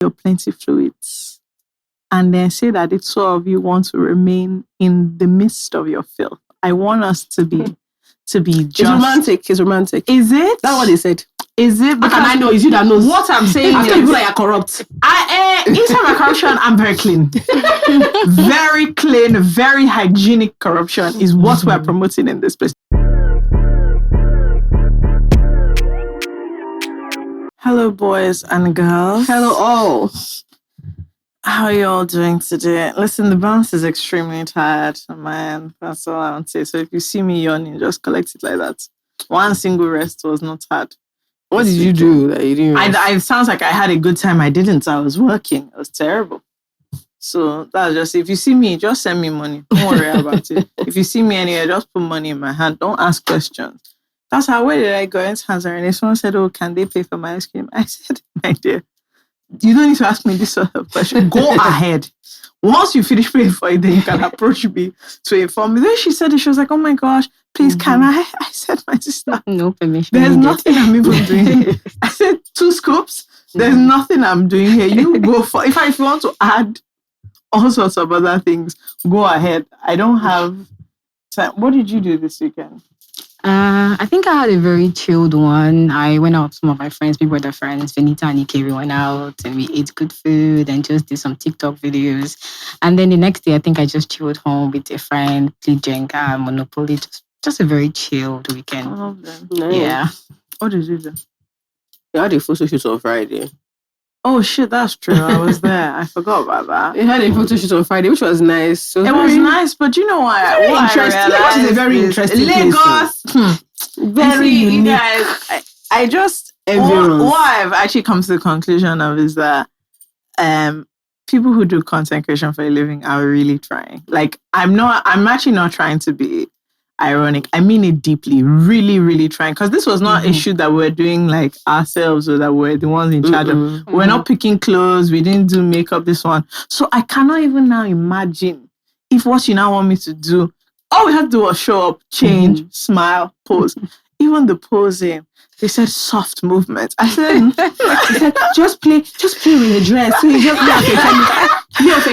your plenty fluids. And then say that the two of you want to remain in the midst of your filth. I want us to be just... It's romantic. It's romantic. Is it? That's what they said. Is it? How can I know? It's you that knows. What I'm saying After is... people that are corrupt. Inside my corruption, I'm very clean. Very clean, very hygienic corruption is what we're promoting in this place. Hello, boys and girls. Hello, all. How are you all doing today? Listen, the bounce is extremely tired, man. That's all I want to say. So if you see me yawning, just collect it like that. One single rest was not hard. What did you do that you didn't rest? It sounds like I had a good time. I didn't. I was working. It was terrible. So that's just, if you see me, just send me money. Don't worry about it. If you see me anywhere, just put money in my hand. Don't ask questions. That's how, where did I go into Tanzania? And someone said, oh, can they pay for my ice cream? I said, my dear, you don't need to ask me this sort of question. Go ahead. Once you finish paying for it, then you can approach me to inform me. Then she said it. She was like, oh my gosh, please, can I? I said, my sister, no permission. There's nothing I'm even doing here. I said, 2 scoops. There's nothing I'm doing here. You go for, if you want to add all sorts of other things, go ahead. I don't have time. What did you do this weekend? I think I had a very chilled one. I went out with some of my friends, big brother friends, Venita and Ike. We went out and we ate good food and just did some TikTok videos. And then the next day, I think I just chilled home with a friend, played Jenga, Monopoly. Just a very chilled weekend. I love them. Nice. Yeah. What did you do? You had a photo shoot on Friday. Oh shit, that's true. I was there. I forgot about that. You had a photo shoot on Friday, which was nice. So it was nice, but you know what? Very interesting. Lagos is a very interesting Lagos. Very unique. You guys, I just what I've actually come to the conclusion of is that people who do content creation for a living are really trying. Like I'm actually not trying to be ironic. I mean it deeply, really, really trying. Because this was not a shoot that we're doing like ourselves or that we're the ones in charge of. We're not picking clothes. We didn't do makeup this one. So I cannot even now imagine if what you now want me to do, all we have to do was show up, change, smile, pose. Even the posing, they said soft movements. I said, just play with the dress. So you just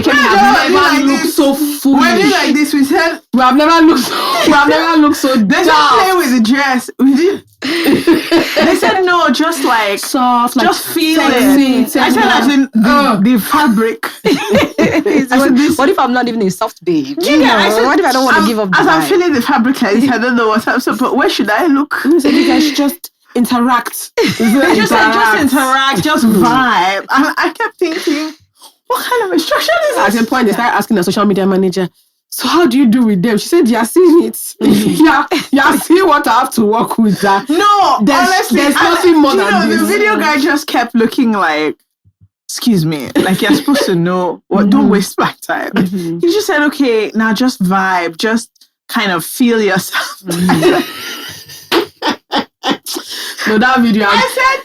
have never looked so foolish. When we like this, we said we have never looked so they said play with the dress. We did. They said no, just like soft, just like feel sexy, it. I said as in the fabric. What if I'm not even a soft babe? You know, I said, what if I don't want to give up? As I'm feeling the fabric like this, I don't know what's up. So, but where should I look? So you guys just interact. Just interact, just vibe. And I kept thinking, what kind of instruction is this? At a point, they started asking the social media manager, so how do you do with them? She said, you're seeing it. You're seeing what I have to work with. That. No, honestly, there's nothing more than this. The video guy just kept looking like, excuse me, like you're supposed to know. Don't waste my time. He just said, okay, now just vibe, just kind of feel yourself. No, that video. I said,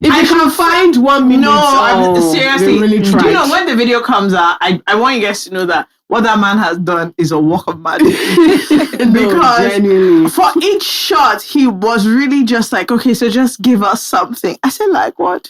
if you can find 1 minute. No, seriously. Really do you know when the video comes out? I want you guys to know that what that man has done is a walk of madness. Because for each shot, he was really just like, okay, so just give us something. I said, like what?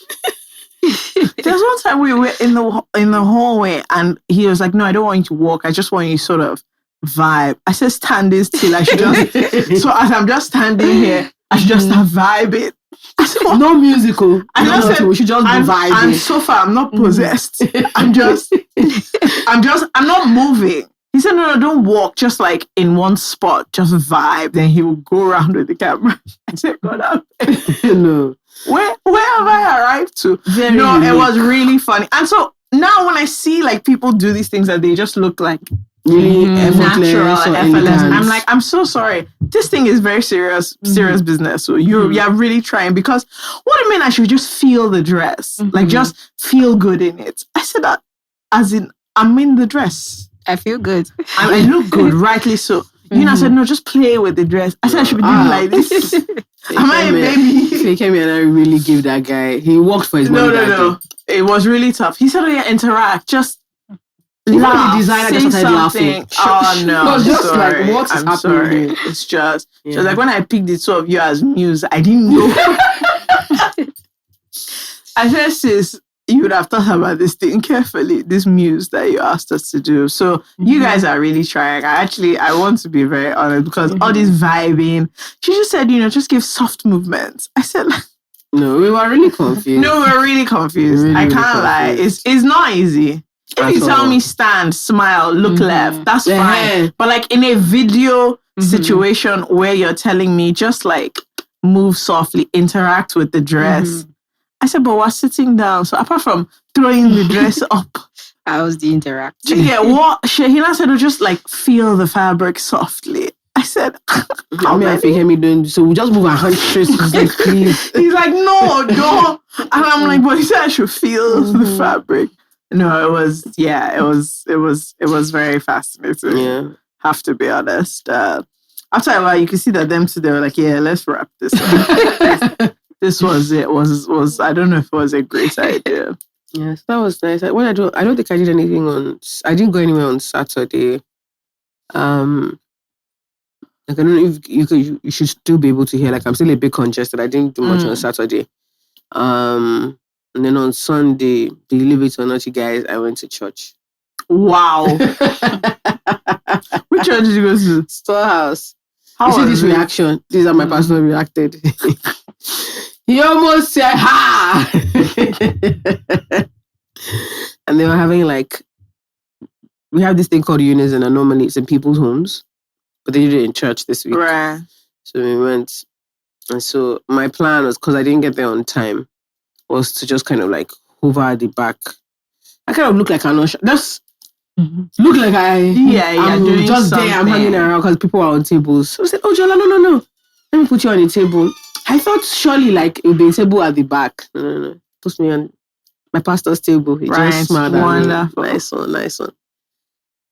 There's one time we were in the hallway and he was like, no, I don't want you to walk. I just want you to sort of vibe. I said, stand this till I should just. So as I'm just standing here, I should just start vibing. I said, no musical. I just said, we should just be vibing. And so far, I'm not possessed. I'm not moving. He said, no, don't walk, just like in one spot, just vibe. Then he will go around with the camera. I said, God, no. Where have I arrived to? It was really funny. And so now when I see like people do these things that they just look like really natural and effortless, I'm like, I'm so sorry. This thing is very serious business. So you're really trying, because what do you mean I should just feel the dress? Like just feel good in it. I said that as in I'm in the dress. I feel good. I look good, rightly so. You know, I said, no, just play with the dress. I said I should be doing like this. Am I a baby? He came here and I really gave that guy. He worked for his money. No. It was really tough. He said, oh yeah, interact. Just laugh. The designer just started laughing. Oh no, just sorry. Like, what is I'm happening? Sorry. It's just like when I picked the two of you as muse, I didn't know. I said, sis, you would have thought about this thing carefully, this muse that you asked us to do. So you guys are really trying. I want to be very honest because all this vibing, she just said, just give soft movements. I said, no, we were really confused. No, we were really confused. Really, I can't lie. It's not easy. If you tell me stand, smile, look left, that's fine. But like in a video situation where you're telling me just like move softly, interact with the dress. I said, but we're sitting down. So apart from throwing the dress up. I was the interaction. Yeah, what Shahina said was just like feel the fabric softly. I said, I think hear me doing so we just move our hands straight. Like, please. He's like, no, don't. And I'm like, but he said I should feel the fabric. No, it was very fascinating. Yeah. Have to be honest. After a while, you can see that them two, they were like, yeah, let's wrap this up. This was I don't know if it was a great idea. Yes, that was nice. I don't think I did anything I didn't go anywhere on Saturday. Like, I don't know if you should still be able to hear. Like, I'm still a bit congested. I didn't do much on Saturday. And then on Sunday, believe it or not, you guys, I went to church. Wow. Which church did you go to? Storehouse. How you see this reaction? This is how my pastor reacted. He almost said, ha! And they were having like, we have this thing called unison, and normally it's in people's homes, but they did it in church this week. Right. So we went. And so my plan was, because I didn't get there on time, was to just kind of like hover at the back. I kind of look like I'm not sure. Just look like I'm doing just something. there. I'm hanging around because people are on tables. So I said, oh, Jola, no. Let me put you on a table. I thought surely like it would be a table at the back. No. Put me on my pastor's table. He just smiled at me. Nice one.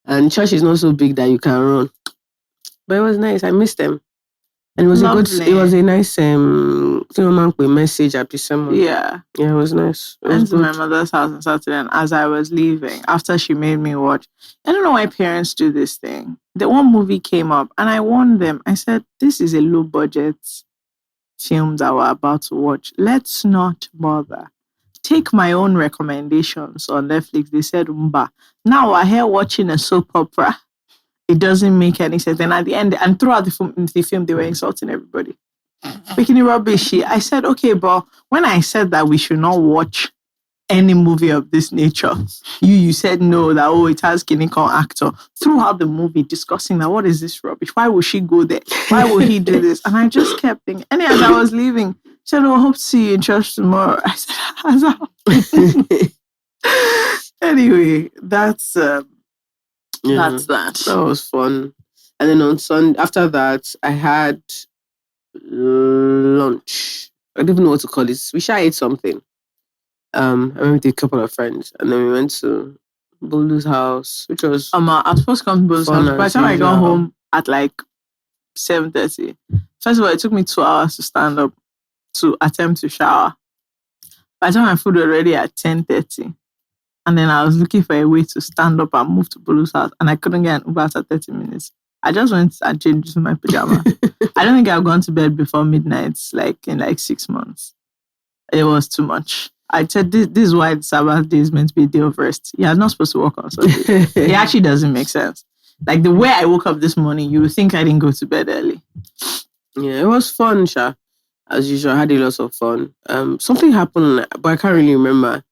And church is not so big that you can run. But it was nice. I missed them. And it was a nice message at the sermon. Yeah, it was nice. I went to my mother's house on Saturday, and as I was leaving, after she made me watch, I don't know why parents do this thing. The one movie came up, and I warned them. I said, this is a low budget film that we're about to watch. Let's not bother. Take my own recommendations on Netflix. They said, Mba. Now we're here watching a soap opera. It doesn't make any sense. And at the end, and throughout the film, they were insulting everybody. Making it rubbishy. I said, okay, but when I said that we should not watch any movie of this nature, you said no, that, it has Kinikon actor. Throughout the movie, discussing that, what is this rubbish? Why would she go there? Why would he do this? And I just kept thinking. And as I was leaving, she said, I hope to see you in church tomorrow. I said, anyway, that's that. That was fun. And then on Sunday, after that, I had lunch. I don't even know what to call this. We should ate something. I went with a couple of friends, and then we went to Bolu's house, which was I was supposed to come to Bolu's house. By the time I got home at like 7:30, first of all, it took me 2 hours to stand up to attempt to shower. By the time my food was ready at 10:30. And then I was looking for a way to stand up and move to Bolu's house, and I couldn't get an Uber after 30 minutes. I just went and changed into my pajama. I don't think I've gone to bed before midnight, like in like 6 months. It was too much. I said, this is why the Sabbath day is meant to be a day of rest. You're not supposed to work on Sunday. It actually doesn't make sense. Like the way I woke up this morning, you would think I didn't go to bed early. Yeah, it was fun, Sha. As usual, I had a lot of fun. Something happened, but I can't really remember.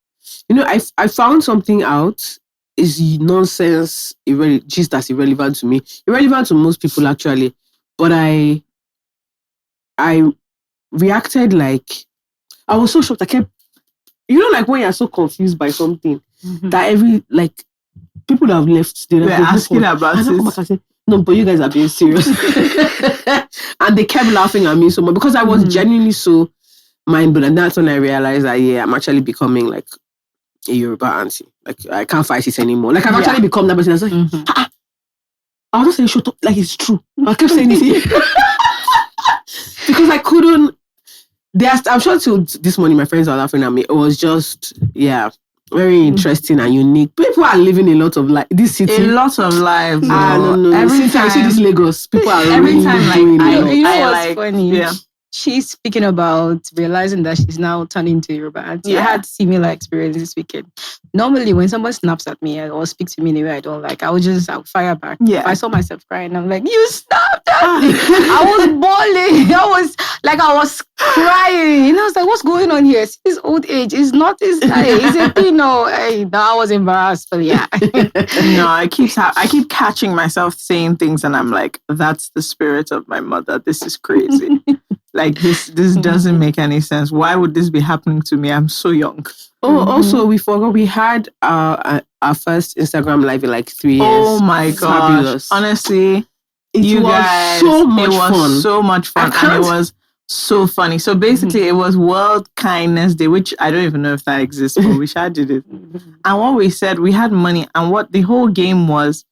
I found something out. Is nonsense, just as irrelevant to me. Irrelevant to most people, actually. But I reacted like... I was so shocked. I kept... like when you're so confused by something, that people that have left, they're asking about it. No, but you guys are being serious. And they kept laughing at me so much because I was genuinely so mind-blown. And that's when I realized that, I'm actually becoming like a Yoruba auntie. Like, I can't fight it anymore. Like, I've actually become that person. I was like, I was just saying, shut up. Like, it's true. I kept saying it. Because I couldn't. I'm sure till this morning, my friends are laughing at me. It was just, very interesting and unique. People are living a lot of life. This city. A lot of lives. No. Every time I see this Lagos, people are every really time, doing what's funny? Yeah. she's speaking about realizing that she's now turning into Yoruba auntie. I had similar experience this weekend. Normally, when someone snaps at me or speaks to me in a way I don't like, I'll fire back. Yeah. If I saw myself crying, I'm like, you snapped at me. I was bawling. I was crying. And I was like, what's going on here? It's old age. It's not his time. It's a thing. No, I was embarrassed. But yeah. No, I keep catching myself saying things and I'm like, that's the spirit of my mother. This is crazy. Like this doesn't make any sense. Why would this be happening to me? I'm so young. Oh, also we forgot we had our first Instagram live in like 3 years. Oh my gosh! Fabulous. Honestly, it was so much fun, and it was so funny. So basically, it was World Kindness Day, which I don't even know if that exists, but we sure did it. And what we said, we had money, and what the whole game was,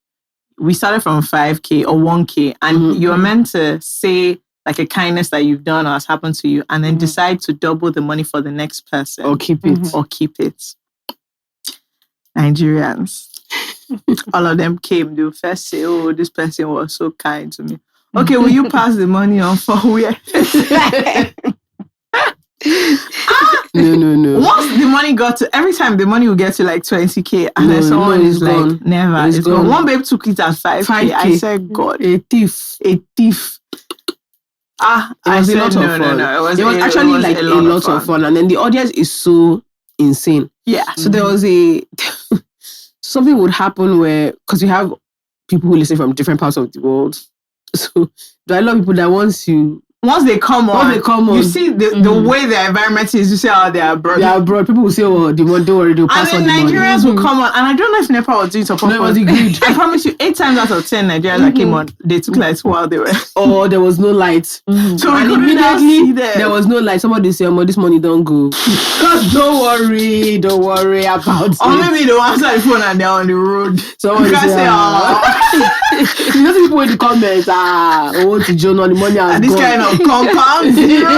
we started from 5K or 1K, and you were meant to say like a kindness that you've done or has happened to you, and then decide to double the money for the next person. Or keep it. Nigerians. All of them came. They first say, oh, this person was so kind to me. Okay, will you pass the money on for where? No. Once the money got to, every time the money will get to like 20K, and then someone is like, gone. Never. It's gone. One babe took it at 5K. I said, God. A thief. It was a lot of fun. No. It was actually like a lot of fun. And then the audience is so insane. Yeah. So there was something would happen where, because we have people who listen from different parts of the world. So there are a lot of people that once they come on, you see the way the environment is, you say, oh, they are abroad. They are abroad. People will say, oh, don't worry, they'll pass on the money. Nigerians will come on, and I don't know if Nepal was doing it or no, it was agreed. I promise you, 8 times out of 10 Nigerians that came on, they took lights while they were. Or there was no light. So and immediately there was no light. Somebody say, this money don't go. Because don't worry about it. Or maybe they answer the phone and they're on the road. Someone say, you know, people in the comments, to John on the money has this gone. Kind of compound zero.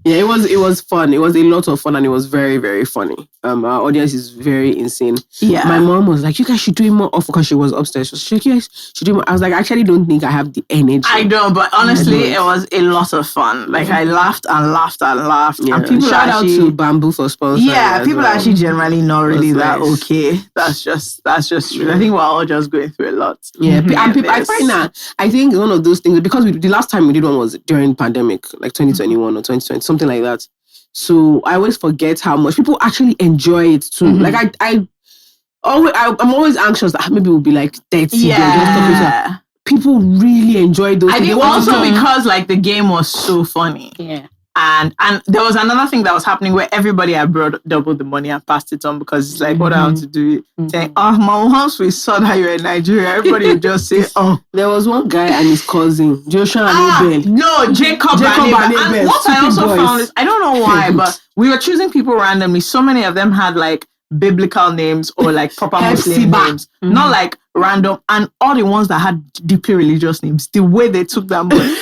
Yeah, it was fun. It was a lot of fun and it was very, very funny. Our audience is very insane. Yeah. My mom was like, you guys should do it more often, because she was upstairs. She was like, you guys should do it more. I was like, I actually don't think I have the energy. I don't, but honestly, it was a lot of fun. Like I laughed and laughed and laughed. Yeah. And people shout out to Bamboo for sponsoring. Yeah, people are actually generally not really that okay. That's just true. I think we're all just going through a lot. Yeah, and people, I find that, I think one of those things, because the last time we did one was during pandemic, like 2021 or 2020, something like that. So I always forget how much people actually enjoy it too. Like I'm always anxious that maybe we'll be like 30. Yeah. People really enjoy those. I think also because like the game was so funny. Yeah. And there was another thing that was happening where everybody had brought double the money and passed it on, because it's like, what I want to do? Saying, once we saw that you're in Nigeria, everybody would just say, oh. There was one guy and his cousin, Joshua and Abel. No, Jacob and Abel. And what I also found is, I don't know why, but we were choosing people randomly. So many of them had like biblical names or like proper Muslim names, not like random. And all the ones that had deeply religious names, the way they took that money.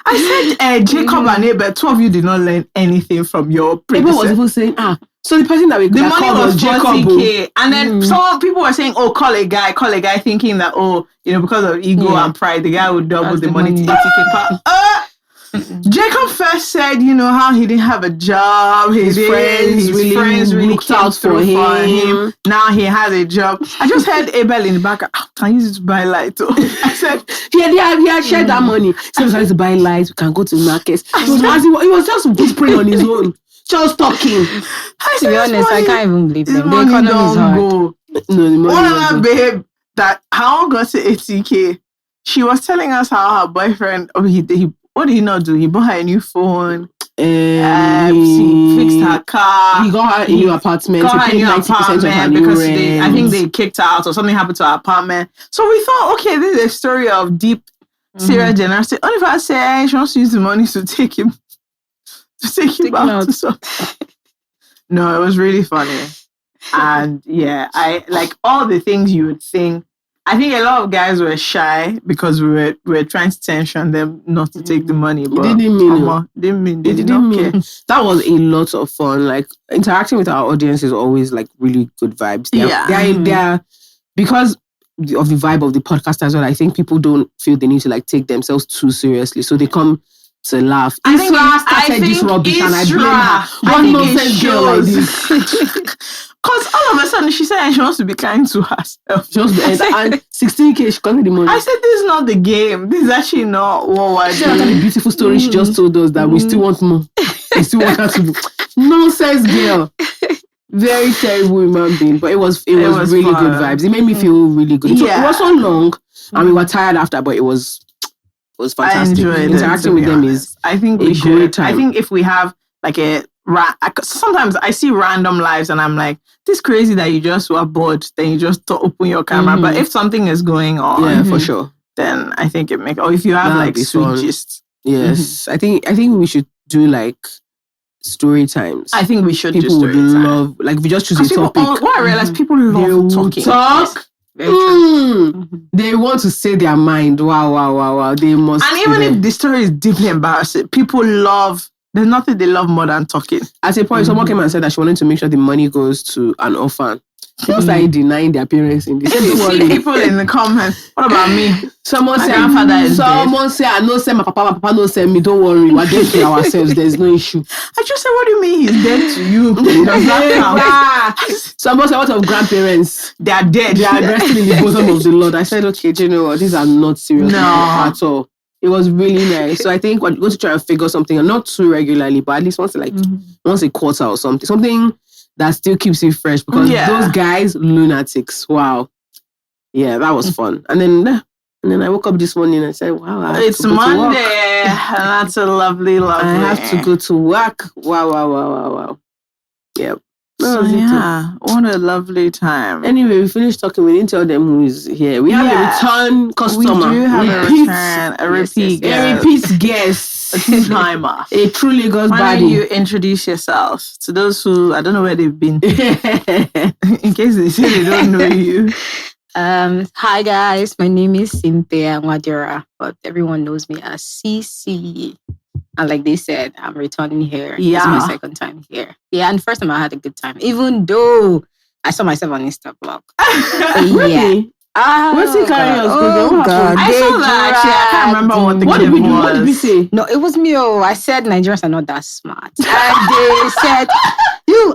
I said, Jacob and Abel, 2 of you did not learn anything from your predecessor. People was even saying, so the person that we the money was 40K. And then some people were saying, call a guy, thinking that, because of ego and pride, the guy would double the money to 80K. Jacob first said, how he didn't have a job. His friends really looked out for him. Now he has a job. I just heard Abel in the back. Can you use it to buy light? I said, he had shared that money. So he started to buy lights. We can go to markets. He was just whispering on his own. Just talking. To be honest, I can't even believe them. The economy is hard. One other babe that how got to 80K, she was telling us how her boyfriend, what did he not do? He bought her a new phone. She fixed her car. He got her a new apartment. Got her a new apartment because I think they kicked her out or something happened to her apartment. So we thought, okay, this is a story of deep, serious generosity. Only if I say she wants to use the money to take him out. No, it was really funny. And yeah, I like all the things you would think. I think a lot of guys were shy because we were trying to tension them not to take the money. But they didn't mean they did not care. That was a lot of fun. Like interacting with our audience is always like really good vibes. They are because of the vibe of the podcast as well. I think people don't feel the need to like take themselves too seriously, so they come to laugh. I think started this rubbish, and I blame her. One nonsense girl like this. Because all of a sudden she said she wants to be kind to herself. Just and 16K she got the money. I said this is not the game. This is actually not what we're doing. The beautiful story she just told us that we still want more. We still want her to do. Nonsense girl. Very terrible human being, but it was really fun. Good vibes. It made me feel really good. It wasn't long, and we were tired after, but it was fantastic. I enjoyed interacting with them is I think we should. I think if we have like sometimes I see random lives and I'm like, this crazy that you just were bored, then you just open your camera. But if something is going on, for sure, then I think it makes. Or if you have like sweet gist, yes, I think we should do like story times. I think we should. People would love like if we just choose a topic. What I realize, people love talking. Talk. They want to say their mind. Wow. They must. And even if the story is deeply embarrassing, people love. There's nothing they love more than talking. At a point, someone came and said that she wanted to make sure the money goes to an orphan. People started denying their parents in this. People in the comments. What about me? Someone said, I know say my papa no send me. Don't worry, we're doing it ourselves. There's no issue. I just said, what do you mean he's dead to you? Someone said, what of grandparents? They are dead. They are resting in the bosom of the Lord. I said, okay, do you know what? These are not serious at all. It was really nice. So I think we're going to try and figure something, and not too regularly, but at least once a quarter or something. Something that still keeps it fresh, because those guys, lunatics. Wow. Yeah, that was fun. And then I woke up this morning and said, wow, it's Monday. That's a lovely. I have to go to work. Wow. Yep. So, what a lovely time. Anyway, we finished talking. We didn't tell them who's here. We have a return customer. We do have a repeat guest. A two-timer. A truly God's baddie. Why don't you introduce yourself to those who, I don't know where they've been. In case they say they don't know you. Hi guys, my name is Cynthia Wadira, but everyone knows me as Cee-c. And like they said, I'm returning here. Yeah. It's my second time here. Yeah, and first time I had a good time, even though I saw myself on Instablog. Really? What's he carrying us? Oh God. I saw that actually. I can't remember what the clip was. What did we say? No, it was me. I said Nigerians are not that smart. And they said,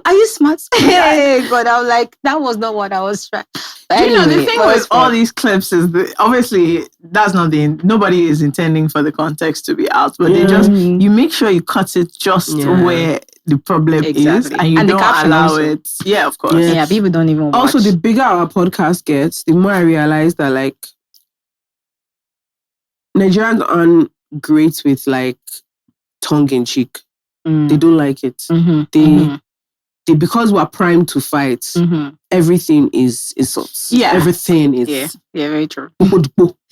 are you smart? Hey, God, I was like, that was not what I was trying. Anyway, the thing with all these clips is that obviously that's not nobody is intending for the context to be out, but they just, you make sure you cut it just where the problem is, and you don't allow it. Yeah, of course. Yeah, people don't even watch. Also, the bigger our podcast gets, the more I realize that like Nigerians aren't great with like tongue in cheek. They don't like it. They because we're primed to fight, everything is insults. Yeah. Everything is. Yeah, very true.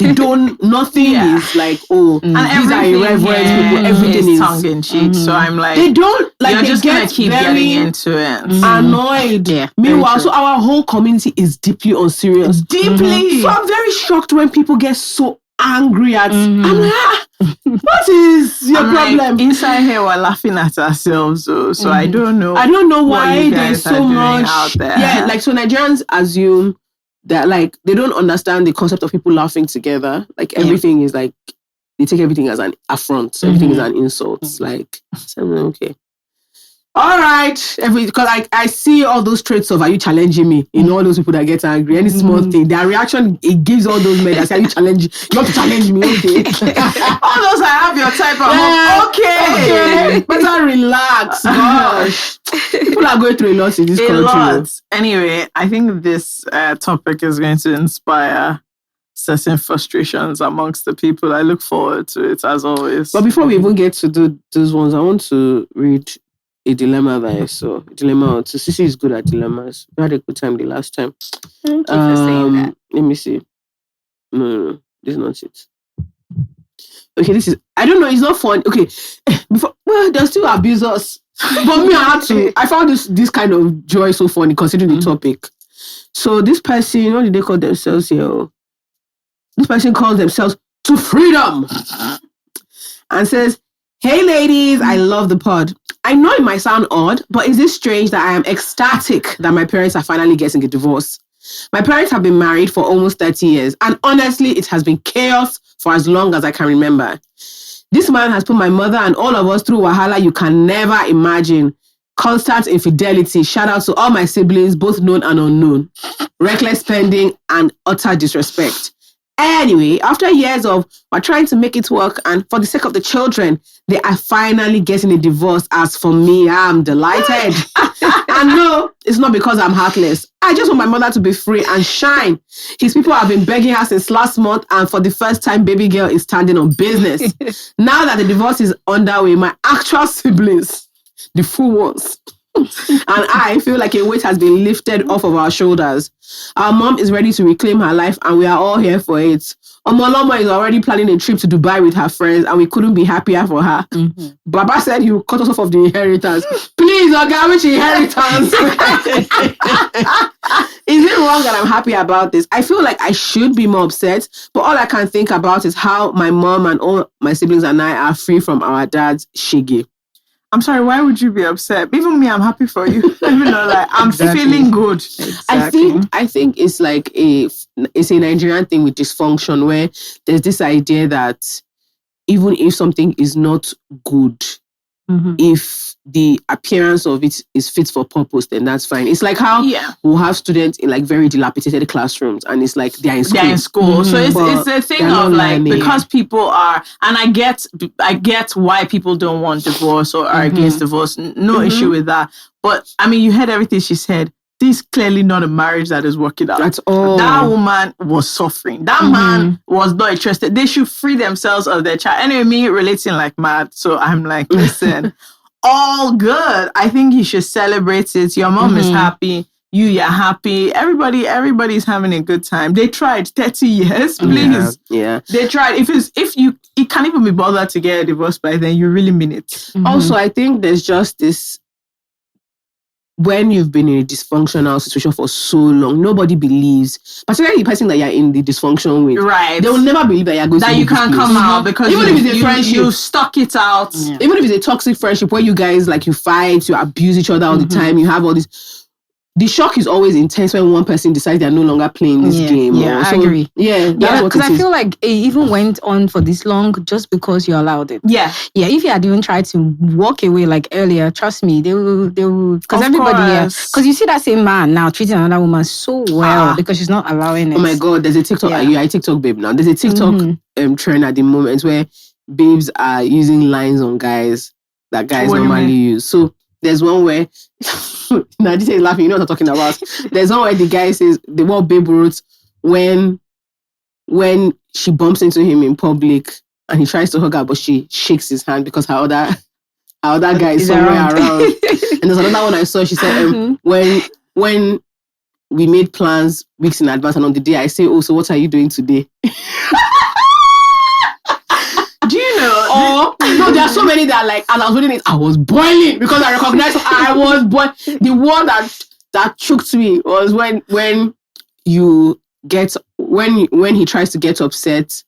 They don't, nothing is like, and these are irreverent people. Everything is tongue in cheek. So I'm like, they don't, like, you're just going to keep getting into it. Annoyed. Yeah. Meanwhile, so our whole community is deeply unserious. Deeply. So I'm very shocked when people get so angry at, I'm like, what is your problem? Like, inside here, we're laughing at ourselves. So I don't know. I don't know why there's so much out there. Yeah, like, so Nigerians assume that like they don't understand the concept of people laughing together. Like everything is like, they take everything as an affront. So everything is an insult. Like, so I'm like, okay. All right, because I see all those traits of, are you challenging me? In all those people that get angry, any small thing, their reaction, it gives all those men that say, are you challenging? You want to challenge me? Okay. All those, I have your type of okay. Better relax. Gosh. People are going through a lot in this country. Lot. Anyway, I think this topic is going to inspire certain frustrations amongst the people. I look forward to it as always. But before we even get to do those ones, I want to read a dilemma that I saw. A dilemma. So Cee-c is good at dilemmas. We had a good time the last time. Thank you for saying that. Let me see. No, this is not it. Okay, this is. I don't know. It's not fun. Okay, they'll still abuse us. But me, I found this kind of joy so funny considering the topic. So this person, what did they call themselves here? This person calls themselves To Freedom and says, "Hey ladies, I love the pod. I know it might sound odd, but is it strange that I am ecstatic that my parents are finally getting a divorce? My parents have been married for almost 30 years. And honestly, it has been chaos for as long as I can remember. This man has put my mother and all of us through wahala you can never imagine. Constant infidelity. Shout out to all my siblings, both known and unknown. Reckless spending and utter disrespect. Anyway, after years of we're trying to make it work and for the sake of the children, they are finally getting a divorce. As for me, I'm delighted. And no, it's not because I'm heartless. I just want my mother to be free and shine. His people have been begging her since last month, and for the first time, baby girl is standing on business. Now that the divorce is underway, my actual siblings, the full ones, and I feel like a weight has been lifted off of our shoulders. Our mom is ready to reclaim her life and we are all here for it. Omoloma is already planning a trip to Dubai with her friends and we couldn't be happier for her. Baba said he would cut us off of the inheritance. Please, Oga, which inheritance? Is it wrong that I'm happy about this? I feel like I should be more upset, but all I can think about is how my mom and all my siblings and I are free from our dad's shiggy. I'm sorry, why would you be upset? Even me, I'm happy for you. I'm feeling good. Exactly. I think it's like it's a Nigerian thing with dysfunction where there's this idea that even if something is not good, if the appearance of it is fit for purpose, then that's fine. It's like how we'll have students in like very dilapidated classrooms and it's like they're in school. So it's a thing of like, because people are, and I get why people don't want divorce or are against divorce. No issue with that. But I mean, you heard everything she said. This is clearly not a marriage that is working out. At all. That woman was suffering. That man was not interested. They should free themselves of their child. Anyway, me relating like mad. So I'm like, listen, all good. I think you should celebrate it. Your mom is happy. You're happy. Everybody's having a good time. They tried 30 years, please. Yeah. They tried. If you can't even be bothered to get a divorce by then, you really mean it. Also, I think there's just this. When you've been in a dysfunctional situation for so long, nobody believes, particularly the person that you're in the dysfunction with. Right. They will never believe that you're going that to you can't come out because even if it's a friendship, you stuck it out. Yeah. Even if it's a toxic friendship where you guys like you fight, you abuse each other all the time, you have all this. The shock is always intense when one person decides they're no longer playing this game. Yeah, I agree. Yeah, because I feel like it even went on for this long just because you allowed it. Yeah. If you had even tried to walk away like earlier, trust me, they will, because everybody, because you see that same man now treating another woman so well because she's not allowing it. Oh my God, there's a TikTok, are you a TikTok babe now? There's a TikTok trend at the moment where babes are using lines on guys that guys normally use. So there's one where, now this is laughing, you know what I'm talking about. There's one where the guy says, the word babe wrote, when she bumps into him in public and he tries to hug her, but she shakes his hand because her other guy is somewhere around. And there's another one I saw, she said, when we made plans weeks in advance and on the day I say, oh, so what are you doing today? Do you know? No, there are so many that like, as I was reading it, I was boiling because I recognized I was boiling. The one that choked me was when he tries to get upset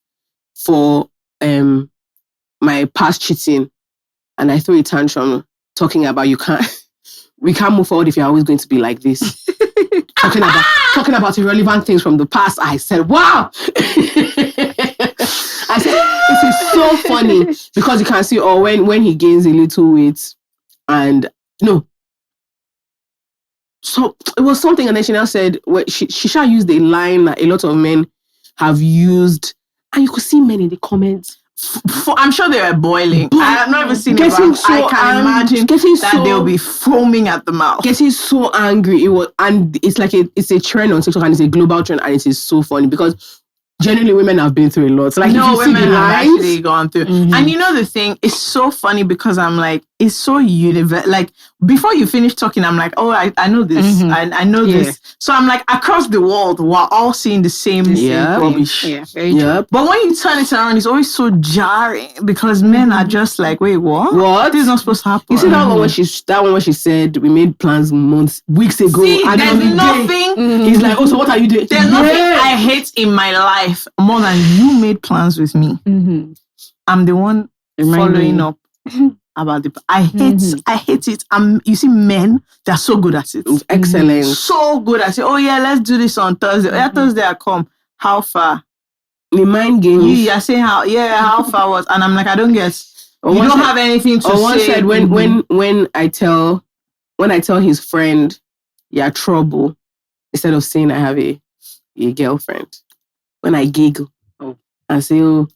for my past cheating, and I threw a tantrum talking about we can't move forward if you're always going to be like this. talking about irrelevant things from the past. I said, wow. I said, it is so funny because you can see, when he gains a little weight, and so it was something, and then she now said, she shall use the line that a lot of men have used, and you could see men in the comments. I'm sure they were boiling. I have not even seen it, but I can imagine that they'll be foaming at the mouth. Getting so angry. It's like it's a trend on TikTok, and it's a global trend, and it is so funny because generally women have been through a lot. So like, no, women have actually gone through. And you know the thing, it's so funny because I'm like, it's so universal. Like, before you finish talking, I'm like, oh, I know this. I know this. So I'm like, across the world, we're all seeing the same rubbish. Yeah, very true. But when you turn it around, it's always so jarring because men are just like, wait, what? What? This is not supposed to happen. You see that one when she said, we made plans weeks ago. See, and there's nothing. He's like, oh, so what are you doing? There's nothing I hate in my life more than you made plans with me. I'm the one following up. about the. I hate it. You see, men, they're so good at it. Excellent. So good at it. Oh yeah, let's do this on Thursday. Oh, yeah, Thursday I come. How far? The mind games. You're saying how far was, and I'm like, I don't get. You don't have anything to say. One said when I tell his friend, "You're trouble," instead of saying I have a girlfriend, when I giggle and say, "Oh,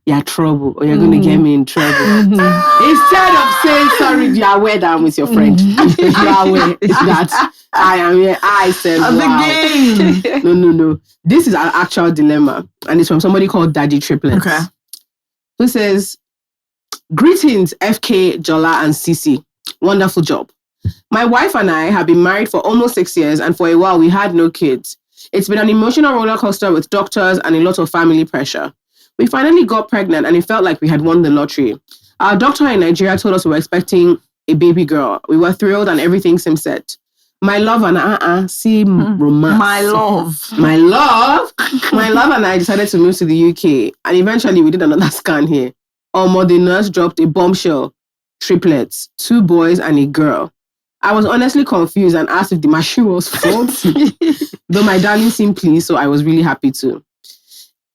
you're trouble," or "You're going to get me in trouble," instead of saying, "Sorry, you are aware that I'm with your friend." You are aware that I am here. I said, "Wow." The game. No. This is an actual dilemma, and it's from somebody called Daddy Triplets. Okay. Who says, "Greetings, FK, Jola, and Cee-c. Wonderful job. My wife and I have been married for almost 6 years, and for a while we had no kids. It's been an emotional roller coaster with doctors and a lot of family pressure. We finally got pregnant, and it felt like we had won the lottery. Our doctor in Nigeria told us we were expecting a baby girl. We were thrilled, and everything seemed set. My love and romance. My love and I decided to move to the UK, and eventually we did another scan here. The nurse dropped a bombshell. Triplets, 2 boys and a girl. I was honestly confused and asked if the machine was faulty. Though my darling seemed pleased, so I was really happy too.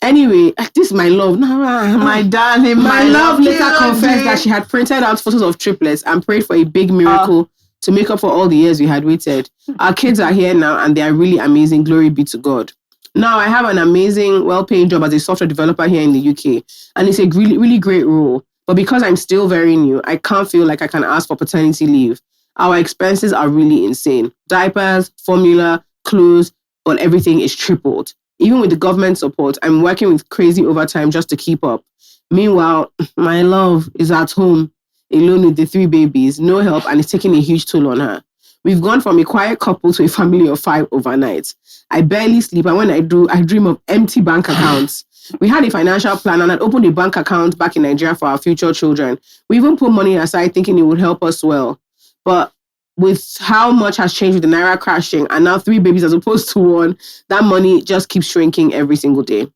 Anyway, this is my love. My darling, my love later confessed that she had printed out photos of triplets and prayed for a big miracle to make up for all the years we had waited. Our kids are here now and they are really amazing. Glory be to God. Now I have an amazing, well-paying job as a software developer here in the UK, and it's a really, really great role. But because I'm still very new, I can't feel like I can ask for paternity leave. Our expenses are really insane. Diapers, formula, clothes, but everything is tripled. Even with the government support, I'm working with crazy overtime just to keep up. Meanwhile, my love is at home, alone with the 3 babies, no help, and it's taking a huge toll on her. We've gone from a quiet couple to a family of 5 overnight. I barely sleep, and when I do, I dream of empty bank accounts. We had a financial plan and had opened a bank account back in Nigeria for our future children. We even put money aside thinking it would help us well. But with how much has changed with the Naira crashing and now 3 babies as opposed to 1, that money just keeps shrinking every single day.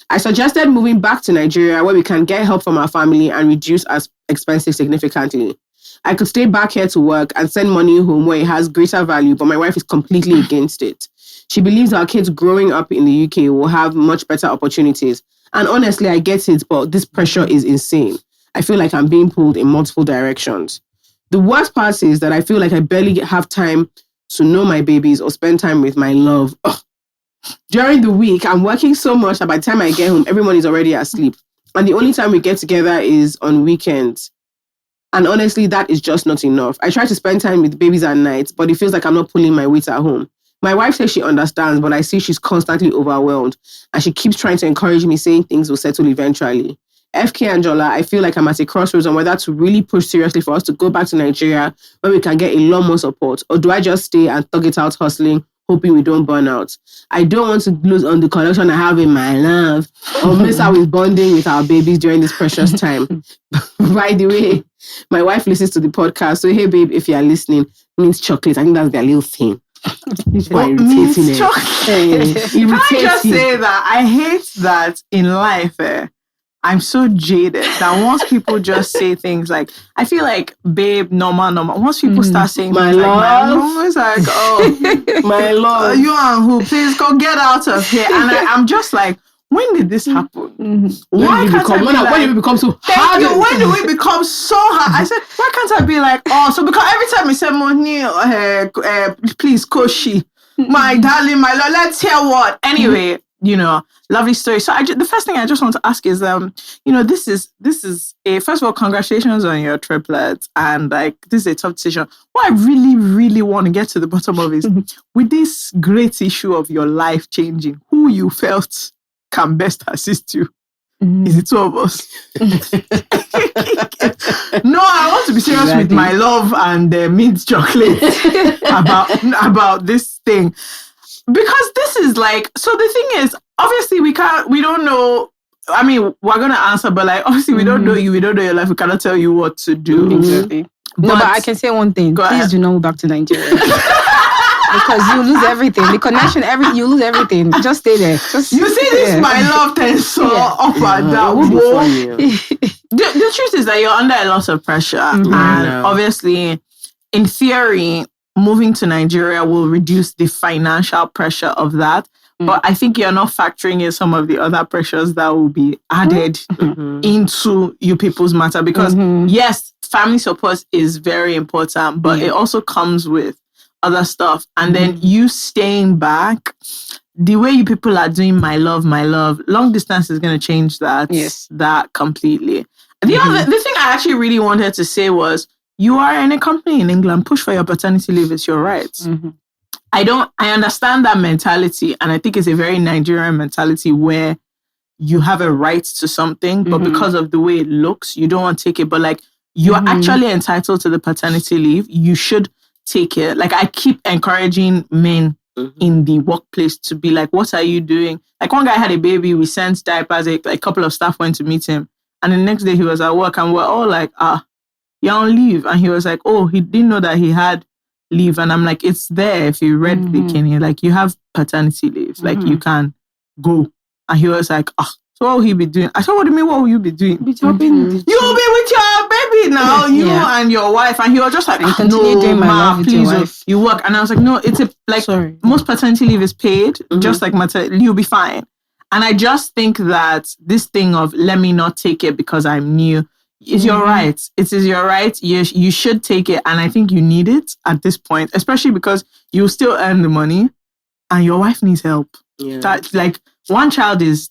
I suggested moving back to Nigeria where we can get help from our family and reduce our expenses significantly. I could stay back here to work and send money home where it has greater value, but my wife is completely against it. She believes our kids growing up in the UK will have much better opportunities. And honestly, I get it, but this pressure is insane. I feel like I'm being pulled in multiple directions. The worst part is that I feel like I barely have time to know my babies or spend time with my love. Ugh. During the week, I'm working so much that by the time I get home, everyone is already asleep. And the only time we get together is on weekends. And honestly, that is just not enough. I try to spend time with babies at night, but it feels like I'm not pulling my weight at home. My wife says she understands, but I see she's constantly overwhelmed. And she keeps trying to encourage me, saying things will settle eventually. FK and Jola, I feel like I'm at a crossroads on whether to really push seriously for us to go back to Nigeria where we can get a lot more support, or do I just stay and thug it out hustling, hoping we don't burn out? I don't want to lose on the connection I have in my love or miss out with bonding with our babies during this precious time. By the way, my wife listens to the podcast, so hey babe, if you are listening, means chocolate. I think that's their little thing. What means chocolate? Can I just say that I hate that in life, I'm so jaded that once people just say things like, I feel like, babe, normal. Once people start saying my things love, like, my love, it's like, oh, my love, you and who? Please go get out of here. And I'm just like, when did this happen? When did we become so hard? When did we become so hard? I said, why can't I be like, oh, so because every time I say money, please, Koshi, my darling, my love, let's hear what. Anyway, lovely story. So the first thing I just want to ask is, this is a, first of all, congratulations on your triplets. And like, this is a tough decision. What I really, really want to get to the bottom of is, with this great issue of your life changing, who you felt can best assist you? Is it 2 of us? No, I want to be serious with my love and mint chocolate about this thing. Because this is like, so the thing is, obviously we don't know. I mean, we're going to answer, but like, obviously we don't know you, we don't know your life, we cannot tell you what to do. Exactly. But I can say one thing. Please do not move back to Nigeria. Because you lose everything. The connection, you lose everything. Just stay there. You see this, my love tends so up and down. The truth is that you're under a lot of pressure. Mm-hmm. And obviously, in theory, moving to Nigeria will reduce the financial pressure of that. But I think you're not factoring in some of the other pressures that will be added into you people's matter. Because yes, family support is very important, but it also comes with other stuff. And then you staying back, the way you people are doing my love, long distance is going to change that. Yes. That completely. The thing I actually really wanted to say was, you are in a company in England, push for your paternity leave, it's your right. I understand that mentality, and I think it's a very Nigerian mentality where you have a right to something, but because of the way it looks, you don't want to take it. But like, you're actually entitled to the paternity leave. You should take it. Like, I keep encouraging men in the workplace to be like, what are you doing? Like, one guy had a baby, we sent diapers, a couple of staff went to meet him, and the next day he was at work, and we're all like, you're on leave. And he was like, oh, he didn't know that he had leave. And I'm like, it's there. If you read the Kenny, like, you have paternity leave, like, you can go. And he was like, so what will he be doing? I said, what do you mean, what will you be doing? You'll be with your baby now, you and your wife. And he was just like, no, please, you work. And I was like, no, it's most paternity leave is paid, just like maternity, you'll be fine. And I just think that this thing of, let me not take it because I'm new, is your right. It is your right. You should take it. And I think you need it at this point, especially because you still earn the money and your wife needs help. Yeah. That, like, one child is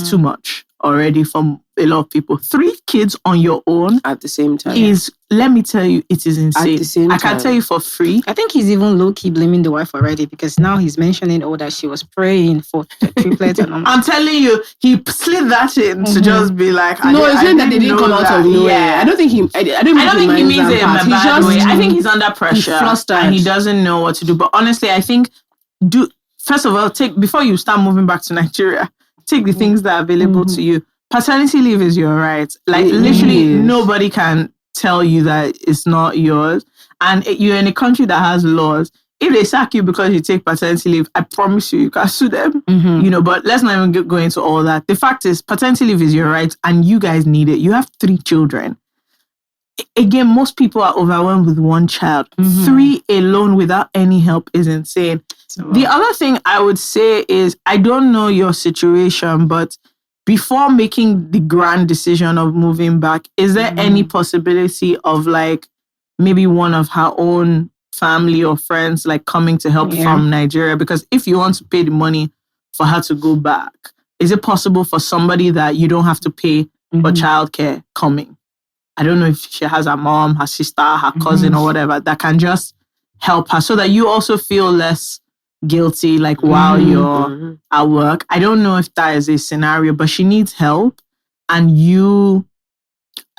too much already for a lot of people. 3 kids on your own at the same time is, let me tell you, it is insane. At the same time. I can tell you for free. I think he's even low-key blaming the wife already, because now he's mentioning that she was praying for the triplets. I'm telling you, he slid that in to just be like, no, it's not that they didn't come out of nowhere. Yeah. I don't think he means it in a bad way. I think he's under pressure. He's flustered. And he doesn't know what to do. But honestly, I think, first of all, before you start moving back to Nigeria, take the things that are available to you. Paternity leave is your right. Like, literally, nobody can tell you that it's not yours. And you're in a country that has laws. If they sack you because you take paternity leave, I promise you can sue them. But let's not even go into all that. The fact is, paternity leave is your right, and you guys need it. You have 3 children. Again, most people are overwhelmed with 1 child. 3 alone without any help is insane. The other thing I would say is, I don't know your situation, but before making the grand decision of moving back, is there any possibility of, like, maybe one of her own family or friends, like, coming to help from Nigeria? Because if you want to pay the money for her to go back, is it possible for somebody that you don't have to pay for childcare coming? I don't know if she has her mom, her sister, her cousin or whatever that can just help her so that you also feel less guilty, like, while you're at work. I don't know if that is a scenario, but she needs help, and you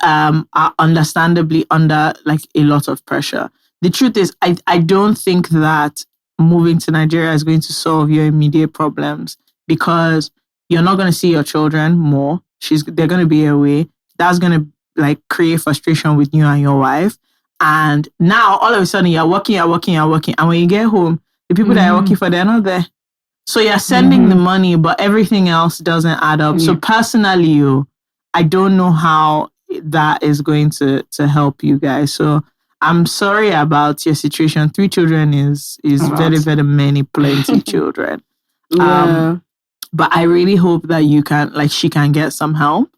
are understandably under, like, a lot of pressure. The truth is, I don't think that moving to Nigeria is going to solve your immediate problems, because you're not going to see your children more. They're going to be away. That's going to, like, create frustration with you and your wife. And now all of a sudden you're working. And when you get home, the people that are working for, they're not there. So you're sending the money, but everything else doesn't add up. So personally, I don't know how that is going to help you guys. So I'm sorry about your situation. 3 children is very, very many, plenty children. But I really hope that you can, like, she can get some help,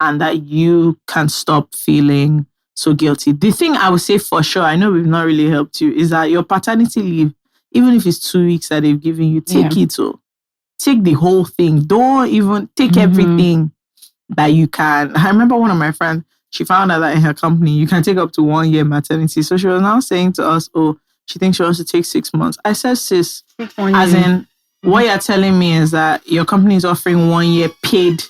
and that you can stop feeling so guilty. The thing I would say for sure, I know we've not really helped you, is that your paternity leave, even if it's 2 weeks that they've given you, take it. Take the whole thing. Don't even take everything that you can. I remember one of my friends, she found out that in her company, you can take up to 1 year maternity. So she was now saying to us, she thinks she wants to take 6 months. I said, sis, as in, what you're telling me is that your company is offering 1 year paid,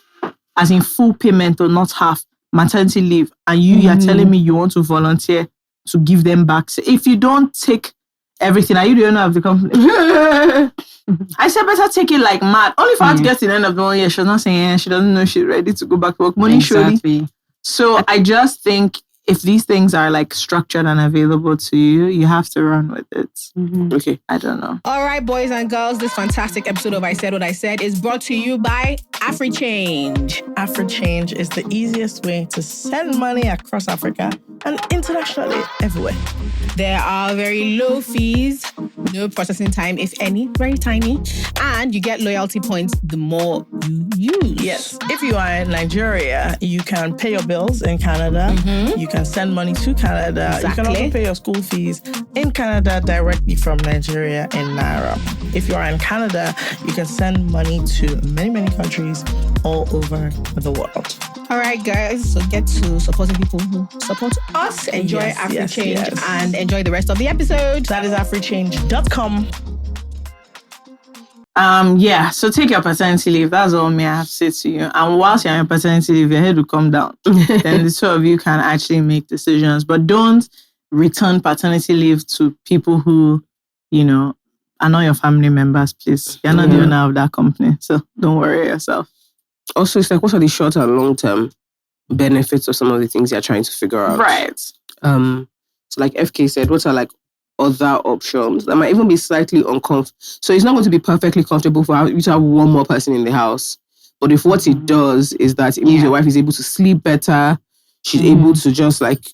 as in full payment or not half, maternity leave. And you're telling me you want to volunteer to give them back. So if you don't take everything, are you the owner of the company? I said, better take it like mad. Only for her to get to the end of the 1 year, she's not saying she doesn't know she's ready to go back to work. Money, surely. So I just think if these things are, like, structured and available to you, you have to run with it. Okay. I don't know. All right, boys and girls, this fantastic episode of I Said What I Said is brought to you by AfriChange. AfriChange is the easiest way to send money across Africa and internationally everywhere. There are very low fees, no processing time, if any, very tiny, and you get loyalty points the more you use. Yes. If you are in Nigeria, you can pay your bills in Canada. You can send money to Canada. Exactly. You can also pay your school fees in Canada directly from Nigeria in Naira. If you are in Canada, you can send money to many, many countries all over the world. All right, guys, so get to supporting people who support us. Enjoy AfriChange and enjoy the rest of the episode. That is africhange.com. So take your paternity leave. That's all me I have to say to you. And whilst you're on paternity leave, your head will come down. Then the two of you can actually make decisions. But don't return paternity leave to people who, are not your family members, please. You're not the owner of that company. So don't worry yourself. Also, it's like, what are the short and long-term benefits of some of the things you're trying to figure out? Right. So like FK said, what are like other options that might even be slightly uncomfortable? So it's not going to be perfectly comfortable for you to have one more person in the house. But if what it does is that it means your wife is able to sleep better, she's able to just like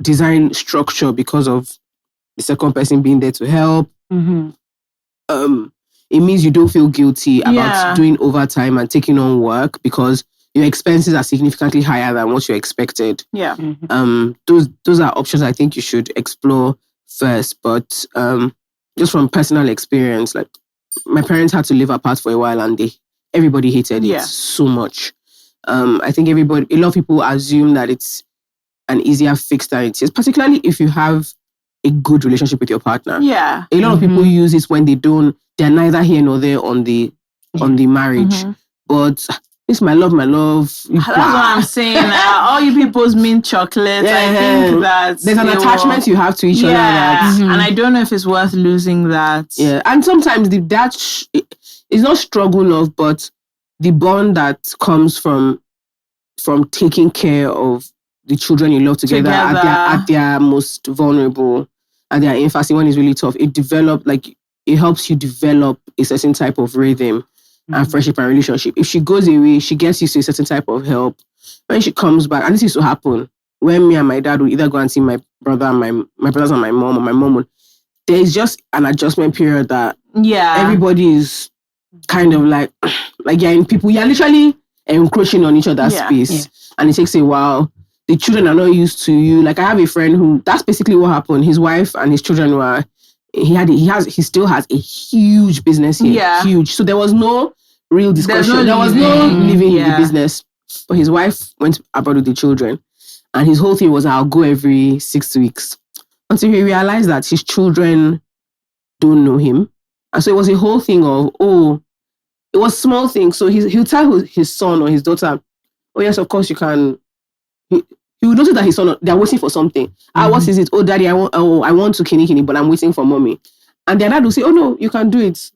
design structure because of the second person being there to help. It means you don't feel guilty about doing overtime and taking on work because your expenses are significantly higher than what you expected. Yeah. Those are options I think you should explore first. But just from personal experience, like my parents had to live apart for a while and everybody hated it so much. I think a lot of people assume that it's an easier fix than it is, particularly if you have a good relationship with your partner. Yeah. A lot of people use it when they're neither here nor there on the marriage. But it's my love. That's what I'm saying. All you people's mint chocolates. I think that there's an attachment you have to each other. And I don't know if it's worth losing that. Yeah, and sometimes it's not struggle love, but the bond that comes from taking care of the children you love together. At their most vulnerable, at their infancy when it's really tough. It helps you develop a certain type of rhythm and friendship and relationship. If she goes away, she gets used to a certain type of help. When she comes back, and this used to happen when me and my dad would either go and see my brother and my brothers and my mom, or my mom would, there's just an adjustment period that everybody is kind of like you're literally encroaching on each other's space. And it takes a while. The children are not used to you. Like I have a friend who, that's basically what happened. His wife and his children were, he still has a huge business here. Yeah. Huge. So there was no real discussion. There was no living in the business. But his wife went abroad with the children. And his whole thing was, I'll go every 6 weeks. Until he realized that his children don't know him. And so it was a whole thing of, it was small things. So he'll tell his son or his daughter, oh yes, of course you can. He would notice that his son, they're waiting for something. What is it? Oh, daddy, I want to kini, but I'm waiting for mommy. And their dad will say, oh no, you can do it.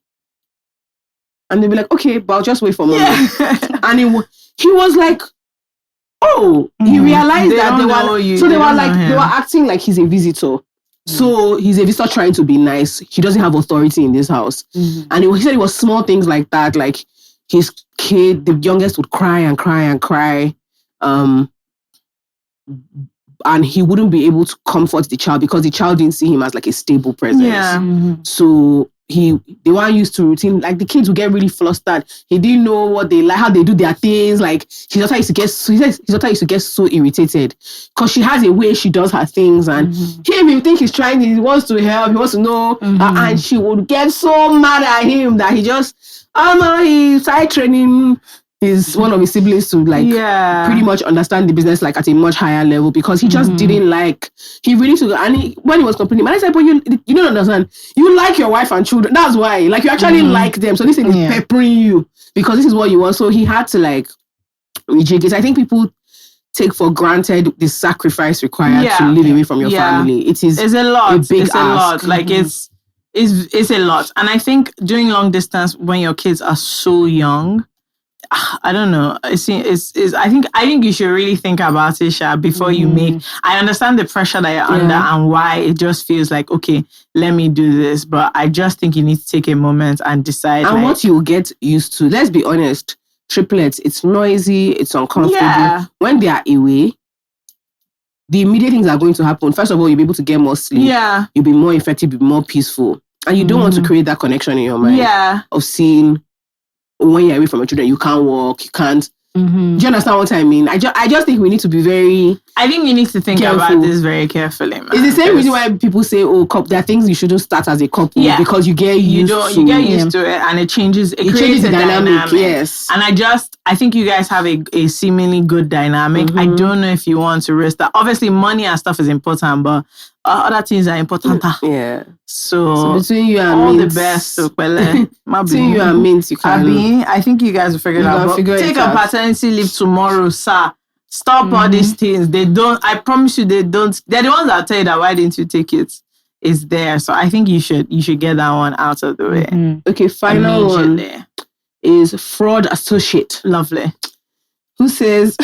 And they'll be like, okay, but I'll just wait for mommy. Yeah. And he was like, he realized that they were acting like he's a visitor. So he's a visitor trying to be nice. He doesn't have authority in this house. And he said it was small things like that. Like his kid, the youngest, would cry and cry and cry. And he wouldn't be able to comfort the child because the child didn't see him as like a stable presence. Yeah. So they weren't used to routine. Like the kids would get really flustered. He didn't know what they like, how they do their things. Like his daughter used to get so irritated because she has a way she does her things, and he think he wants to help, he wants to know, and she would get so mad at him that he started training one of his siblings to pretty much understand the business like at a much higher level because he just didn't like. He really took, and when he was complaining, but I said, but you don't understand. You like your wife and children. That's why. Like you actually like them. So this thing is peppering you because this is what you want. So he had to rejig it. I think people take for granted the sacrifice required to live away from your family. It's a lot. It's a lot. Like it's a lot. And I think doing long distance when your kids are so young, I don't know. I think you should really think about it, Sha, before you make. I understand the pressure that you're under and why it just feels like, okay, let me do this. But I just think you need to take a moment and decide. And what you get used to, let's be honest, triplets, it's noisy, it's uncomfortable. Yeah. When they are away, the immediate things that are going to happen. First of all, you'll be able to get more sleep. Yeah. You'll be more effective, be more peaceful. And you don't want to create that connection in your mind. Yeah. Of seeing when you're away from your children, you can't walk, you can't. Do you understand what I mean? I just think we need to be very. I think you need to think about this very carefully, man. It's the same reason why people say, "Oh, there are things you shouldn't start as a couple because you get used to. You get used to it, and it changes. It creates a dynamic. Yes, and I think you guys have a seemingly good dynamic. I don't know if you want to risk that. Obviously, money and stuff is important, but other things are important. Yeah. So between you and all Mint, the best. So, between you and Mint, you can. I think you guys will figure it out. Take a paternity leave tomorrow, sir. Stop all these things. They don't. I promise you, they don't. They're the ones that tell you that. Why didn't you take it? It's there. So I think you should get that one out of the way. Okay, final one is fraud associate. Lovely. Who says,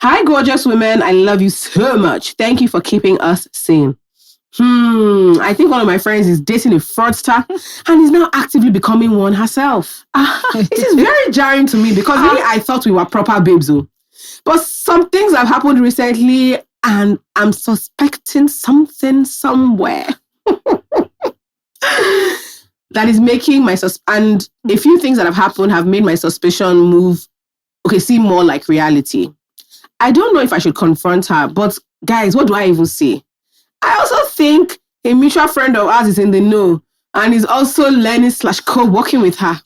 "Hi, gorgeous women. I love you so much. Thank you for keeping us sane. I think one of my friends is dating a fraudster and is now actively becoming one herself. This is very jarring to me because really I thought we were proper babes. But some things have happened recently and I'm suspecting something somewhere that is making my and a few things that have happened have made my suspicion seem more like reality. I don't know if I should confront her, but guys, what do I even say? I also think a mutual friend of ours is in the know and is also learning / co-working with her.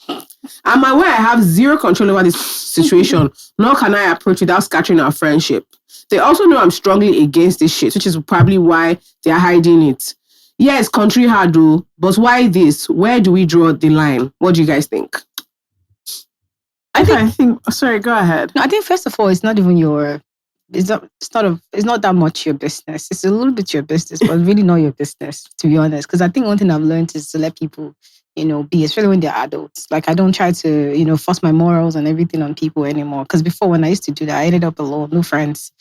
I'm aware I have zero control over this situation, nor can I approach without scattering our friendship. They also know I'm strongly against this shit, which is probably why they're hiding it. Yeah, it's country hard though, but why this? Where do we draw the line? What do you guys think? I think. Sorry, go ahead. No, I think first of all, it's not even your. It's not that much your business. It's a little bit your business, but really not your business, to be honest. Because I think one thing I've learned is to let people, be, especially when they're adults. Like I don't try to, force my morals and everything on people anymore. Because before, when I used to do that, I ended up alone, no friends.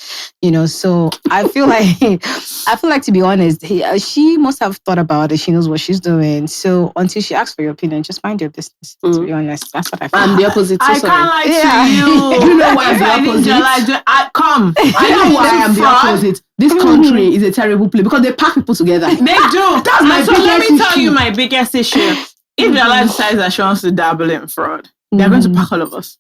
So I feel like to be honest, she must have thought about it. She knows what she's doing. So until she asks for your opinion, just mind your business. To be honest, that's what I feel. I'm the opposite. I can't lie to you. You know why I'm the opposite? I know why I'm the opposite. This country is a terrible place because they pack people together. They do. That's my so let me tell issue. you my biggest issue. If your life decides that she wants to dabble in fraud, they're going to pack all of us.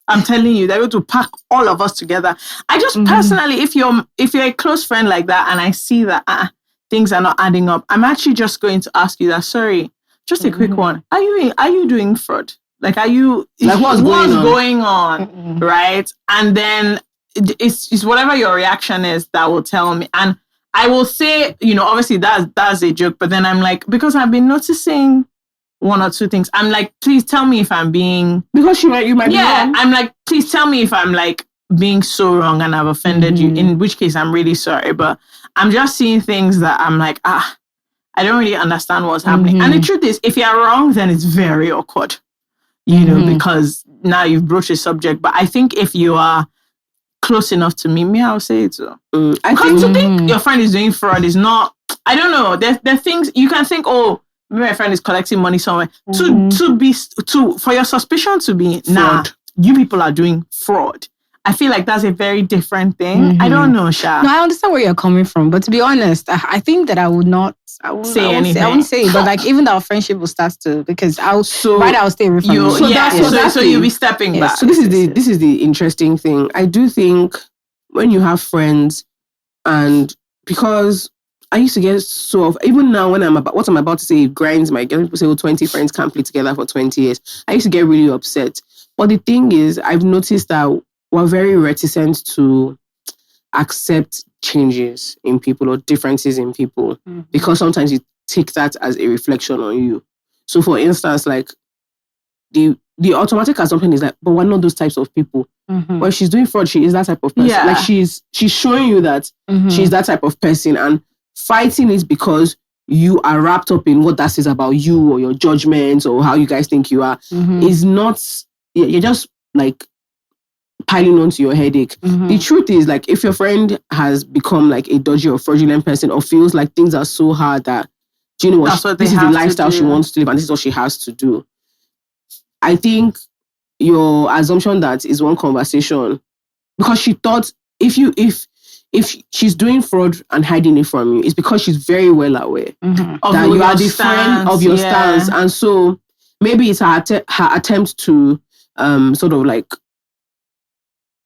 I'm telling you, they're going to pack all of us together. I just personally, if you're a close friend like that and I see that things are not adding up, I'm actually just going to ask you that, sorry, just a quick one. Are you doing fraud? Like, are you, like what's going on? Right? And then it's whatever your reaction is that will tell me. And I will say, obviously that's a joke, but then I'm like, because I've been noticing one or two things. I'm like, please tell me if I'm being... Because you might be wrong. I'm like, please tell me if I'm like being so wrong and I've offended you, in which case I'm really sorry. But I'm just seeing things that I'm like, I don't really understand what's happening. And the truth is, if you're wrong, then it's very awkward, because now you've broached a subject. But I think if you are close enough to me, I'll say it too. Because to think your friend is doing fraud is not... I don't know. There are things you can think, maybe my friend is collecting money somewhere. For your suspicion to be fraud. You people are doing fraud. I feel like that's a very different thing. I don't know, Sha. No, I understand where you're coming from, but to be honest, I think that I wouldn't say anything. I wouldn't say it, but like even our friendship will start to, because I'll stay away from you. So you'll be stepping back. So this is the interesting thing. I do think when you have friends, and because I used to get even now when what I'm about to say, it grinds my gears. People say, 20 friends can't play together for 20 years. I used to get really upset. But the thing is, I've noticed that we're very reticent to accept changes in people or differences in people because sometimes you take that as a reflection on you. So for instance, like the automatic assumption is like, but we're not those types of people. When she's doing fraud, she is that type of person. Yeah. Like she's showing you that she's that type of person, and fighting is because you are wrapped up in what that says about you or your judgments or how you guys think you are. Is not, you're just like piling onto your headache. The truth is, like, if your friend has become like a dodgy or fraudulent person or feels like things are so hard that, do you know what, this is the lifestyle she wants to live and this is what she has to do. I think your assumption that is one conversation, because she thought if she's doing fraud and hiding it from you, it's because she's very well aware that you are the friend of your stance, and so maybe it's her attempt to sort of like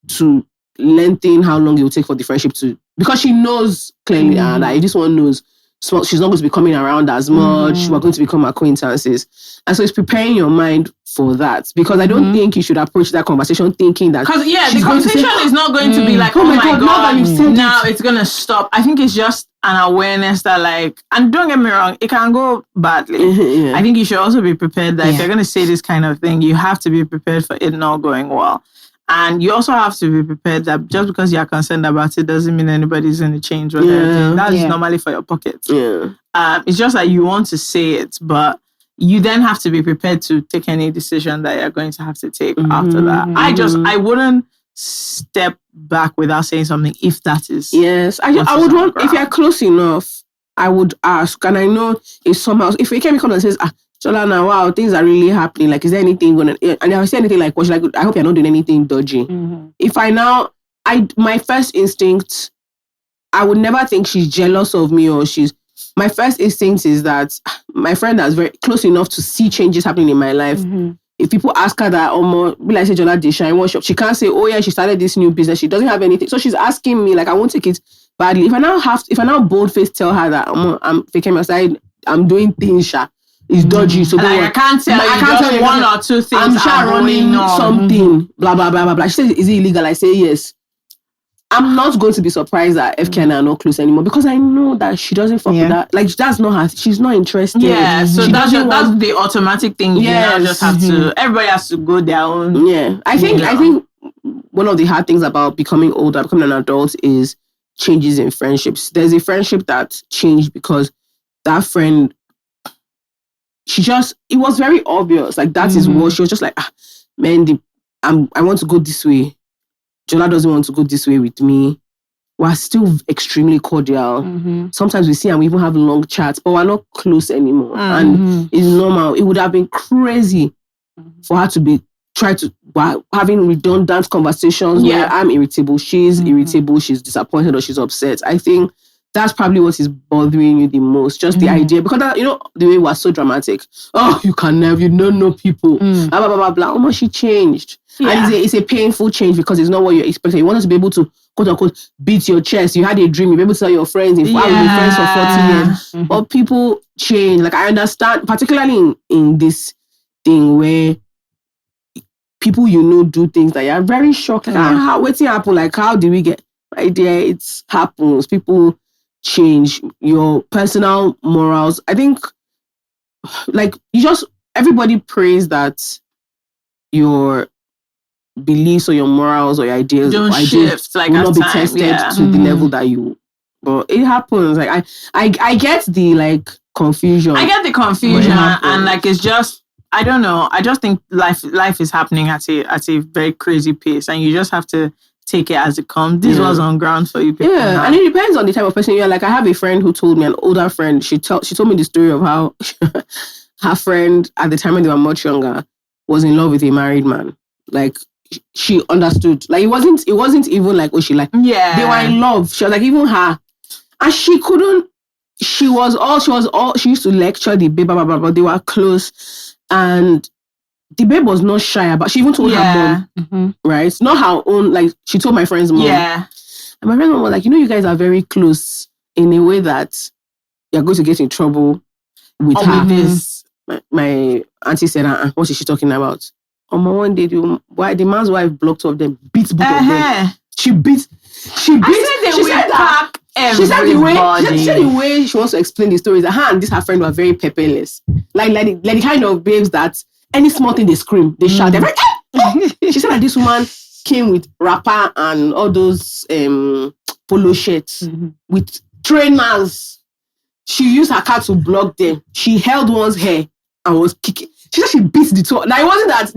to lengthen how long it will take for the friendship to, because she knows clearly that this one knows. So she's not going to be coming around as much. We're going to become acquaintances. And so it's preparing your mind for that. Because I don't think you should approach that conversation thinking that... Because, the conversation is not going to be like, oh my God, now it's going to stop. I think it's just an awareness that like... And don't get me wrong, it can go badly. I think you should also be prepared that if you're going to say this kind of thing, you have to be prepared for it not going well. And you also have to be prepared that just because you're concerned about it doesn't mean anybody's going to change what they're doing. That's normally for your pocket. It's just that you want to say it, but you then have to be prepared to take any decision that you're going to have to take after that. I wouldn't step back without saying something if that is... Yes, I would want, if you're close enough, I would ask. And I know if somehow, if a chemical and says, Jolana, wow, things are really happening. Like, is there anything going to... And if I say anything like, well, I hope you're not doing anything dodgy. If my first instinct, I would never think she's jealous of me or my first instinct is that my friend that's very close enough to see changes happening in my life. If people ask her that, be like, say, Jola, did she in one shop? She can't say, oh yeah, she started this new business. She doesn't have anything. So she's asking me, like, I won't take it badly. If I now bold-faced tell her that I'm faking aside, I'm doing things, it's dodgy. So I can't tell you one or two things. I'm sure running something, blah, blah, blah, blah, blah. She says, is it illegal? I say, yes. I'm not going to be surprised that FK and I are not close anymore because I know that she doesn't fuck with that. Like, that's not her. She's not interested. Yeah, so that's the automatic thing. You now just have to, everybody has to go their own. Yeah. I think one of the hard things about becoming an adult is changes in friendships. There's a friendship that changed because that friend, it was very obvious. Like, that is what she was just like, man, I want to go this way. Jola doesn't want to go this way with me. We're still extremely cordial. Sometimes we see and we even have long chats, but we're not close anymore. And it's normal. It would have been crazy for her to having redundant conversations where I'm irritable, she's irritable, she's disappointed or she's upset. I think that's probably what is bothering you the most. Just the idea, because the way we're so dramatic. Oh, you don't know people. Blah, blah, blah, blah. Almost she changed. And it's a painful change because it's not what you're expecting. You want us to be able to, quote unquote, beat your chest. You had a dream. You'll be able to tell your friends, I've been friends for 40 years. But people change. Like, I understand, particularly in this thing where people do things that you're very shocked. Like, what's happened? Like, how did we get... idea? It happens. People change. Your personal morals. I think, like, everybody prays that your beliefs or your morals or your ideas don't shift, like, will not be tested to the level that you... But it happens. Like, I get the, like, confusion. I get the confusion, and, like, it's just... I don't know. I just think life is happening at a very crazy pace, and you just have to take it as it comes. This was on ground for you people. Yeah, and it depends on the type of person you're. Like, I have a friend who told me, an older friend, she told me the story of how her friend, at the time when they were much younger, was in love with a married man. Like, she understood. Like, it wasn't even like, they were in love. She was like, even her. And she couldn't, she used to lecture the babe, blah, blah, blah, blah. They were close. And the babe was not shy about. She even told her mom, right? Not her own. Like, she told my friend's mom. Yeah. And my friend's mom was like, you guys are very close in a way that you're going to get in trouble with her. With this. My auntie said, what is she talking about? One day, the man's wife blocked off them, beat both of them. She beat. She said the way she wants to explain the story is that her and her friend were very pepperless. Like the kind of babes that any small thing they scream, they shout. They're like, She said that this woman came with wrapper and all those polo shirts with trainers. She used her car to block them. She held one's hair and was kicking. She said she beat the two. Now, it wasn't that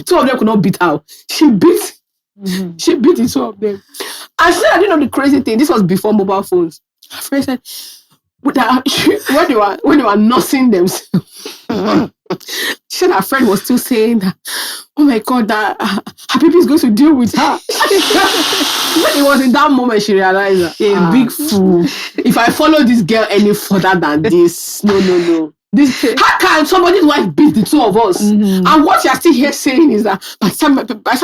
two of them could not beat her. She beat the two of them. And she said, the crazy thing, this was before mobile phones. Her friend said, when they were nursing themselves, She said her friend was still saying that, oh my God, that her baby is going to deal with her. It was in that moment she realized that, big fool. If I follow this girl any further than this, no. How can somebody's wife beat the two of us? And what you're still here saying is that my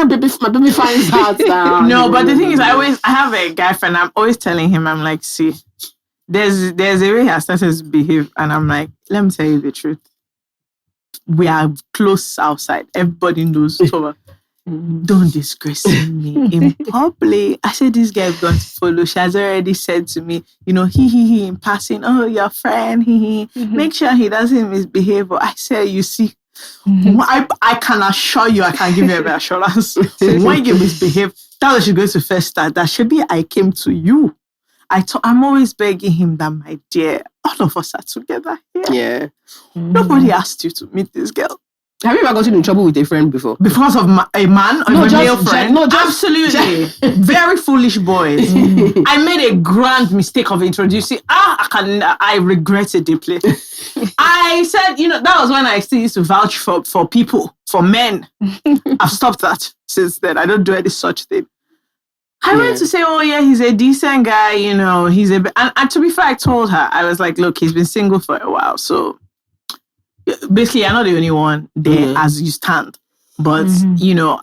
baby finds out that. No, but the thing is, I have a guy friend. I'm always telling him, I'm like, see, there's a way he has started to behave, and I'm like, let me tell you the truth. We are close outside. Everybody knows. So don't disgrace me in public. I said, this girl going to follow. She has already said to me, he in passing, oh, your friend, make sure he doesn't misbehave. I said, you see, I can assure you, I can give you a assurance. When you misbehave, that was she's going to first start. That should be, I came to you. I'm always begging him that, my dear, all of us are together here. Yeah. Nobody asked you to meet this girl. Have you ever gotten in trouble with a friend before? Because of a man or a male friend? Absolutely. Very foolish boys. I made a grand mistake of introducing. I regret it deeply. I said, that was when I still used to vouch for people, for men. I've stopped that since then. I don't do any such thing. I went to say, oh yeah, he's a decent guy, he's and to be fair, I told her, I was like, look, he's been single for a while, so basically, you're not the only one there as you stand. But,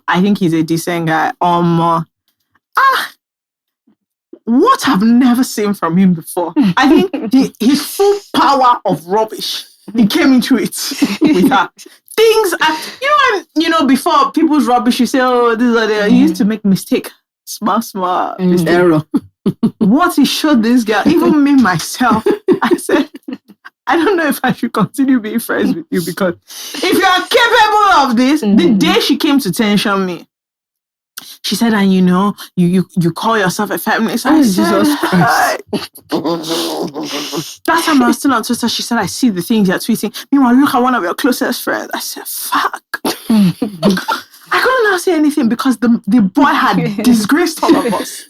I think he's a decent guy. What I've never seen from him before. I think his full power of rubbish, he came into it with her. Things, before people's rubbish, you say, oh, this is he used to make mistake. Small error. What he showed this girl, even me myself, I said, I don't know if I should continue being friends with you, because if you are capable of this, the day she came to tension me, she said, and you call yourself a feminist. I said, Jesus Christ. That time I was still on Twitter, she said, I see the things you're tweeting. Meanwhile, look at one of your closest friends. I said, fuck. I couldn't now say anything because the boy had disgraced all of us.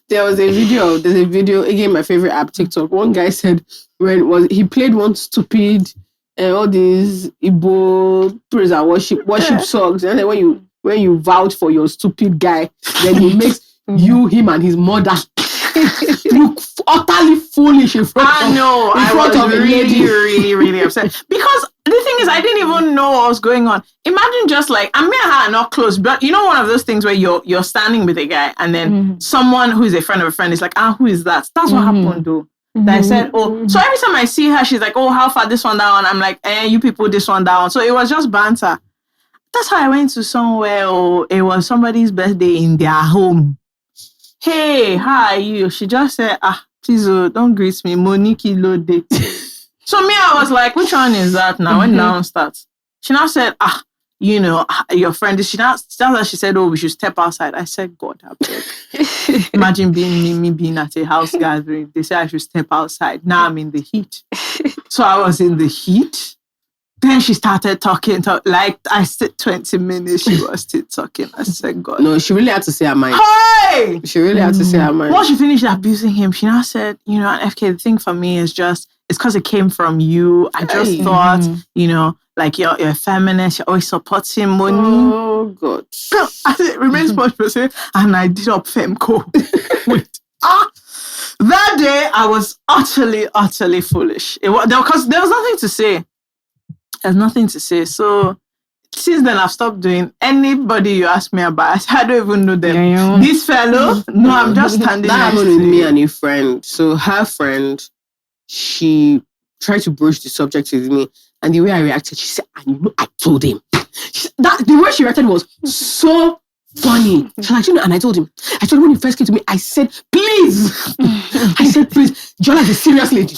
There's a video, again, my favorite app, TikTok. One guy said he played one stupid all these Igbo praise and worship songs, and then when you vouch for your stupid guy, then he makes him and his mother look utterly foolish in front of a lady. Really, really upset. Because the thing is, I didn't even know what was going on. Imagine just like, me and her are not close, but one of those things where you're standing with a guy and then someone who is a friend of a friend is like, who is that? That's what happened though. That I said, so every time I see her, she's like, oh, how far this one down? I'm like, you people this one down. So it was just banter. That's how I went to somewhere, it was somebody's birthday in their home. Hey, how are you? She just said, please don't greet me. Monique Lode. So me, I was like, which one is that now? When now starts? She now said, your friend is, she said, oh, we should step outside. I said, God, I beg. Imagine me being at a house gathering. They said I should step outside. Now I'm in the heat. So I was in the heat. Then she started talking, like I said 20 minutes, she was still talking. I said, God. No, she really had to say her mind. Hey! She really had to say her mind. Once she finished abusing him, she now said, FK, the thing for me is just, it's because it came from you. I just thought, like you're a feminist, you're always supporting money. Oh, God. So, I said, it remains much the same. And I did up Femco. That day, I was utterly, utterly foolish. Because there was nothing to say. There's nothing to say. So since then, I've stopped doing anybody you ask me about. I don't even know them. Yeah. This fellow, no, I'm just standing That next happened with to me you. and a friend. So her friend, she tried to broach the subject with me. And the way I reacted, she said, I told him. The way she reacted was so funny. She's like, and I told him when he first came to me, I said, please. I said, please. Jola is a serious lady.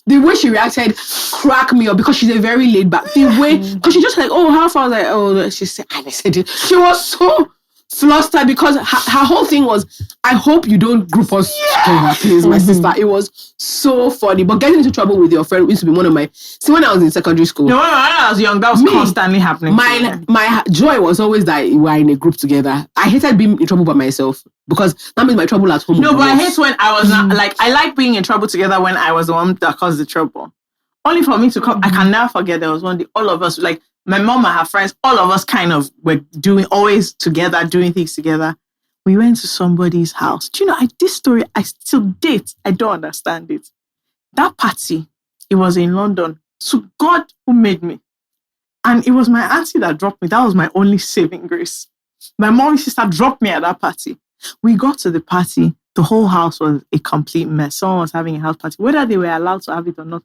The way she reacted cracked me up because she's a very laid back. Because she just like, oh, how far? I was like, oh, she said, and I said it. She was so flustered because her whole thing was, I hope you don't group us together, please, my sister. It was so funny. But getting into trouble with your friend used to be one of my... See, when I was in secondary school... No, when I was young, that was constantly happening. My joy was always that we were in a group together. I hated being in trouble by myself because that means my trouble at home. No, but I hate when I was not... Like, I like being in trouble together when I was the one that caused the trouble. Only for me to come. I can never forget there was one day, all of us, like my mom and her friends, all of us kind of were always together, doing things together. We went to somebody's house. Do you know, this story, I still date. I don't understand it. That party, it was in London. So God who made me. And it was my auntie that dropped me. That was my only saving grace. My mom and sister dropped me at that party. We got to the party. The whole house was a complete mess. Someone was having a house party. Whether they were allowed to have it or not,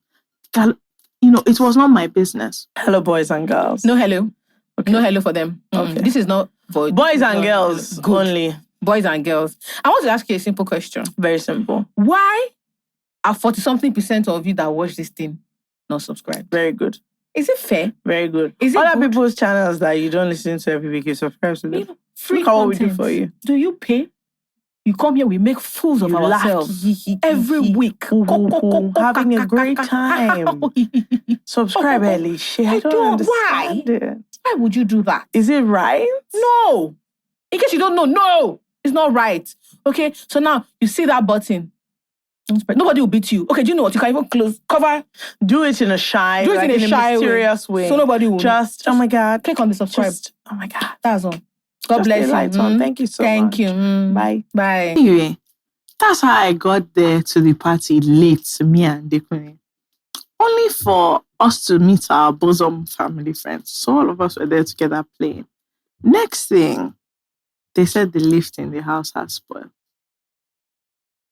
it was not my business. Hello, boys and girls. No hello. Okay. No hello for them. Okay. This is not for boys and girls only. Boys and girls. I want to ask you a simple question. Very simple. Why are 40-something% of you that watch this thing not subscribed? Very good. Is it fair? Very good. Is it other good? People's channels that you don't listen to every week, you subscribe to them? Free content. What we do for you. Do you pay? You come here, we make fools of ourselves every week. Having a great time. Subscribe early. I don't understand it. Why would you do that? Is it right? No. In case you don't know, no. It's not right. Okay? So now, you see that button. Nobody will beat you. Okay, do you know what? You can even cover. Do it in a shy, do it in a shy mysterious way. So nobody will just, oh my God. Click on the subscribe. Oh my God. That's all. God bless you. Thank you so much. Thank you. Bye. Bye. Anyway, that's how I got there to the party late, me and Dekuni. Only for us to meet our bosom family friends. So all of us were there together playing. Next thing, they said the lift in the house has spoiled.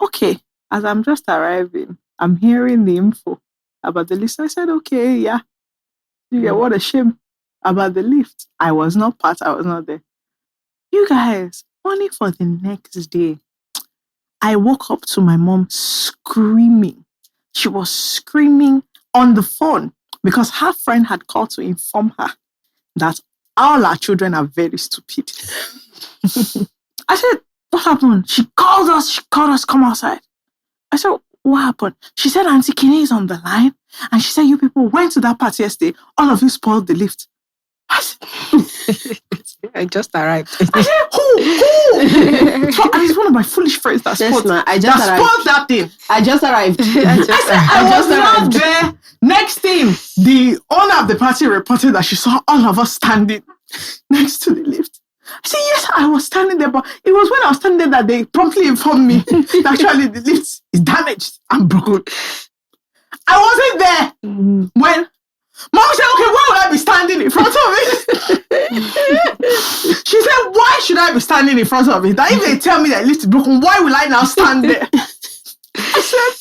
Okay, as I'm just arriving, I'm hearing the info about the lift. I said, okay, yeah. Yeah, what a shame about the lift. I was not there. You guys, only for the next day, I woke up to my mom screaming. She was screaming on the phone because her friend had called to inform her that all our children are very stupid. I said, what happened? She called us, come outside. I said, what happened? She said, Auntie Kinney is on the line. And she said, you people went to that party yesterday. All of you spoiled the lift. I just arrived. I said, who? So, and it's one of my foolish friends that spoiled that thing. I just arrived. I was not there. Next thing, the owner of the party reported that she saw all of us standing next to the lift. I said, yes, I was standing there, but it was when I was standing there that they promptly informed me that actually the lift is damaged and broken. I wasn't there when Mom said, okay, why would I be standing in front of it? She said, why should I be standing in front of it? That if they tell me that lift is broken, why will I now stand there? I said,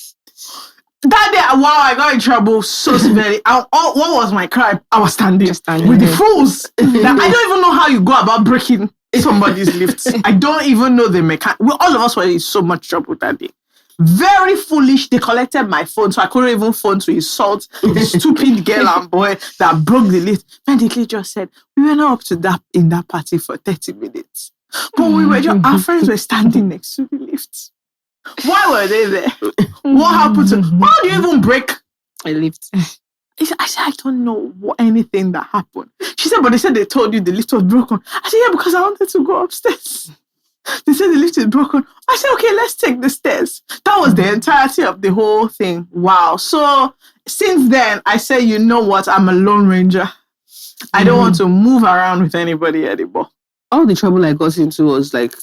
that day, wow, I got in trouble so severely. What was my crime? I was standing with the fools. That I don't even know how you go about breaking somebody's lift. I don't even know the mechanic. All of us were in so much trouble that day. Very foolish. They collected my phone, so I couldn't even phone to insult the stupid girl and boy that broke the lift. And the kid just said, we were not up to that in that party for 30 minutes. But our friends were standing next to the lift. Why were they there? What happened to how do you even break a lift? I said, I don't know anything that happened. She said, but they said they told you the lift was broken. I said, yeah, because I wanted to go upstairs. They said the lift is broken. I said, okay, let's take the stairs. That was the entirety of the whole thing. Wow. So since then, I said, you know what? I'm a lone ranger. I don't want to move around with anybody anymore. All the trouble I got into was like,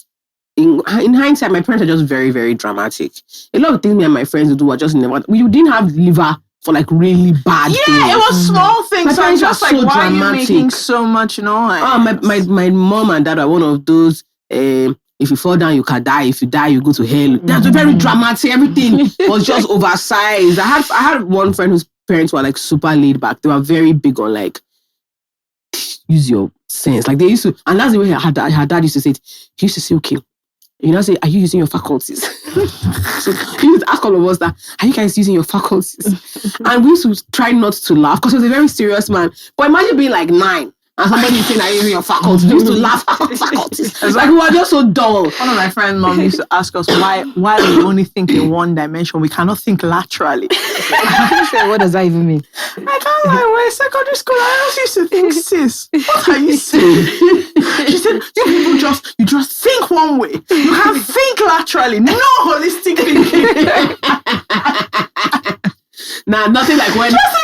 in hindsight, my parents are just very, very dramatic. A lot of things me and my friends would do were just never. We didn't have liver for like really bad things. Yeah, it was small things. My parents just are like, so why dramatic. are you making so much noise? My mom and dad are one of those. If you fall down, you can die. If you die, you go to hell. That's very dramatic. Everything was just oversized. I had one friend whose parents were like super laid back. They were very big on like use your sense. Like they used to, and that's the way her dad used to say it. He used to say, okay, you know, say, are you using your faculties? So he used to ask all of us that, are you guys using your faculties? And we used to try not to laugh because he was a very serious man. But imagine being like 9 and somebody saying, are you using your faculties? We used to laugh at faculties. Like we were just so dull. One of my friends' mom used to ask us why we only think in one dimension. We cannot think laterally. I'm not sure what does that even mean. I can't lie, we're in secondary school. I always used to think, sis, what are you saying? She said, you just think one way. You can't think laterally. No holistic thinking. Nah, nothing like when... Just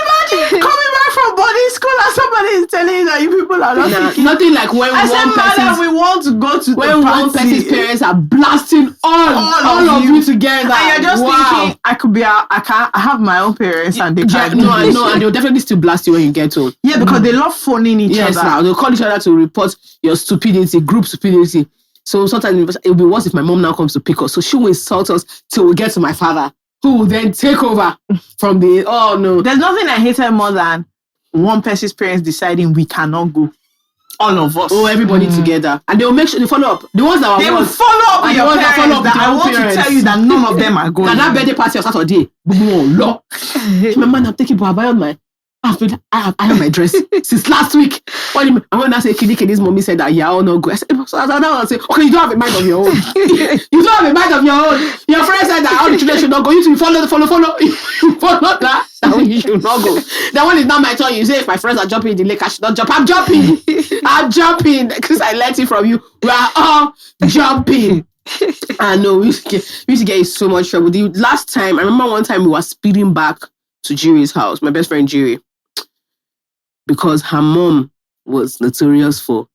coming back from boarding school and somebody is telling you that you people are not thinking. Nothing like when I said, madam, we want to go to when the one party. person's parents are blasting all of you together. And you're just thinking, I could be out, I have my own parents and they can't. No, and they'll definitely still blast you when you get home. Yeah, because they love phoning each other. Now they'll call each other to report your stupidity, group stupidity. So sometimes it'll be worse if my mom now comes to pick us. So she will insult us till we get to my father, who will then take over from the, oh no. There's nothing I hated more than one person's parents deciding we cannot go. All of us. Oh, everybody together. And they will make sure they follow up. The ones that they will follow up with your parents. I want to tell you that none of them are going. And that birthday party on Saturday. My man, I'm taking I have my dress since last week. When I say Kidi's mommy said that all not go. I said, so I say, okay, you don't have a mind of your own. You don't have a mind of your own. Your friend said that all the children should not go. You should follow. You follow that. That one you should not go. That one is not my turn. You say if my friends are jumping in the lake, I should not jump. I'm jumping. I'm jumping because I learned it from you. We are all jumping. I know we used to get in so much trouble. The last time, I remember one time we were speeding back to Jiri's house, my best friend Jiri. Because her mom was notorious for,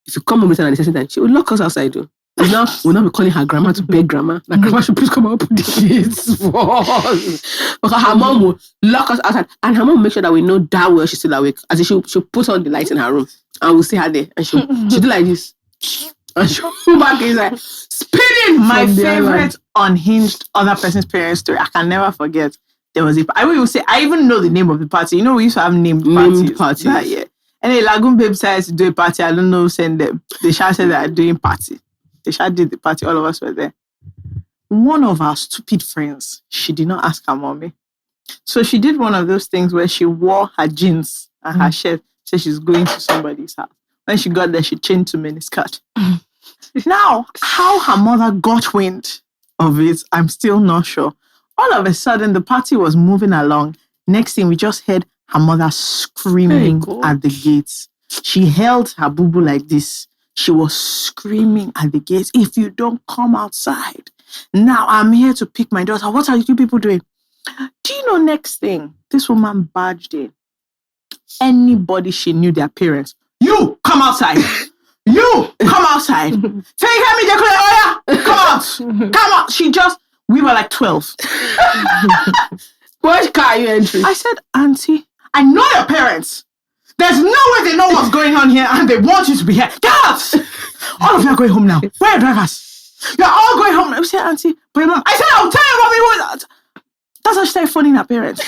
if you come home later at the same time, she would lock us outside. We'll now be calling her grandma to beg grandma. Like, grandma should please come and open the gates for us. Because her mom will lock us outside. And her mom will make sure that we know that well she's still awake. As in she'll put on the light in her room. And we'll see her there. And she'll do like this. And she'll go back inside. Spinning! My favorite unhinged other person's parents story, I can never forget. There was I even know the name of the party. You know, we used to have named parties. That year. And a Lagoon Babe decided to do a party. I don't know who sent them. They shall said they are doing party. They shall did the party. All of us were there. One of our stupid friends, she did not ask her mommy. So she did one of those things where she wore her jeans and her shirt. Said she's going to somebody's house. When she got there, she changed to miniskirt. Now, how her mother got wind of it, I'm still not sure. All of a sudden, the party was moving along. Next thing, we just heard her mother screaming at the gates. She held her boo-boo like this. She was screaming at the gates, if you don't come outside. Now, I'm here to pick my daughter. What are you people doing? Do you know next thing? This woman barged in. Anybody she knew, their parents. You, come outside. You, come outside. Say, hear me, declare, oh yeah, come out. Come out. We were like 12. Which car are you entering? I said, Auntie, I know your parents. There's no way they know what's going on here and they want you to be here. Get out! All of you are going home now. Where are your drivers? You're all going home now. I said, Auntie, but your mom. I said, I'll tell your mommy. That's how she started phoning her parents.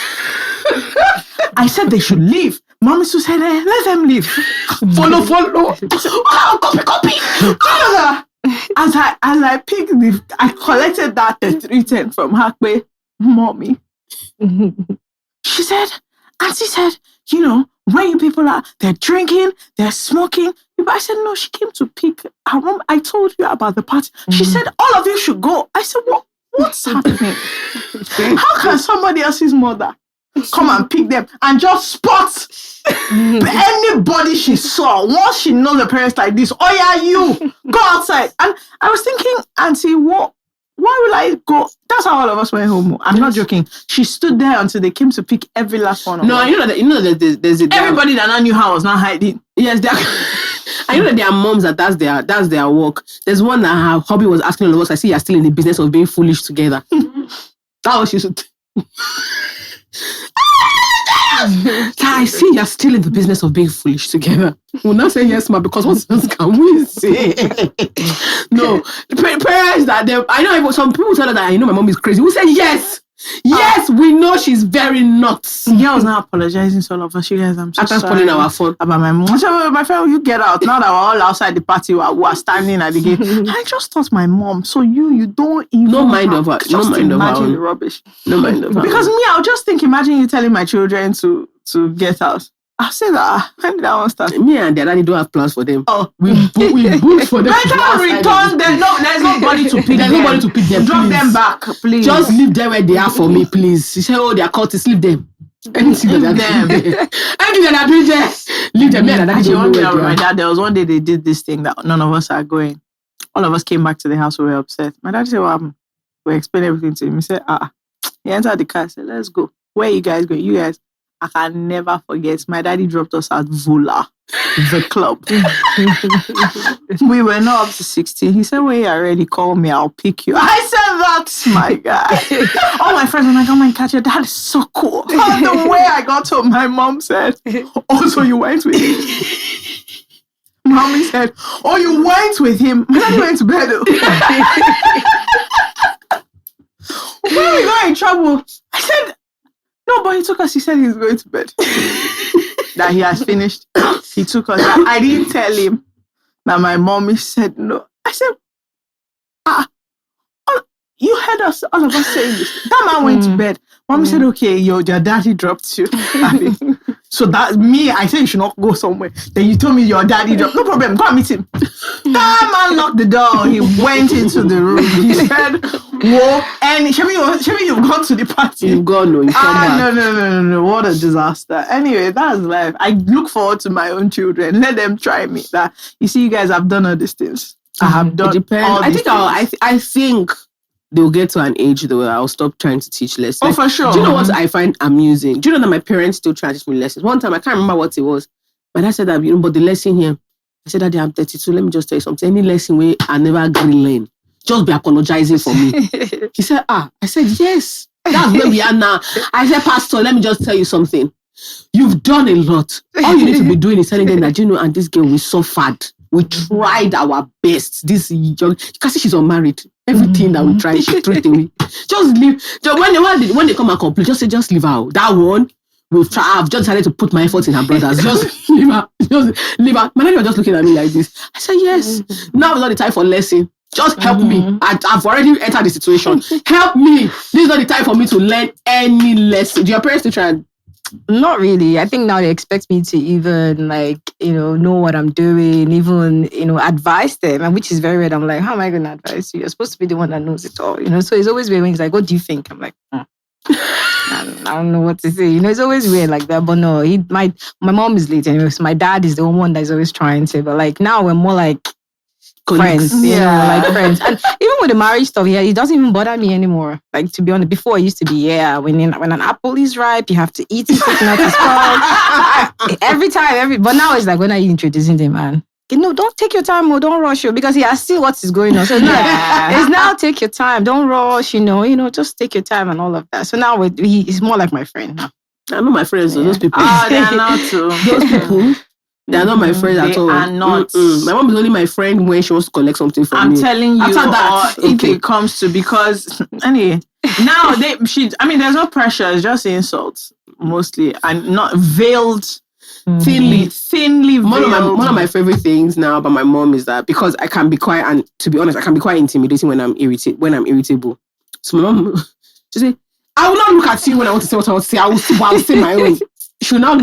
I said they should leave. Mommy still said, let them leave. Follow. Copy. As I picked I collected that 310 from Hakwe, mommy. She said, Auntie said, you know, where you people are, they're drinking, they're smoking. I said, no, she came to pick her mom. I told you about the party. She said, all of you should go. I said, what's happening? How can somebody else's mother come and pick them and just spot anybody she saw? Once she knows the parents like this, oh yeah, you go outside. And I was thinking, Auntie, why will I go? That's how all of us went home. I'm not joking. She stood there until they came to pick every last one of them. No, you know that there's everybody that I knew how was not hiding. Yes, I know that there are moms that's their work. There's one that her hobby was asking all of us, I see you're still in the business of being foolish together. That was she should. I see you're still in the business of being foolish together. We'll not say yes, ma, because what else can we say? No, parents that I know some people tell her that I know my mom is crazy. We say yes. Yes, we know she's very nuts. The girl was now apologizing to all of us. You guys, I'm so sorry. Calling our phone about my mom. So, my friend, you get out. Now that we're all outside the party, we are standing at the gate. I just thought my mom. So you don't even. No mind of her. No mind of her. Imagine the rubbish. No mind of her. Because me, I'll just think. Imagine you telling my children to get out. I'll say that. When did that one start? Me and their daddy don't have plans for them. Oh, we book for them. Better return them. No, there's nobody to pick them. There's nobody to pick them. Drop them back, please. Just leave them where they are for me, please. She said, oh, they are cultists. Leave them. Anything that they're doing there. Anything that they're doing there. Leave them. Me and daddy don't know where they are. My dad, there was one day they did this thing that none of us are going. All of us came back to the house. We were upset. My dad said, what happened? We explained everything to him. He said, He entered the car. I said, let's go. Where are you guys going? You guys. I can never forget. My daddy dropped us at Vola, the club. We were not up to 16. He said, when you're ready, call me, I'll pick you. I said, that's my guy. All my friends were like, oh my God, your dad is so cool. And the way I got home, my mom said, oh, so you went with him? Mommy said, oh, you went with him? My daddy went to bed. When we got in trouble, I said, no, but he took us. He said he's going to bed. That he has finished. He took us. I didn't tell him that my mommy said no. I said, you heard us, all of us saying this. That man went to bed. Mommy said, okay, your daddy dropped you. So that me, I said you should not go somewhere. Then you told me your daddy dropped. No problem, go and meet him. That man locked the door. He went into the room. He said, whoa, and Shemi, you've gone to the party. You've gone, no, you come back. No. What a disaster. Anyway, that's life. I look forward to my own children. Let them try me. That you see, you guys have done all these things. I have done. It depends. I think they'll get to an age though where I'll stop trying to teach lessons. Oh, for sure. Do you know what I find amusing? Do you know that my parents still try to teach me lessons? One time, I can't remember what it was. My dad said that, but the lesson here, I said, Daddy, I'm 32. Let me just tell you something. Any lesson where I never agree learn, just be apologizing for me. He said, I said, yes. That's where we are now. I said, Pastor, let me just tell you something. You've done a lot. All you need to be doing is telling them that, and this girl, we suffered. We tried our best. This young, you can see she's unmarried. Everything that we tried, she threw it away. Just leave. When they come and complain, just say, just leave her. That one, I've just decided to put my efforts in her brothers. Just leave her. Just leave her. My daddy was just looking at me like this. I said, yes. Now is not the time for lesson. Just help me. I've already entered the situation. Help me. This is not the time for me to learn any lesson. Do your parents to try and... Not really. I think now they expect me to even know what I'm doing, even, advise them, and which is very weird. I'm like, how am I going to advise you? You're supposed to be the one that knows it all, So it's always weird when he's like, what do you think? I'm like, I don't know what to say. It's always weird like that. But no, my mom is late anyway, so my dad is the one that is always trying to. But like now we're more like friends, like friends. And even with the marriage stuff, it doesn't even bother me anymore. Like, to be honest, before it used to be, when an apple is ripe, you have to eat it, taking out the skull. Every time, but now it's like, when are you introducing the man? Don't take your time, or don't rush, because he has seen what is going on. So it's now take your time, don't rush, just take your time and all of that. So now he's more like my friend now. I know my friends, those people. They are not too. Those people. They're not my friends at all. They are not. My mom is only my friend when she wants to collect something from me. I'm telling you, after that, if it comes to, because anyway, now there's no pressure. It's just insults mostly, and not veiled, thinly veiled. One of my favorite things now about my mom is that, because I can be quiet, and to be honest, I can be quite intimidating when I'm irritable. So my mom, she say, I will not look at you when I want to say what I want to say. I will say my own. She will now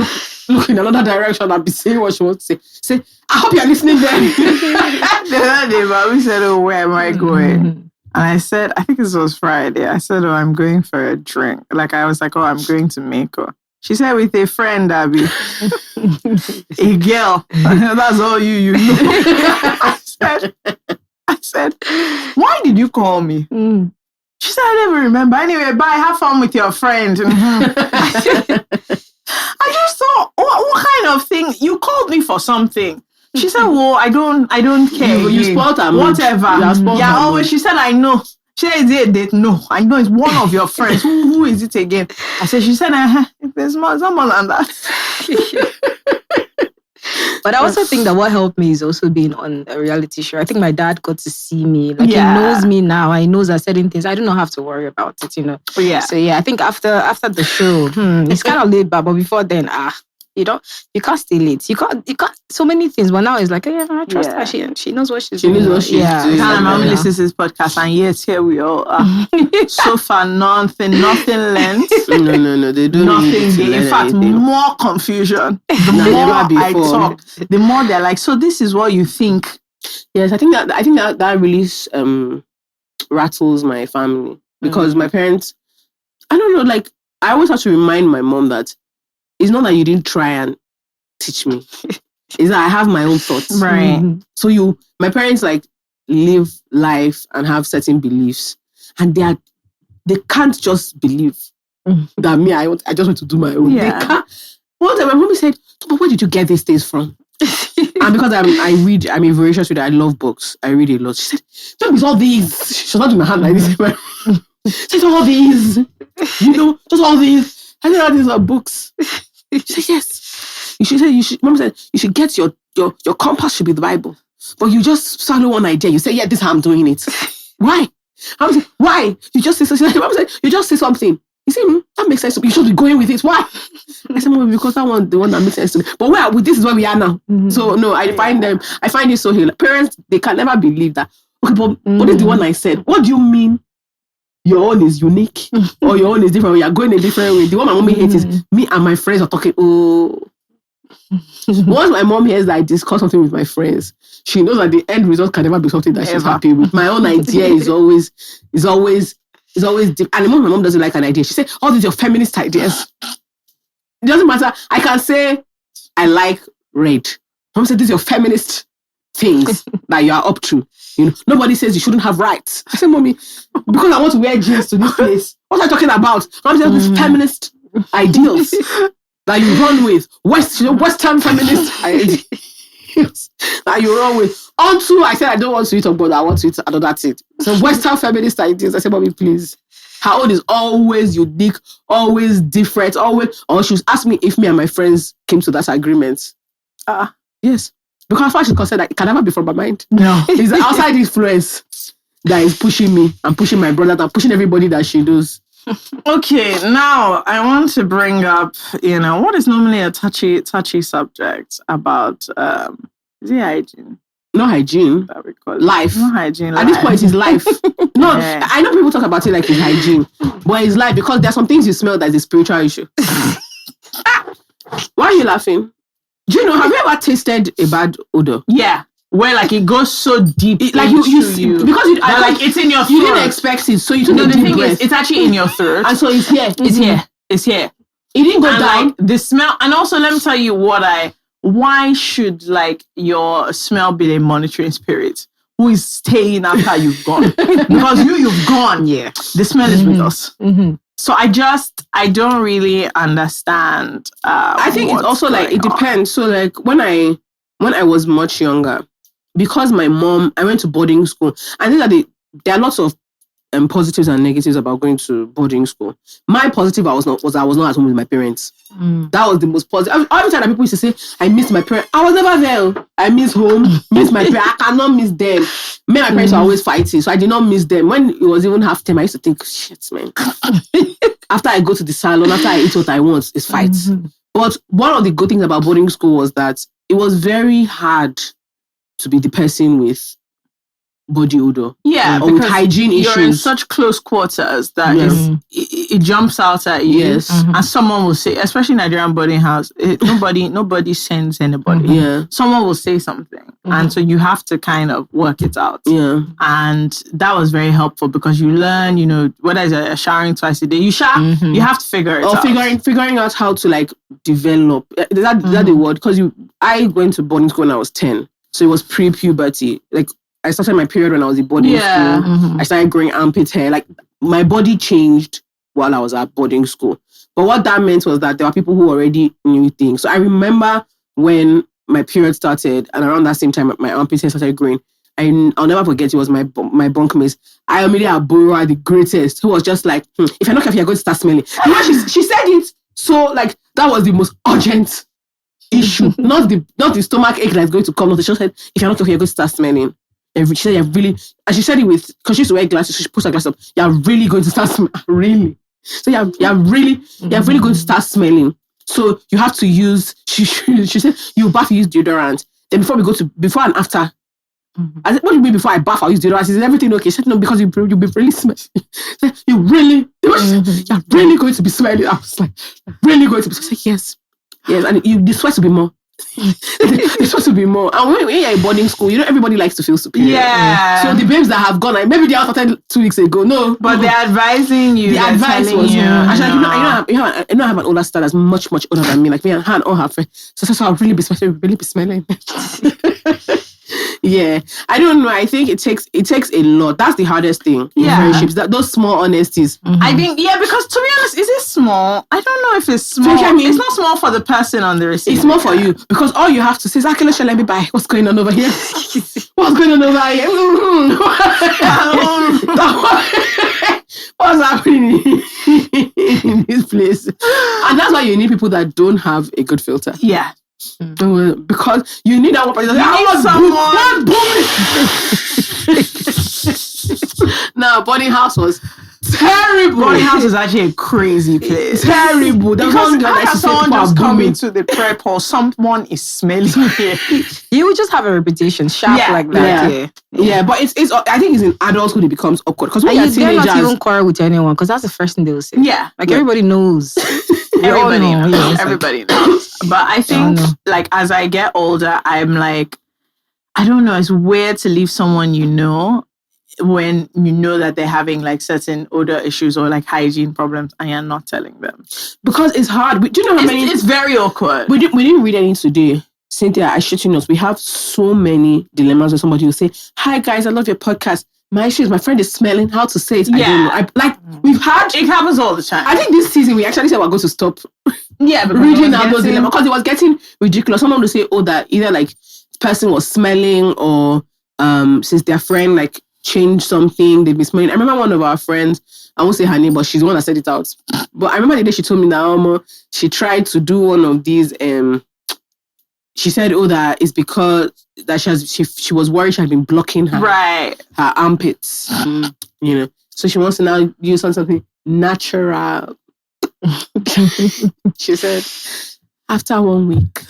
look in another direction and be saying what she wants to say. Say, I hope you're listening then. The other day, Bobby said, oh, where am I going? And I said, I think this was Friday. I said, oh, I'm going for a drink. Like, I was like, oh, I'm going to Mako. She said, with a friend, Abby. A girl. That's all you know. I said, why did you call me? She said, I never remember. Anyway, bye. Have fun with your friend. I just thought, what kind of thing? You called me for something. She said, well, I don't care. You spoiled her mood. Whatever. Always. She said, I know. She said, is it a date? No, I know it's one of your friends. Who is it again? I said, she said, there's someone like that. But I also think that what helped me is also being on a reality show. I think my dad got to see me. Like, he knows me now. He knows that certain things, I do not have to worry about it, Yeah. So I think after the show, it's kind of laid back. But before then, you can't stay late. You can't, so many things. But now it's like, I trust her. She knows what she's doing. She knows what she's doing. My mom listens to this podcast, and yes, here we all are. So far, nothing learned. No, they don't. Nothing. In fact, more confusion. The more I talk, the more they're like, so this is what you think. Yes, I think that really rattles my family, because my parents, I don't know, like, I always have to remind my mom that it's not that you didn't try and teach me. It's that I have my own thoughts. Right. So my parents live life and have certain beliefs, and they can't just believe. that me, I just want to do my own. Yeah. They can't. One time my mommy said, but where did you get these things from? And because I'm a voracious reader, I love books. I read a lot. She said, don't miss all these. She's not in my hand like this. She said, all these. Just all these. I said, all these are books. She said, yes. Mom said, you should get your compass should be the Bible. But you just swallow one idea. You say, yeah, this is how I'm doing it. Why? I was like, why? You just say something. Mom said, you just say something. You say, that makes sense to me. You should be going with it. Why? I said, Mom, because the one that makes sense to me. But this is where we are now. Mm-hmm. So no, I find it so hilarious. Parents, they can never believe that. Okay, but what is the one I said? What do you mean your own is unique or your own is different? We are going a different way. The one my mommy hates is me and my friends are talking. Oh, once my mom hears that I discuss something with my friends, she knows that the end result can never be something that she's happy with. My own idea is always deep. And the moment my mom doesn't like an idea, she said, all these are feminist ideas. It doesn't matter. I can say I like red. Mom said, these are your feminist things that you are up to. Nobody says you shouldn't have rights. I said, Mommy, because I want to wear jeans to this place. What are you talking about? Mom said, these feminist ideals that you run with. Western feminist ideals that you run with. Until I said I don't want to eat but I want to eat another thing. So Western feminist ideas. I said, Mommy, please. Her own is always unique, always different, always. Or she was asking me if me and my friends came to that agreement. Yes. Because first she considered that it can never be from my mind. No. It's the outside influence that is pushing me and pushing my brother and pushing everybody that she knows. Okay, now I want to bring up, what is normally a touchy subject about is it hygiene? Not hygiene. That we call life. Not hygiene. At this point, it's life. No, yeah. I know people talk about it like it's hygiene, but it's life because there are some things you smell that is a spiritual issue. Why are you laughing? Do you know? Have you ever tasted a bad odor? Yeah. Where it goes so deep, you because it's in your throat. You didn't expect it, so you took the thing is, it's actually in your throat, and so it's here. It's here. It didn't go down. The smell, and also let me tell you why should your smell be a monitoring spirit who is staying after you've gone? Because you've gone. Yeah, the smell is with us. Mm-hmm. So I don't really understand. I think it's also it depends. So when I was much younger, because my mom, I went to boarding school. I think that there are lots of positives and negatives about going to boarding school. My positive I was not at home with my parents. That was the most positive. Every time that people used to say, I miss my parents, I was never there. I miss home, miss my parents. I cannot miss them. Me and my parents were always fighting, so I did not miss them. When it was even half time, I used to think, shit, man. After I go to the salon, after I eat what I want, it's fights. But one of the good things about boarding school was that it was very hard to be the person with body odor. Yeah, or with hygiene issues. You're in such close quarters that it jumps out at you. Yes. And someone will say, especially Nigerian boarding house, nobody sends anybody. Yeah. Someone will say something. And so you have to kind of work it out. Yeah. And that was very helpful because you learn, whether it's showering twice a day, you shower, you have to figure it out. Or figuring out how to develop. Is that the word? Because I went to boarding school when I was 10. So it was pre-puberty. I started my period when I was in boarding school. I started growing armpit hair. My body changed while I was at boarding school. But what that meant was that there were people who already knew things. So I remember when my period started and around that same time my armpit hair started growing. I'll never forget, it was my bunkmates. I immediately had Bora, the greatest, who was just like, if you're not careful, you're going to start smelling. She said it. So that was the most urgent issue. Not the stomach ache that's going to come. She said, if you're not careful, you're going to start smelling. She said, you're really, and she said it because she used to wear glasses, so she puts her glasses up. You're really going to start smelling. Really? So you're really going to start smelling. So you have to use, she said, you bath, you use deodorant. Then before and after. I said, what do you mean before I bath, I'll use deodorant? Is everything okay? She said, no, because you'll be really smelling. You're really going to be smelling. I was like, really going to be smelling? Yes. Yes, and the sweat will be more. It's supposed to be more. And when you're in boarding school, everybody likes to feel superior. Yeah. So the babes that have gone, maybe they started 2 weeks ago. No, but they're advising you. The advice was actually, I have an older sister that's much older than me. Me and her and all her friends. So I'll really be smelling. Yeah, I don't know. I think it takes a lot. That's the hardest thing in friendships. Those small honesties. I think because to be honest, is it small? I don't know if it's small. It's not small for the person on the receiving. It's small for you because all you have to say is, "Akila, shall let me buy? What's going on over here? What's going on over here? What's happening in this place?" And that's why you need people that don't have a good filter. Yeah. Because you need that one person. Now, boarding house was terrible. Boarding house is actually a crazy place. Terrible. Because how someone just coming to the prep hall, someone is smelling here. You would just have a reputation, sharp like that. Yeah, but it's. I think it's in adulthood it becomes awkward because when you're teenagers, not even quarrel with anyone because that's the first thing they will say. Yeah, everybody knows. Everybody knows. Everybody knows. But I think, like, as I get older, I'm like, I don't know. It's weird to leave someone when you know that they're having like certain odor issues or like hygiene problems, and you're not telling them because it's hard. Do you know how many? It's very awkward. We didn't read any today. Cynthia, I shit you not. We have so many dilemmas where somebody will say, "Hi guys, I love your podcast. My issue is my friend is smelling. How to say it? I don't know." We've had it happens all the time. I think this season we actually said we're going to stop. Reading out those dilemmas because it was getting ridiculous. Someone would say, "Oh, that either like this person was smelling or since their friend like changed something, they've been smelling." I remember one of our friends. I won't say her name, but she's the one that said it out. But I remember the day she told me that she tried to do one of these. She said, "Oh, that is because that she was worried she had been blocking her armpits, you know. So she wants to now use something natural." She said, after 1 week,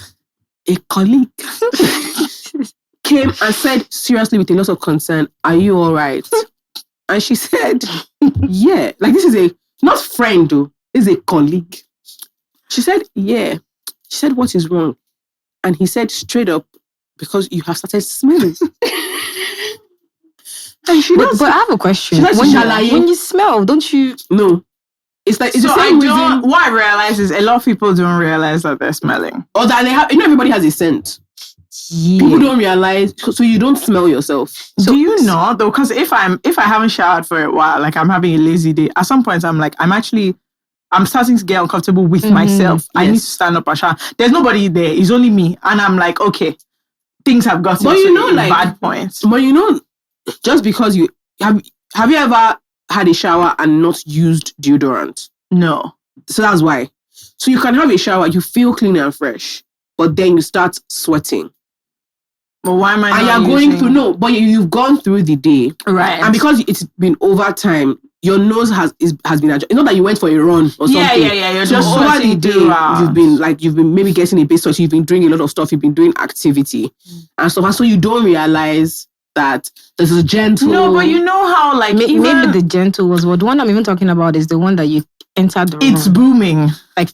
a colleague came and said seriously with a lot of concern, "Are you all right?" And she said, "Yeah." Like this is not friend though, is a colleague. She said, "Yeah." She said, "What is wrong?" And he said straight up, "Because you have started smelling." And but I have a question. When you smell, don't you? No. It's like it's the same reason. What I realize is a lot of people don't realize that they're smelling. Or that they have, everybody has a scent. Yeah. People don't realize, so you don't smell yourself. So do you know though? Because if I haven't showered for a while, like I'm having a lazy day, at some point I'm like, I'm starting to get uncomfortable with myself. Yes. I need to stand up and shower. There's nobody there. It's only me. And I'm like, okay, things have gotten to a bad point. But just because you have you ever had a shower and not used deodorant? No. So that's why. So you can have a shower, you feel clean and fresh, but then you start sweating. But why am I and not you're going through, but you've gone through the day. Right. And because it's been over time, your nose has been adjusted. It's not that you went for a run or something. Yeah. You're just over the day, you've been maybe getting a bit sweaty, you've been doing a lot of stuff, you've been doing activity and stuff. And so you don't realize that there's a gentle... No, but you know how maybe the gentle was what the one I'm even talking about is the one that you entered the room. It's booming. Like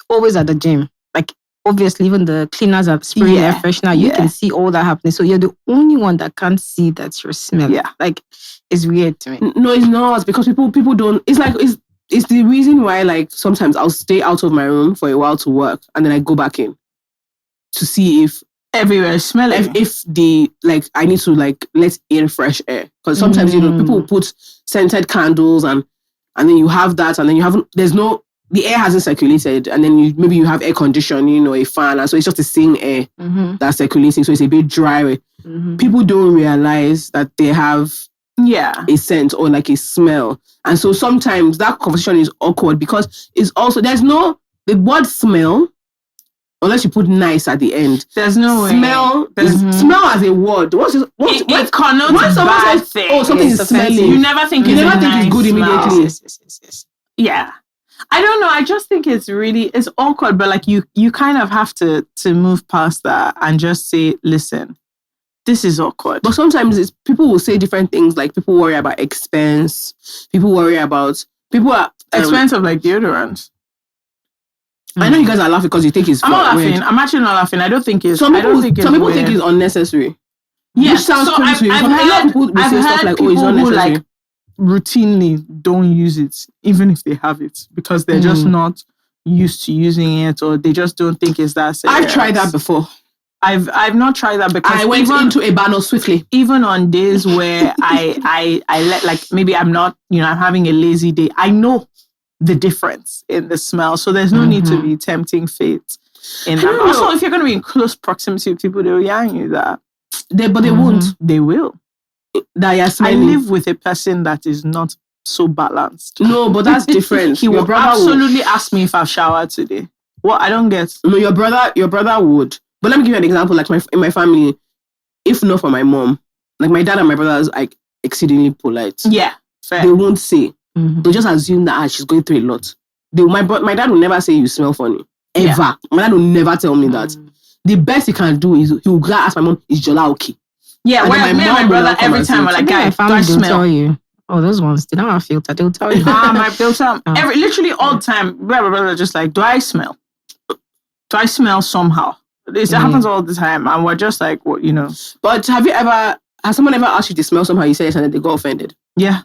always at the gym. Like obviously even the cleaners are spraying air freshener. You can see all that happening. So you're the only one that can't see that you're smelling. Yeah. Like it's weird to me. No, it's not because people don't... It's like... It's the reason why like sometimes I'll stay out of my room for a while to work and then I go back in to see if everywhere is smelling. If I need to let in fresh air. Because sometimes, people put scented candles and then you have that and then you haven't, the air hasn't circulated and then maybe you have air conditioning, a fan. And so it's just the same air that's circulating. So it's a bit dry. People don't realize that they have a scent or like a smell. And so sometimes that conversation is awkward because it's also, the word smell, unless you put nice at the end. There's no way. Smell as a word. It connotes bad thing. Oh, something is smelling. You never think it's good immediately. Yes. Yeah. I don't know. I just think it's awkward, but like you kind of have to move past that and just say, listen, this is awkward. But sometimes people will say different things. Like people worry about expense. People are expense of like deodorant. I know you guys are laughing because you think it's I'm not laughing. Weird. I'm actually not laughing. I don't think it's... Some people think it's unnecessary. Yeah. Which sounds crazy. I've heard people say stuff like, it's unnecessary. Who routinely don't use it, even if they have it, because they're just not used to using it or they just don't think it's that serious. I've tried that before. I've not tried that because I went into a banner swiftly. Even on days where I let, like, maybe I'm not, I'm having a lazy day, I know the difference in the smell. So there's no need to be tempting fate in that. Also, if you're going to be in close proximity with people, they'll yarn you that. But they won't. They will. That you're smelling. I live with a person that is not so balanced. No, but that's different. He will absolutely ask me if I've showered today. What? I don't get. No, your brother would. But let me give you an example. Like in my family, if not for my mom, like my dad and my brother is like exceedingly polite. Yeah, fair. They won't say. They'll just assume that she's going through a lot. My dad will never say you smell funny. Ever. Yeah. My dad will never tell me that. The best he can do is he will go ask my mom, is Jola okay? Yeah, and well, me and my brother every time we're like, guys, don't smell. Tell you. Oh, those ones, they don't have filter. They'll tell you. My filter. Literally all the time, my brother just like, do I smell? Do I smell somehow? It happens all the time, and we're just like, what, But has someone ever asked you to smell somehow? You say yes, and then they got offended. Yeah.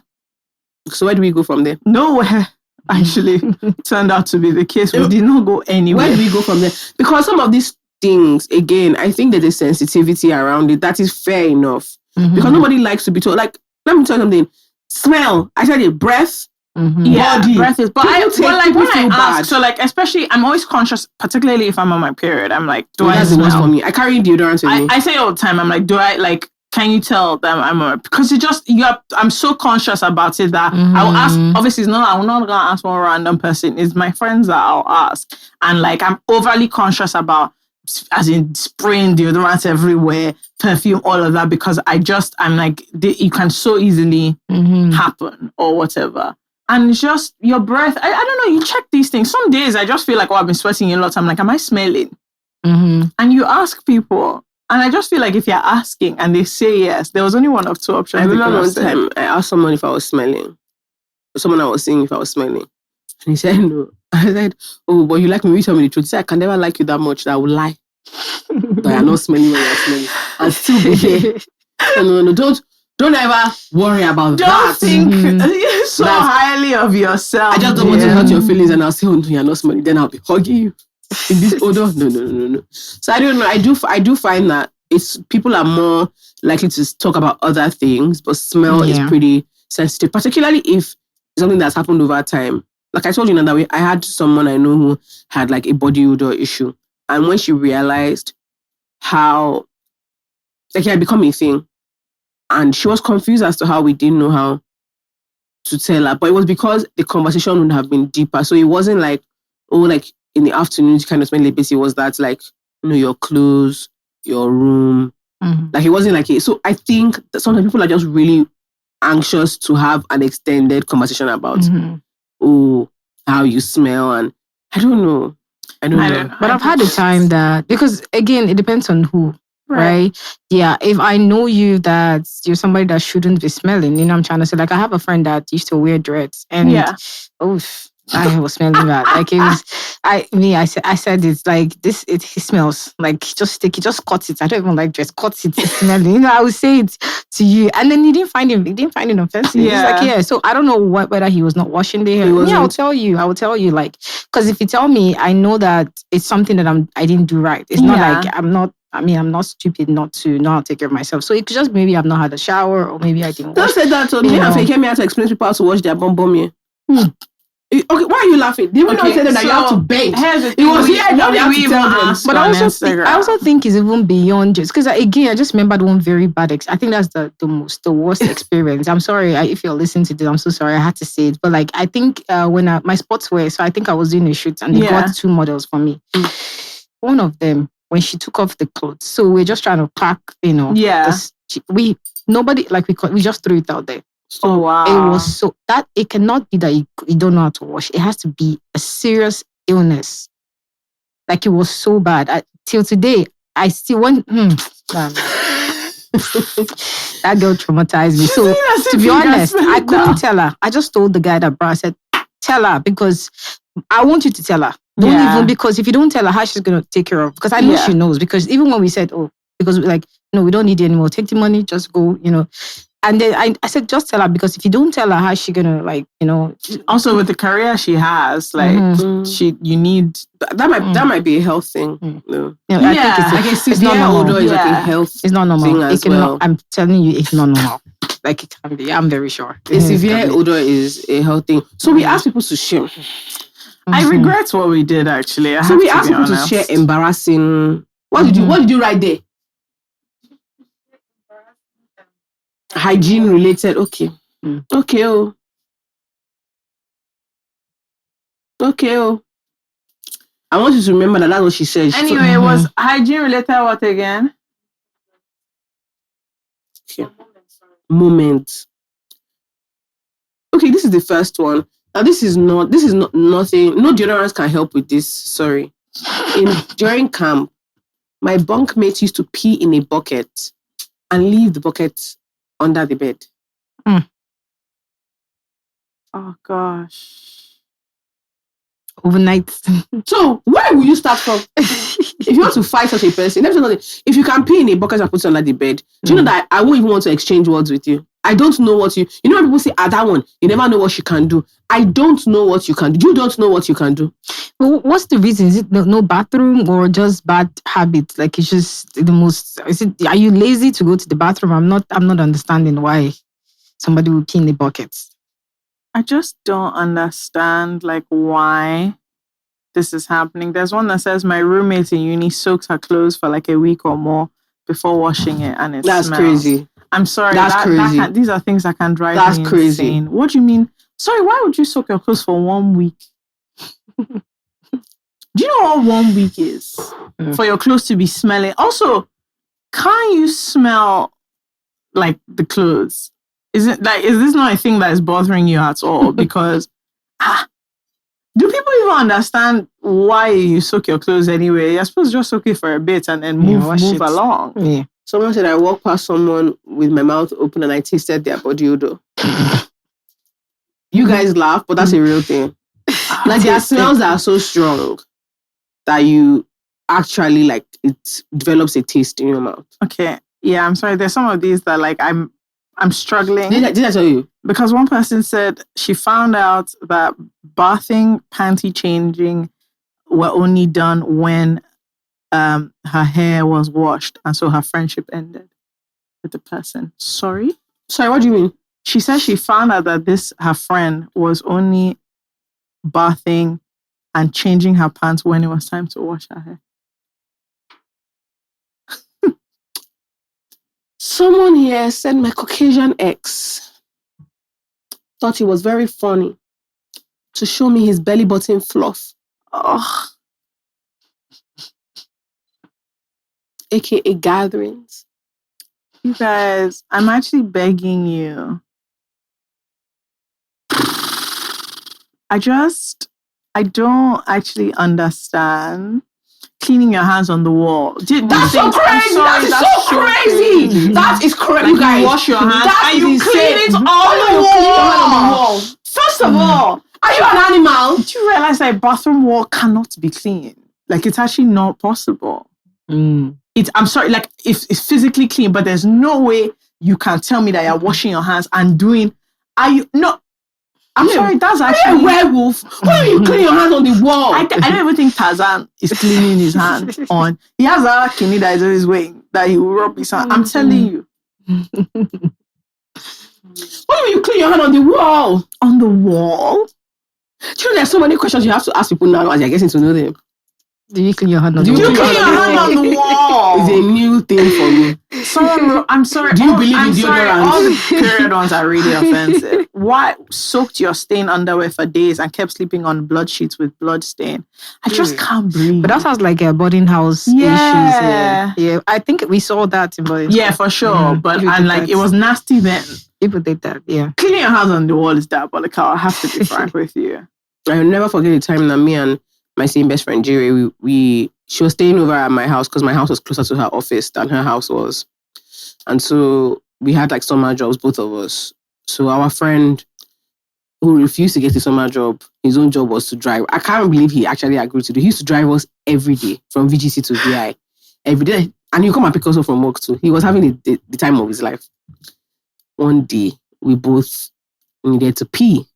So where do we go from there? Nowhere. Actually, turned out to be the case. We did not go anywhere. Where do we go from there? Because some of these things, again, I think there's a sensitivity around it that is fair enough. Because nobody likes to be told. Like, let me tell you something. Smell. I said it. Breath. Yeah, body. Breath is. But when I ask, so like, especially, I'm always conscious, particularly if I'm on my period. I'm like, do I smell? That's for me. I carry deodorant with me. I say all the time. I'm like, do I like? Can you tell them because I'm so conscious about it that I will ask. Obviously, I'm not gonna ask one random person. It's my friends that I'll ask, and like I'm overly conscious about, as in spraying deodorant everywhere, perfume, all of that, because I'm like, you can so easily happen or whatever. And it's just your breath. I don't know. You check these things. Some days I just feel like, I've been sweating a lot. I'm like, am I smelling? And you ask people. And I just feel like if you're asking and they say yes, there was only one of two options. I remember one time I asked someone if I was smelling. Someone I was seeing if I was smelling. And he said no. I said, oh, but you like me? You tell me the truth. He said, I can never like you that much that I will lie. That you're not smelling when you're smelling. And still be here. No, don't ever worry about that. Don't think so highly of yourself. I just don't want to hurt your feelings, and I'll say, oh no, you're not smelling. Then I'll be hugging you. In this odor, no. So I don't know. I do find that people are more likely to talk about other things, but smell is pretty sensitive, particularly if something that's happened over time. Like I told you that way, I had someone I know who had like a body odor issue, and when she realized how like it had become a thing, and she was confused as to how we didn't know how to tell her, but it was because the conversation would have been deeper. So it wasn't like, oh, like in the afternoon, you kind of smell a bit. It was that like, your clothes, your room. Like it wasn't like it. So I think that sometimes people are just really anxious to have an extended conversation about, how you smell. And I don't know. But I've had a time that, because again, it depends on who. Right? Yeah. If I know you that you're somebody that shouldn't be smelling, I'm trying to say, like, I have a friend that used to wear dreads, and I was smelling bad. Like it was, I said it's like this. He smells like just cut it. I don't even like dress. Cut it. It's smelling. I would say it to you, and then he didn't find it offensive. Yeah. He's like, so I don't know whether he was not washing the hair. Yeah, I'll tell you. like, because if you tell me, I know that it's something that I didn't do right. It's not like I'm not stupid not to know how to take care of myself. So it could just maybe I've not had a shower, or maybe I didn't. Don't say that to me. I came here to explain to people how to wash their bum here. Okay, why are you laughing? They will not tell them that you have to beg. It was here. Now they have to tell them. But I also think it's even beyond just because again, I just remembered one very bad. I think that's the worst experience. I'm sorry if you're listening to this. I'm so sorry. I had to say it, but like I think when my sportswear, so I think I was doing a shoot and they got two models for me. One of them, when she took off the clothes, so we're just trying to pack, we just threw it out there. Oh wow! It was so that it cannot be that you don't know how to wash. It has to be a serious illness. Like it was so bad. Till today, I still want. That girl traumatized me. So to be honest, I couldn't tell her. I just told the guy that brought. I said, "Tell her because I want you to tell her. Don't even because if you don't tell her, how she's gonna take care of? Because I know she knows. Because even when we said, because like no, we don't need it anymore. Take the money, just go. And then I said, just tell her, because if you don't tell her, how's she gonna Also, with the career she has, like you need that might be a health thing. No. I think it's not normal. Odor is like a health. It's not normal. Thing as well. I'm telling you, it's not normal. Like it can be. I'm very sure. A severe odor is a health thing. So we ask people to share. I regret what we did actually. So we ask people to share embarrassing. What did you write there? Hygiene related. Okay. Okay. I want you to remember that's what she said. Anyway, it was hygiene related. What again? Okay. Moment. Okay, this is the first one. Now this is not nothing. No deodorants can help with this. Sorry. During camp, my bunkmate used to pee in a bucket and leave the bucket under the bed. Oh gosh. Overnight. So where will you start from? If you want to fight such a person, if you can pee in a bucket and put it under the bed, do you know that I won't even want to exchange words with you? I don't know what you know when people say, that one, you never know what she can do. I don't know what you can do. You don't know what you can do. Well, what's the reason? Is it no bathroom or just bad habits? Like it's just the most. Are you lazy to go to the bathroom? I'm not understanding why somebody would pee in the bucket. I just don't understand like why this is happening. There's one that says my roommate in uni soaks her clothes for like a week or more before washing it, and that's smells. Crazy. I'm sorry. That's crazy. These are things that can drive that's me crazy. Insane. What do you mean? Sorry, why would you soak your clothes for 1 week? Do you know what 1 week is? For your clothes to be smelling. Also, can't you smell like the clothes? Is this not a thing that is bothering you at all? Because do people even understand why you soak your clothes anyway? You're supposed to just soak it for a bit and then move along. Yeah. Someone said I walked past someone with my mouth open and I tasted their body odor. You guys laugh, but that's a real thing. Like their smells are so strong that you actually like it develops a taste in your mouth. Okay. Yeah, I'm sorry. There's some of these that like I'm struggling. Did I tell you? Because one person said she found out that bathing, panty changing were only done when her hair was washed, and so her friendship ended with the person. Sorry, what do you mean? She said she found out that her friend was only bathing and changing her pants when it was time to wash her hair. Someone here said my Caucasian ex thought it was very funny to show me his belly button fluff. Oh. AKA gatherings. You guys, I'm actually begging you. I don't actually understand cleaning your hands on the wall. That's so crazy! That's so crazy! That is crazy. Like you guys wash your hands and you clean it on the wall. First of all, are you an animal? Do you realize that a bathroom wall cannot be clean? Like it's actually not possible. I'm sorry, like it's physically clean, but there's no way you can tell me that you're washing your hands and doing. I'm sorry, that's actually a werewolf. Why are you cleaning your hands on the wall? I don't even think Tarzan is cleaning his hands on. He has a kidney that is always waiting that he will rub his hand. I'm telling you. Why do you clean your hand on the wall? On the wall? Do you know there's so many questions you have to ask people now as you're getting to know them? Do you clean your hand on the wall? Do you clean your hand on the wall? It's a new thing for me. Someone wrote, I'm sorry. Do you believe in deodorant? All the period ones are really offensive. Why soaked your stained underwear for days and kept sleeping on blood sheets with blood stain? I just can't breathe. But that sounds like a boarding house issues. Yeah. I think we saw that in boarding. Yeah, for sure. But it was nasty then. People did that. Yeah. Cleaning your hands on the wall is diabolical. I have to be frank with you. I'll never forget the time that me and my same best friend Jerry, she was staying over at my house because my house was closer to her office than her house was. And so we had like summer jobs, both of us. So our friend who refused to get a summer job, his own job was to drive. I can't believe he actually agreed to do. He used to drive us every day from VGC to VI. Every day. And he'd come and pick us up from work too. He was having the time of his life. one day we both needed to pee.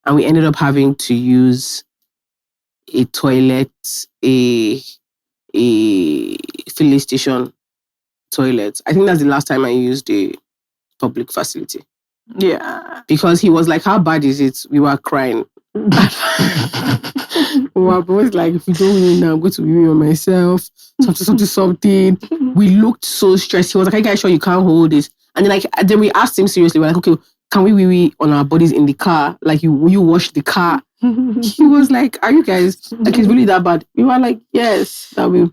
And we ended up having to use a toilet, a filling station toilet. I think that's the last time I used a public facility. Yeah. Because he was like, how bad is it? We were crying. We were both like, if you don't win now, I'm going to win on myself. Something. We looked so stressed. He was like, are you guys sure you can't hold this? And then we asked him seriously. We're like, okay, can we wee on our bodies in the car? Like, will you wash the car? He was like, are you guys, like, it's really that bad? We were like, yes, that will.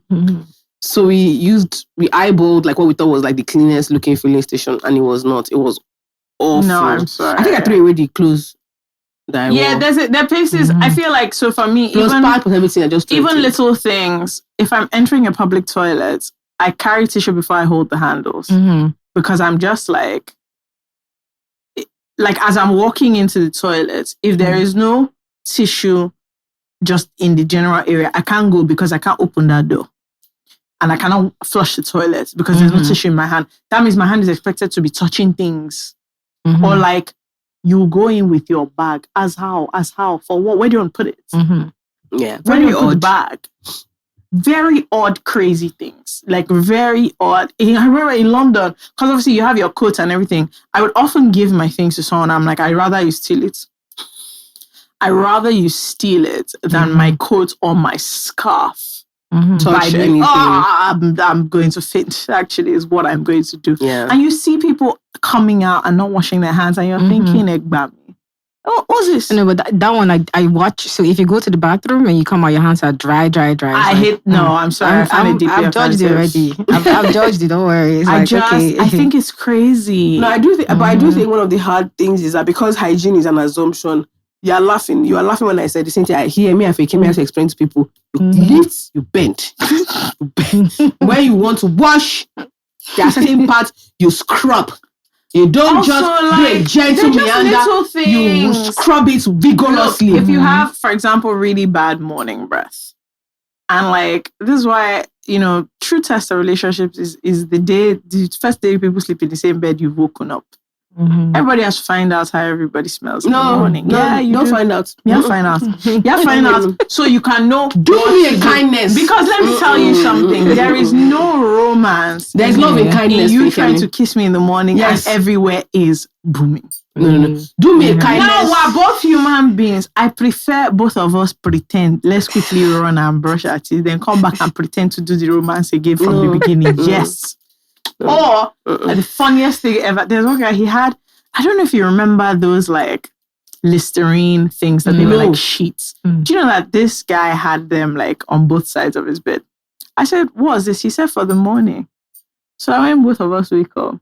So we eyeballed like what we thought was like the cleanest looking filling station, and it was not. It was awful. No, I'm sorry. I think I threw away the clothes that I wore. there are places, I feel like, so for me, It was part of everything. I just even little things, if I'm entering a public toilet, I carry tissue before I hold the handles. Because I'm just like as I'm walking into the toilet, if there is no tissue just in the general area, I can't go because I can't open that door. And I cannot flush the toilet because there's no tissue in my hand. That means my hand is expected to be touching things. Or like, you go in with your bag. As how? For what? Where do you want to put it? Yeah, Very odd bag. Very odd, crazy things. Like, very odd. I remember in London, because obviously you have your coat and everything, I would often give my things to someone. I'm like, I'd rather you steal it. I'd rather you steal it than my coat or my scarf. Touch anything. I'm going to faint, actually, is what I'm going to do. Yeah. And you see people coming out and not washing their hands, and you're thinking, Egbami. Oh, what's this? No, but that one I watch. So if you go to the bathroom and you come out, your hands are dry. I'm sorry. I've judged it already. I've judged it. Don't worry. It's I think it's crazy. No, I do think, but I do think one of the hard things is that because hygiene is an assumption, you are laughing when I said the same thing. I came here to explain to people, you lift, you bend. When you want to wash, there are certain parts you scrub. You don't also, just do a gentle meander. You scrub it vigorously. Look, if you have, for example, really bad morning breath, and like, this is why, true test of relationships is the first day people sleep in the same bed, you've woken up. Everybody has to find out how everybody smells in the morning. You don't find out. You have to find out. You have to find out so you can know. Do me a kindness. Because let me tell you something. There is no romance. There's love and kindness. You trying to kiss me in the morning and everywhere is booming. No. Do me a kindness. Now we're both human beings. I prefer both of us pretend. Let's quickly run and brush our teeth, then come back and pretend to do the romance again from the beginning. Yes. Or the funniest thing ever, there's one guy, he had, I don't know if you remember those like Listerine things that they were like sheets. Do you know that this guy had them like on both sides of his bed? I said, what's this? He said, for the morning. So when both of us wake up,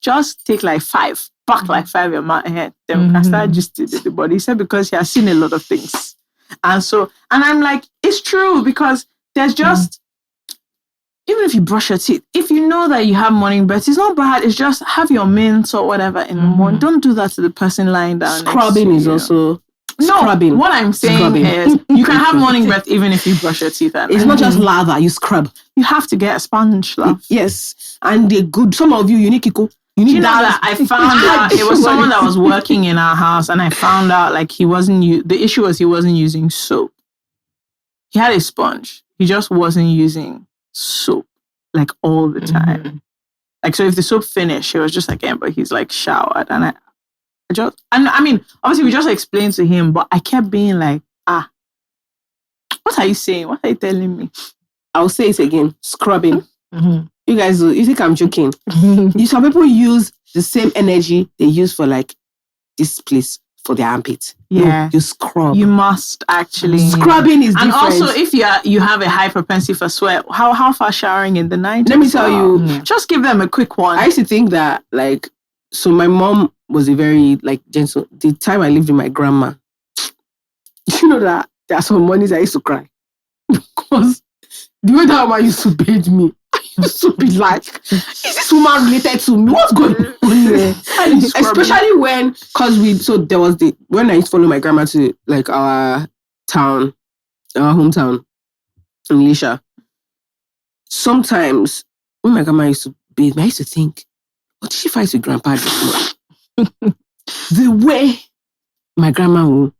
just take like 5, pack like 5 in my head. Then we can start just to the body. He said, because he has seen a lot of things. And I'm like, it's true, because there's just, even if you brush your teeth, if you know that you have morning breath, it's not bad. It's just have your mints or whatever in the morning. Don't do that to the person lying down. Scrubbing is also scrubbing. What I'm saying is you can have morning breath even if you brush your teeth. It's not just lather, you scrub. You have to get a sponge, love. Yes. And they're good. Some of you need Kiko. You need that. I found out it was someone that was working in our house, and I found out like the issue was he wasn't using soap. He had a sponge. He just wasn't using soap like all the time. Like, so if the soap finished, he was just like, but he's like showered. And I mean, obviously we just explained to him, but I kept being like, what are you saying? What are you telling me? I'll say it again. Scrubbing. You guys, you think I'm joking? Some people use the same energy they use for like this place for their armpit. Yeah. No, you scrub. You must actually. Scrubbing is different. And also, if you have a high propensity for sweat, how far showering in the night? Let me tell you. Just give them a quick one. I used to think that, like, so my mom was a very, like, gentle. The time I lived with my grandma, you know that there are some mornings I used to cry. Because the way that woman used to bathe me, I used to be like, is this woman related to me? What's going on here? Especially when I used to follow my grandma to like our hometown in Lisha. Sometimes when my grandma used to bathe me, I used to think, But did she fight with grandpa? The way my grandma will,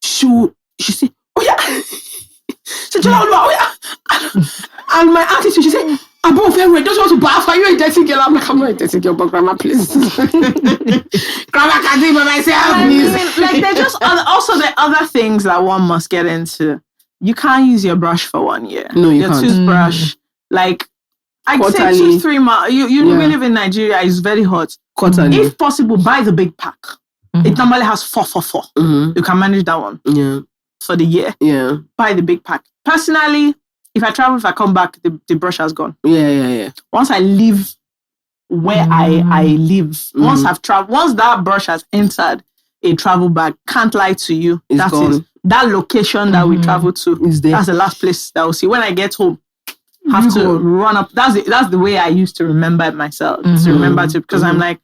she say, oh yeah. She said, oh yeah. And my auntie, she said, Abo, don't you want to bath? Are you a dirty girl? I'm like, I'm not a dirty girl, but grandma, please. Grandma can't do it by myself, please. Like, they're just also the other things that one must get into. You can't use your brush for 1 year. No, you your can't. Toothbrush, like, I'd say 2-3 months. We live in Nigeria, it's very hot. Quarterly. If possible, buy the big pack. It normally has 4. You can manage that one for the year. Yeah. Buy the big pack. Personally, if I travel, if I come back, the brush has gone. Yeah. Once I leave where I live, once that brush has entered a travel bag, can't lie to you, It's gone. That location that we travel to, is there. that's the last place that I'll see. When I get home, have to run up. That's the way I used to remember it myself. Because I'm like,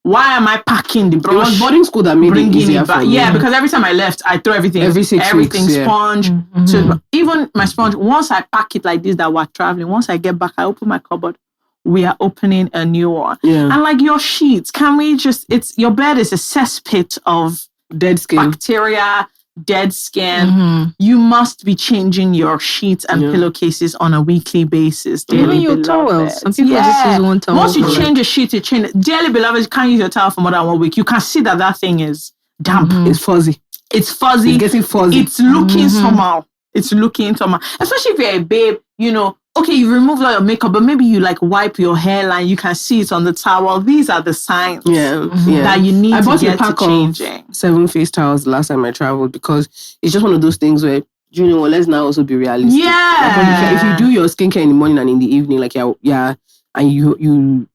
why am I packing the brush? It was boarding school that made it easier for me. Yeah, because every time I left, I throw everything. Every 6 weeks, sponge. So even my sponge, once I pack it like this that we're traveling, once I get back, I open my cupboard. We are opening a new one. Yeah. And like your sheets, can we just, your bed is a cesspit of dead skin. Bacteria, dead skin. You must be changing your sheets and pillowcases on a weekly basis. Even your towels. Some people just use one towel. Once you change a sheet, you change it. Dearly beloved, you can't use your towel for more than 1 week. You can see that thing is damp. It's fuzzy. It's fuzzy. It's getting fuzzy. It's looking somehow. Especially if you're a babe, okay, you removed all your makeup, but maybe you like wipe your hairline. You can see it on the towel. These are the signs that you need to get to changing. 7 face towels the last time I traveled because it's just one of those things where, let's now also be realistic. Yeah. If you do your skincare in the morning and in the evening, like and you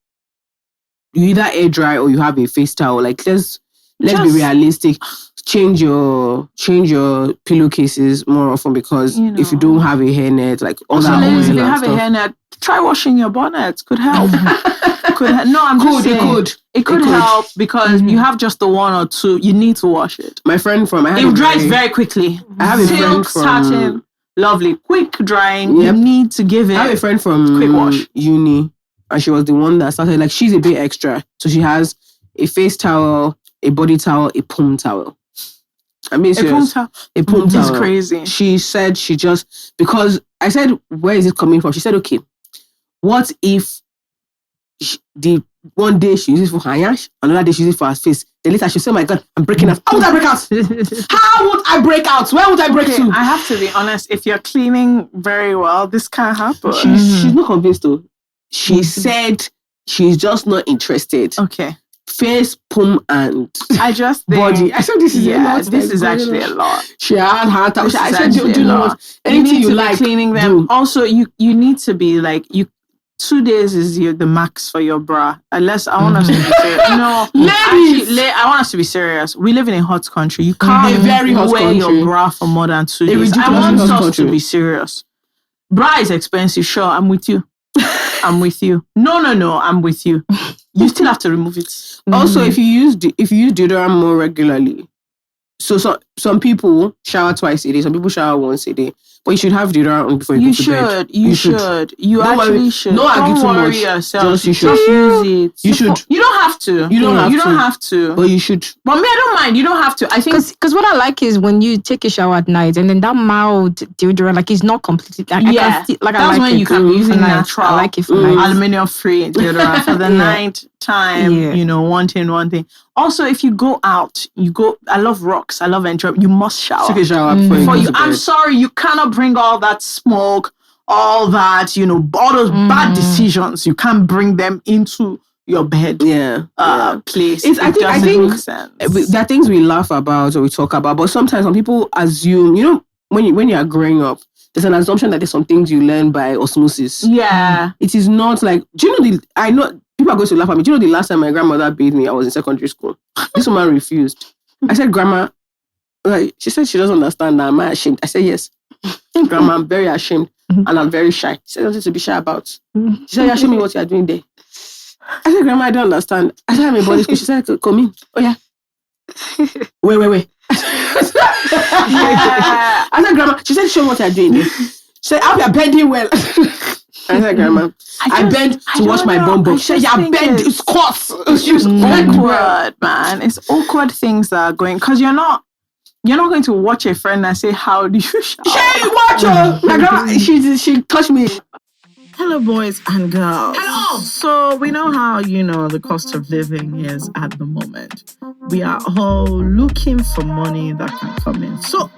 either air dry or you have a face towel, like let's be realistic. Change your pillowcases more often because if you don't have a hairnet, like all also, that ladies, if you oil and have a stuff. hairnet, try washing your bonnet. Could help. No, I'm just saying. It could help because you have just the 1 or 2. You need to wash it. My friend it dries very quickly. I have a friend from satin, lovely, quick drying. You need to give it. I have a friend from quick wash. Uni, and she was the one that started. Like she's a bit extra, so she has a face towel, a body towel, a palm towel. I mean, a palm towel. It's crazy. She said because I said, where is it coming from? She said, okay, what if one day she uses it for her yash, another day she uses it for her face. Then later she said, oh my God, I'm breaking out. How would I break out? How would I break out? Where would I break to? I have to be honest. If you're cleaning very well, this can't happen. She's not convinced though. She said she's just not interested. Okay. Face, palm, and I just think, body. I said this is a lot. This is actually a lot. She had her time. I said, do you know what? Anything you like, cleaning them. Do. Also, you need to be like 2 days is the max for your bra. Unless I want us to be serious. No, ladies, I want us to be serious. We live in a hot country. You can't wear your bra for more than 2 days. I want us to be serious. Bra is expensive. Sure, I'm with you. I'm with you. No, I'm with you. You still have to remove it. Also, if you use deodorant more regularly, so some people shower twice a day, some people shower once a day, but you should have deodorant on before you go to bed. You should. You actually should. Don't argue too much. Yourself. Just use it. You should. You don't have to. You don't have to. But you should. But me, I don't mind. You don't have to. I think because what I like is when you take a shower at night and then that mild deodorant, like it's not completely. That's when you can be using natural. I like it for night. Aluminium free deodorant for the night time. One thing. Also, if you go out, I love rocks. I love entry. You must shower. Take a shower before you go to bed. I'm sorry, you cannot bring all that smoke, all that, all those bad decisions. You can't bring them into your bed. Place. I think there are things we laugh about or we talk about, but sometimes when people assume, when you are growing up, there's an assumption that there's some things you learn by osmosis. Yeah. It is not like, I know people are going to laugh at me. Do you know the last time my grandmother bathed me, I was in secondary school. This woman refused. I said, Grandma, she said she doesn't understand that. Am I ashamed? I said, yes. Grandma, I'm very ashamed and I'm very shy. She said, nothing to be shy about. She said, yeah, show me what you're doing there. I said, Grandma, I don't understand. I said, I'm in boarding school. She said, come in. Oh, yeah. Wait. I said, Grandma, she said, show me what you're doing there. She said, I hope you're bending well. I said, Grandma, I bent to wash my bum bum. She said, bent to squats. It's awkward, man. It's awkward things that are going, because you're not going to watch a friend and say, how do you shower? She watch her. My grandma, she touched me. Hello, boys and girls. Hello. So we know how, the cost of living is at the moment. We are all looking for money that can come in. So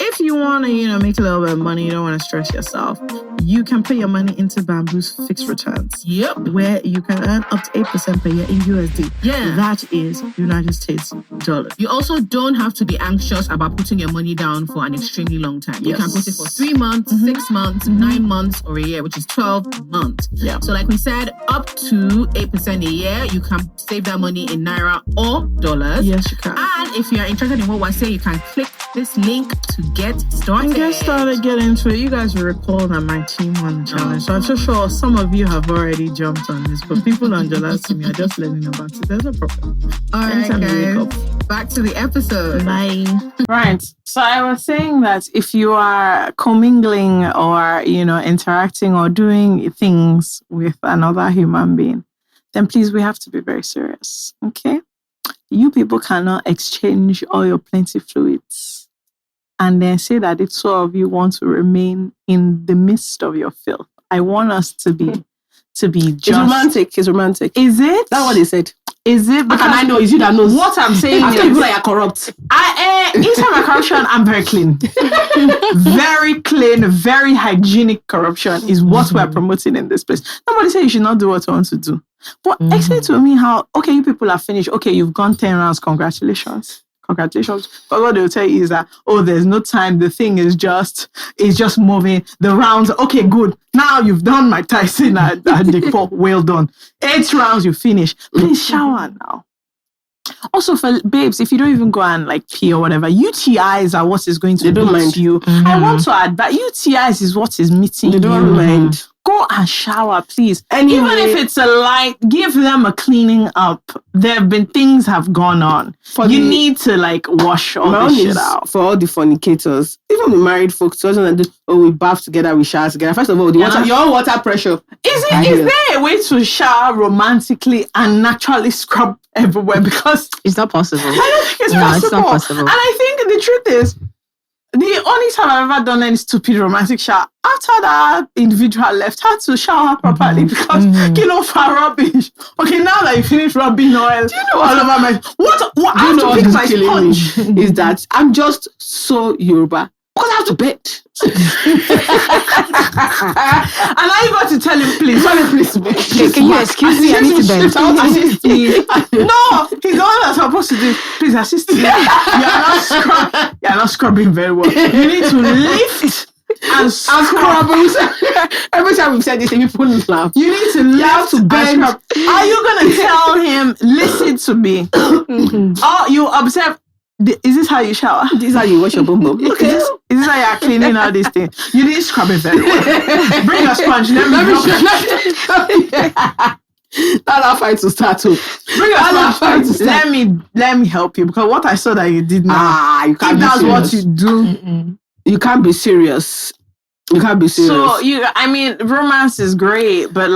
if you want to, make a little bit of money, you don't want to stress yourself, you can put your money into Bamboo's fixed returns. Yep. Where you can earn up to 8% per year in USD. Yeah. That is United States dollars. You also don't have to be anxious about putting your money down for an extremely long time. You can put it for 3 months, 6 months, 9 months, or a year, which is 12 months. Yeah. So like we said, up to 8% a year, you can save that money in Naira or dollars. Yes, you can. And if you're interested in what I say, you can click this link to get started. Get into it. You guys will recall that my team won the challenge. So I'm so sure some of you have already jumped on this, but people on Jealousy me are just learning about it. There's no problem. All right, guys. Back to the episode. Bye. Right. So I was saying that if you are commingling or, interacting or doing things with another human being, then please, we have to be very serious. Okay? You people cannot exchange all your plenty fluids and then say that the two of you want to remain in the midst of your filth. I want us to be just... It's romantic. Is it? That's what they said. Is it? How can I know? It's you that knows. What I'm saying is... people like are corrupt. Inside my corruption, I'm very clean. Very clean, very hygienic corruption is what we're promoting in this place. Nobody said you should not do what you want to do. But explain to me how, okay, you people are finished. Okay, you've gone 10 rounds. Congratulations. But what they'll tell you is that, there's no time. The thing is just moving. The rounds, okay, good. Now you've done my Tyson at the pop. Well done. 8 rounds, you finish. Please shower now. Also, for babes, if you don't even go and pee or whatever, UTIs are what is going to meet you. I want to add that UTIs is what is meeting you. They don't mind. Go and shower, please. Anyway, even if it's a light, give them a cleaning up. There have been things have gone on. You need to wash all this shit out. For all the fornicators, even the married folks, we bath together, we shower together. First of all, your own water pressure. Is there a way to shower romantically and naturally scrub everywhere? Because it's not possible. I don't think it's possible. It's not possible. And I think the truth is, the only time I've ever done any stupid romantic shower, after that individual left, had to shower properly because, for rubbish. Okay, now that you finish rubbing oil all over my... What I have to pick my sponge. Is that I'm just so Yoruba. Because I have to bed. And I got to tell him, please. Can you excuse me? I need to bed. Assist me. No, he's the one that's supposed to do. Please assist me. You're not scrubbing very well. You need to lift and scrub. Every time we've said this, people laugh. You need to lift to bend. Are you gonna tell him? Listen to me. Oh, you observe. Is this how you shower? This is how you wash your bum bum. Okay. Is this how you're cleaning all these things? You need to scrub it very well. Bring a sponge. Let me That's how fight to start to. Bring a sponge. Let me help you, because what I saw that you did now. You can't. If that's what you do. You can't be serious. You can't be serious. So romance is great, but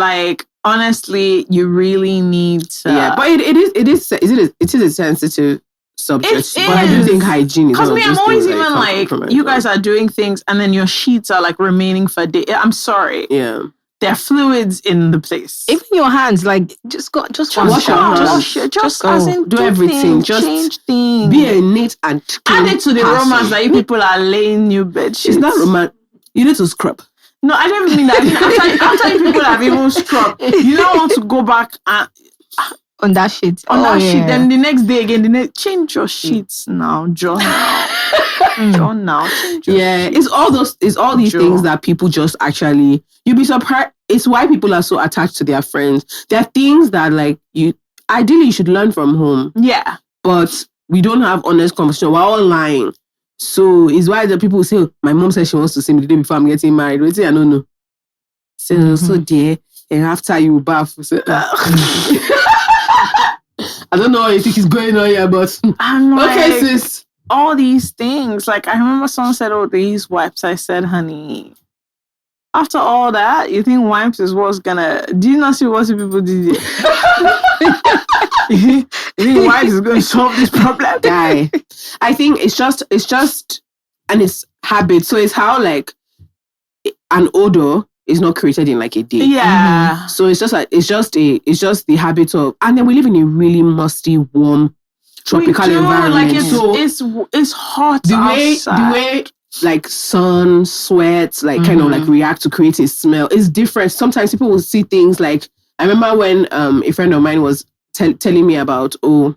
honestly, you really need to. Yeah, but it is a sensitive subject. But I do think hygiene is. Because I'm always even you guys are doing things and then your sheets are remaining for a day. I'm sorry. Yeah. There are fluids in the place. Even your hands, just wash your hands. Just do everything. Just change things. Be a neat and clean add it to the romance that you people are laying new bed sheets. It's not romance. You need to scrub. No, I don't mean that. After you people have even scrubbed, you don't want to go back and on that sheet. Sheet. Then the next day again, change your sheets now, John. John now. It's all these things that people just actually, you'd be surprised. It's why people are so attached to their friends. There are things that ideally you should learn from home. Yeah. But we don't have honest conversation. We're all lying. So it's why the people say, my mom says she wants to see me the day before I'm getting married. Wait, I don't know. So dear, and after you bath, I don't know what you think is going on here, but I'm okay, sis. All these things, I remember someone said, they use wipes. I said, honey, After all that, you think wipes is what's gonna... Do you not see what people did? You think wipes is gonna solve this problem? Guy, I think it's just, and it's habit. So it's how like an odor is not created in like a day. Yeah. So it's just the habit of, and then we live in a really musty, warm, tropical environment. Like it's hot outside. The way like sun, sweat, like kind of like react to create a smell is different. Sometimes people will see things like, I remember when a friend of mine was telling me about 48-hour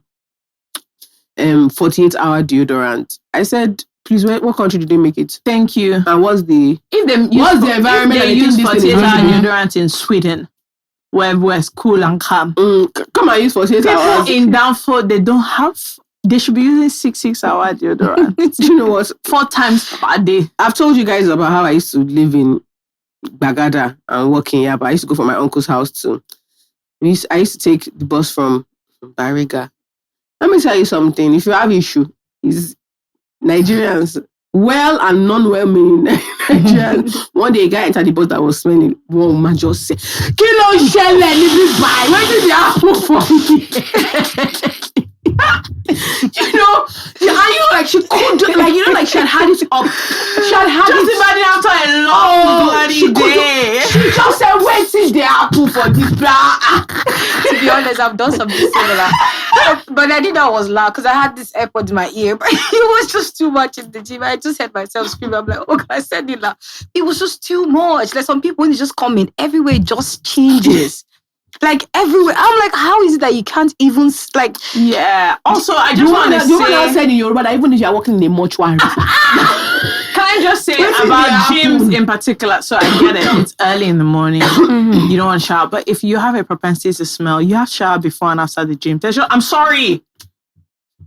deodorant. I said, please, what country did they make it? Thank you. And what's the environment? If they use 48-hour deodorant in Sweden, where it's cool and calm. Come and use 48 hours. People in Danford, they don't have. They should be using 6-hour deodorant. Do you know what? 4 times per day. I've told you guys about how I used to live in Bagada and work in Yaba. I used to go from my uncle's house too. I used to take the bus from Bariga. Let me tell you something. If you have issue, is Nigerians, well and non-well meaning Nigerians. One day a guy entered the bus that was smelling. One woman just said, "Kilo shell and this by where did the apple from?" You know, and you know, like she couldn't, like, you know, like she had it up. She had Just it. imagine after a long bloody day. She just said, "Wait till the apple for this bra." To be honest, I've done something similar. But I didn't know I was loud because I had this AirPod in my ear. But it was just too much in the gym. I just heard myself scream. I'm like, oh God, I said it loud. It was just too much. Like some people, when they just come in, everywhere it just changes. Like everywhere. I'm like, how is it that you can't even like... Yeah. Also, I just want to say... The one I said in Yoruba that even if you're working in a mortuary. Can I just say about gyms in particular? So I get it. It's early in the morning. You don't want to shower. But if you have a propensity to smell, you have to shower before and after the gym. I'm sorry.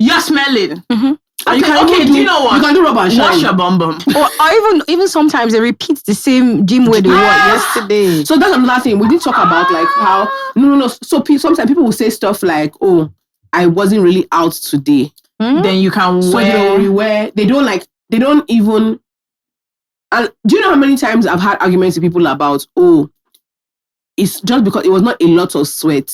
You're smelling. And you can, do you know what? You can do rubber and shine. Wash your bum bum. Or even sometimes they repeat the same gym where they were yesterday. So that's another thing. We didn't talk about like how... No. So sometimes people will say stuff like, oh, I wasn't really out today. Then you can So wear... they rewear. They don't even... And do you know how many times I've had arguments with people about, oh, it's just because it was not a lot of sweat.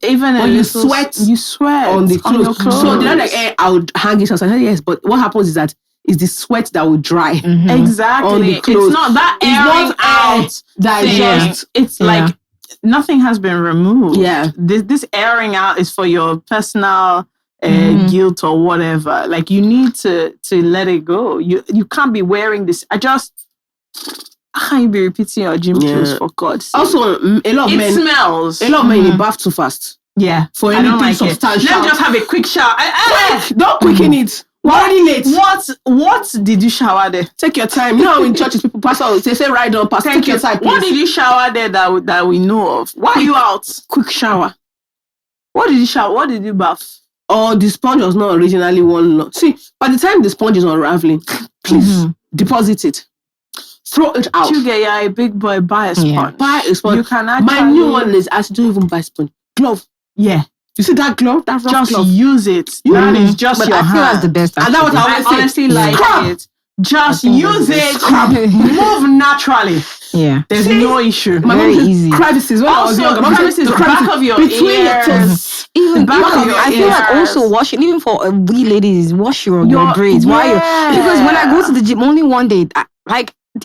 Even when you sweat on the clothes. So they're not like, I would hang it. I said, yes, but what happens is that it's the sweat that will dry. Exactly. On the clothes. It's not that airing out that thing. It's like nothing has been removed. Yeah. This airing out is for your personal guilt or whatever. Like you need to let it go. You can't be wearing this. How can you be repeating your gym clothes for God's sake? Also, a lot of men smells. A lot of men in bath too fast. Yeah. For anything substantial. Let me just have a quick shower. Don't quicken it. We're already late. What did you shower there? Take your time. You know, in churches, people pass out. They say, right on, pastor. Take your time, please. What did you shower there that we know of? Why are you out? Quick shower. What did you shower? What did you bath? Oh, the sponge was not originally one. See, by the time the sponge is unraveling, please deposit it. Throw it out. You get a big boy, buy a sponge. Yeah. Buy a sponge. You can actually... My new one is I don't even buy sponge. Glove. Yeah. You see that glove? That rough just glove? Use it. That is just but your I feel hand. that's the best. And that was how I honestly like it. Just use it. Scrub. Move naturally. Yeah. There's no issue. Very easy. Crevices. Also, crevices back of your between ears. your toes. Even back of your I feel like ears. also washing, even for we ladies, wash your braids. Yeah. Why because when I go to the gym, only one day,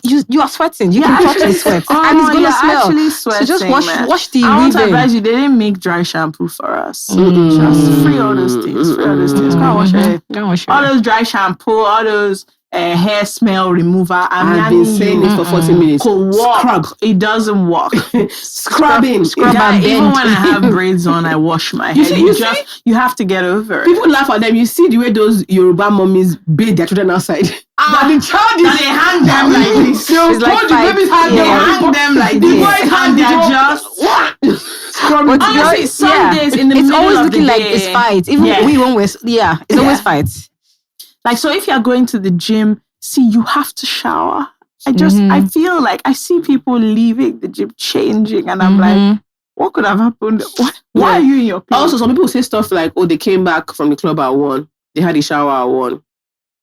you are sweating. You can touch the sweat, and it's gonna smell. Actually sweating, so just wash the. I want to advise you. They didn't make dry shampoo for us. Just free all those things. Go and wash it. Go and wash it. All those dry shampoo, all those hair smell remover. I've been saying it for 40 minutes. Scrub. It doesn't work. Scrubbing. And even when I have braids on, I wash my hair. You have to get over it. People laugh at them. You see the way those Yoruba mummies bathe their children outside. But the child is... They hang them like this. It's like the baby's hand They hang them like the this. boy's hand And they're is just... scrubbing. Honestly, some days in the it's middle always of looking the like day, it's fights. Even we when we're it's always fights. Like, so if you're going to the gym, you have to shower. I feel like I see people leaving the gym, changing, and I'm like, what could have happened? Why are you in your clothes? Also, some people say stuff like, oh, they came back from the club at 1. They had a shower at 1.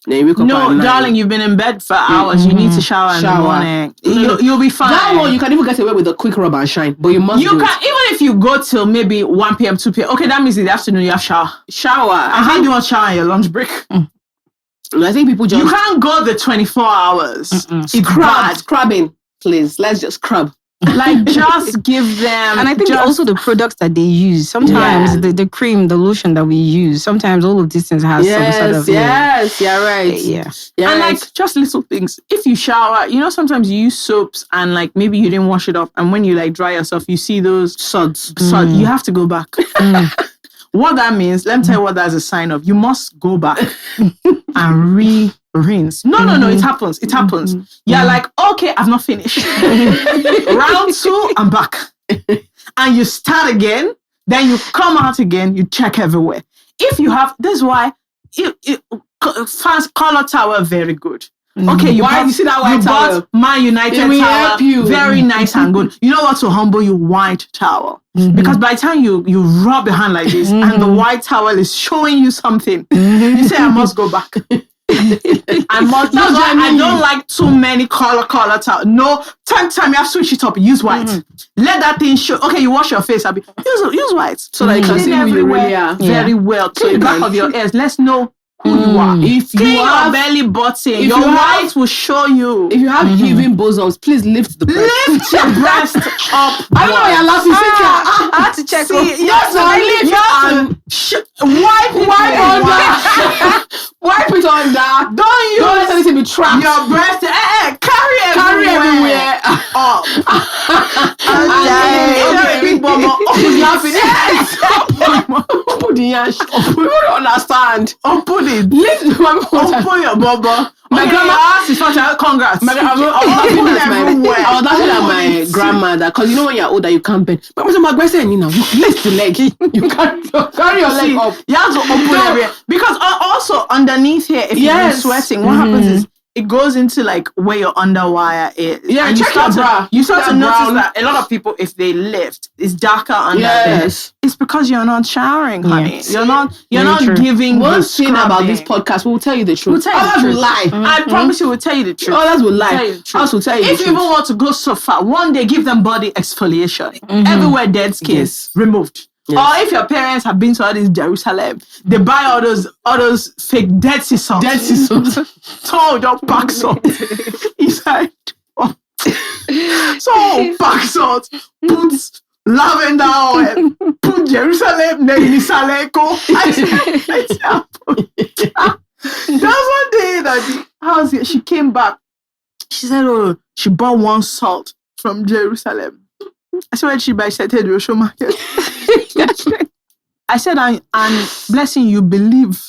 Then you wake up No, at 9. darling, you've been in bed for hours. You need to shower in the morning. You'll be fine. That one, you can even get away with a quick rub and shine, but you must You can, even if you go till maybe 1 p.m., 2 p.m. Okay, that means in the afternoon you have shower. And how do you want to shower in your lunch break? I think people just... You can't go the 24 hours. It's bad. Scrubbing, please. Let's just scrub. Like, just give them... And I think also the products that they use. Sometimes the cream, the lotion that we use, sometimes all of these things has some sort of... Yes, you're right. Yeah. And like, just little things. If you shower, sometimes you use soaps and like, maybe you didn't wash it up. And when you like dry yourself, you see those suds. You have to go back. What that means, let me tell you what that's a sign of. You must go back and rinse. No, it happens. It happens. You're like, okay, I've not finished. Round 2, I'm back. And you start again, then you come out again, you check everywhere. If you have, this is why fast color towel, very good. Okay, you see that white towel? Bought My United towel, very nice and good. You know what to humble you? White towel. Because by the time you rub your hand like this and the white towel is showing you something, you say, I must go back. I don't like too many color towel. No, time you have to switch it up. Use white. Let that thing show. Okay, you wash your face. Use white so that you can see who you really are very well. Clean the back of your ears. Let's know who you are. If you have your belly button, your white will show you. If you have heaving bosoms, please lift the breast. Lift your breast up. I don't know why you're laughing. I had to check. Wipe under. Wipe it under. Don't let anything be trapped. Your breast. Carry everywhere. Up. Big mama. She's laughing. Yes. Put the yash. We don't understand. Put it. Open your bubble. My grandma asked is such a congrats. I was laughing at my grandmother because when you're older you can't bend. But my grandma said, lift the leg. You can't carry your leg up. You have to open everywhere. Because also underneath here, if you're sweating, what happens is it goes into like where your underwire is. Yeah, and check your bra. You start to notice that a lot of people, if they lift, it's darker under there. It's because you're not showering, honey. Yes. You're not giving one thing about this podcast. We'll tell you the truth. Others will lie. I promise you, we'll tell you the truth. Others will lie. Others will tell you the truth. If you even want to go so far, one day give them body exfoliation. Everywhere dead skin removed. Yes. Or if your parents have been to all this Jerusalem, they buy all those fake Dead Sea salt. So don't pack salt inside. So pack salt. Put lavender oil. Put Jerusalem. Saleko. That's one day that the house. She came back. She said, "Oh, she bought one salt from Jerusalem." I said, "Where did she buy?" She said, "Hey, Joshua Market." I said, and blessing, you believe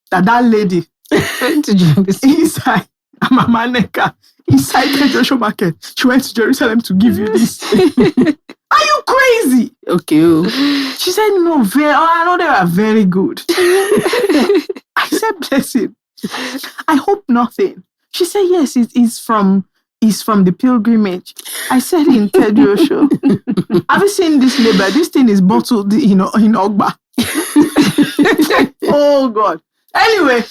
that lady inside Mama Neka, inside Joshua Market, she went to Jerusalem to give you this. Are you crazy? Okay. She said, no, I know they are very good. I said, blessing, I hope nothing. She said, yes, it's from the pilgrimage. I said in Tedio show, have you seen this label? This thing is bottled in Ogba. Oh God. Anyway,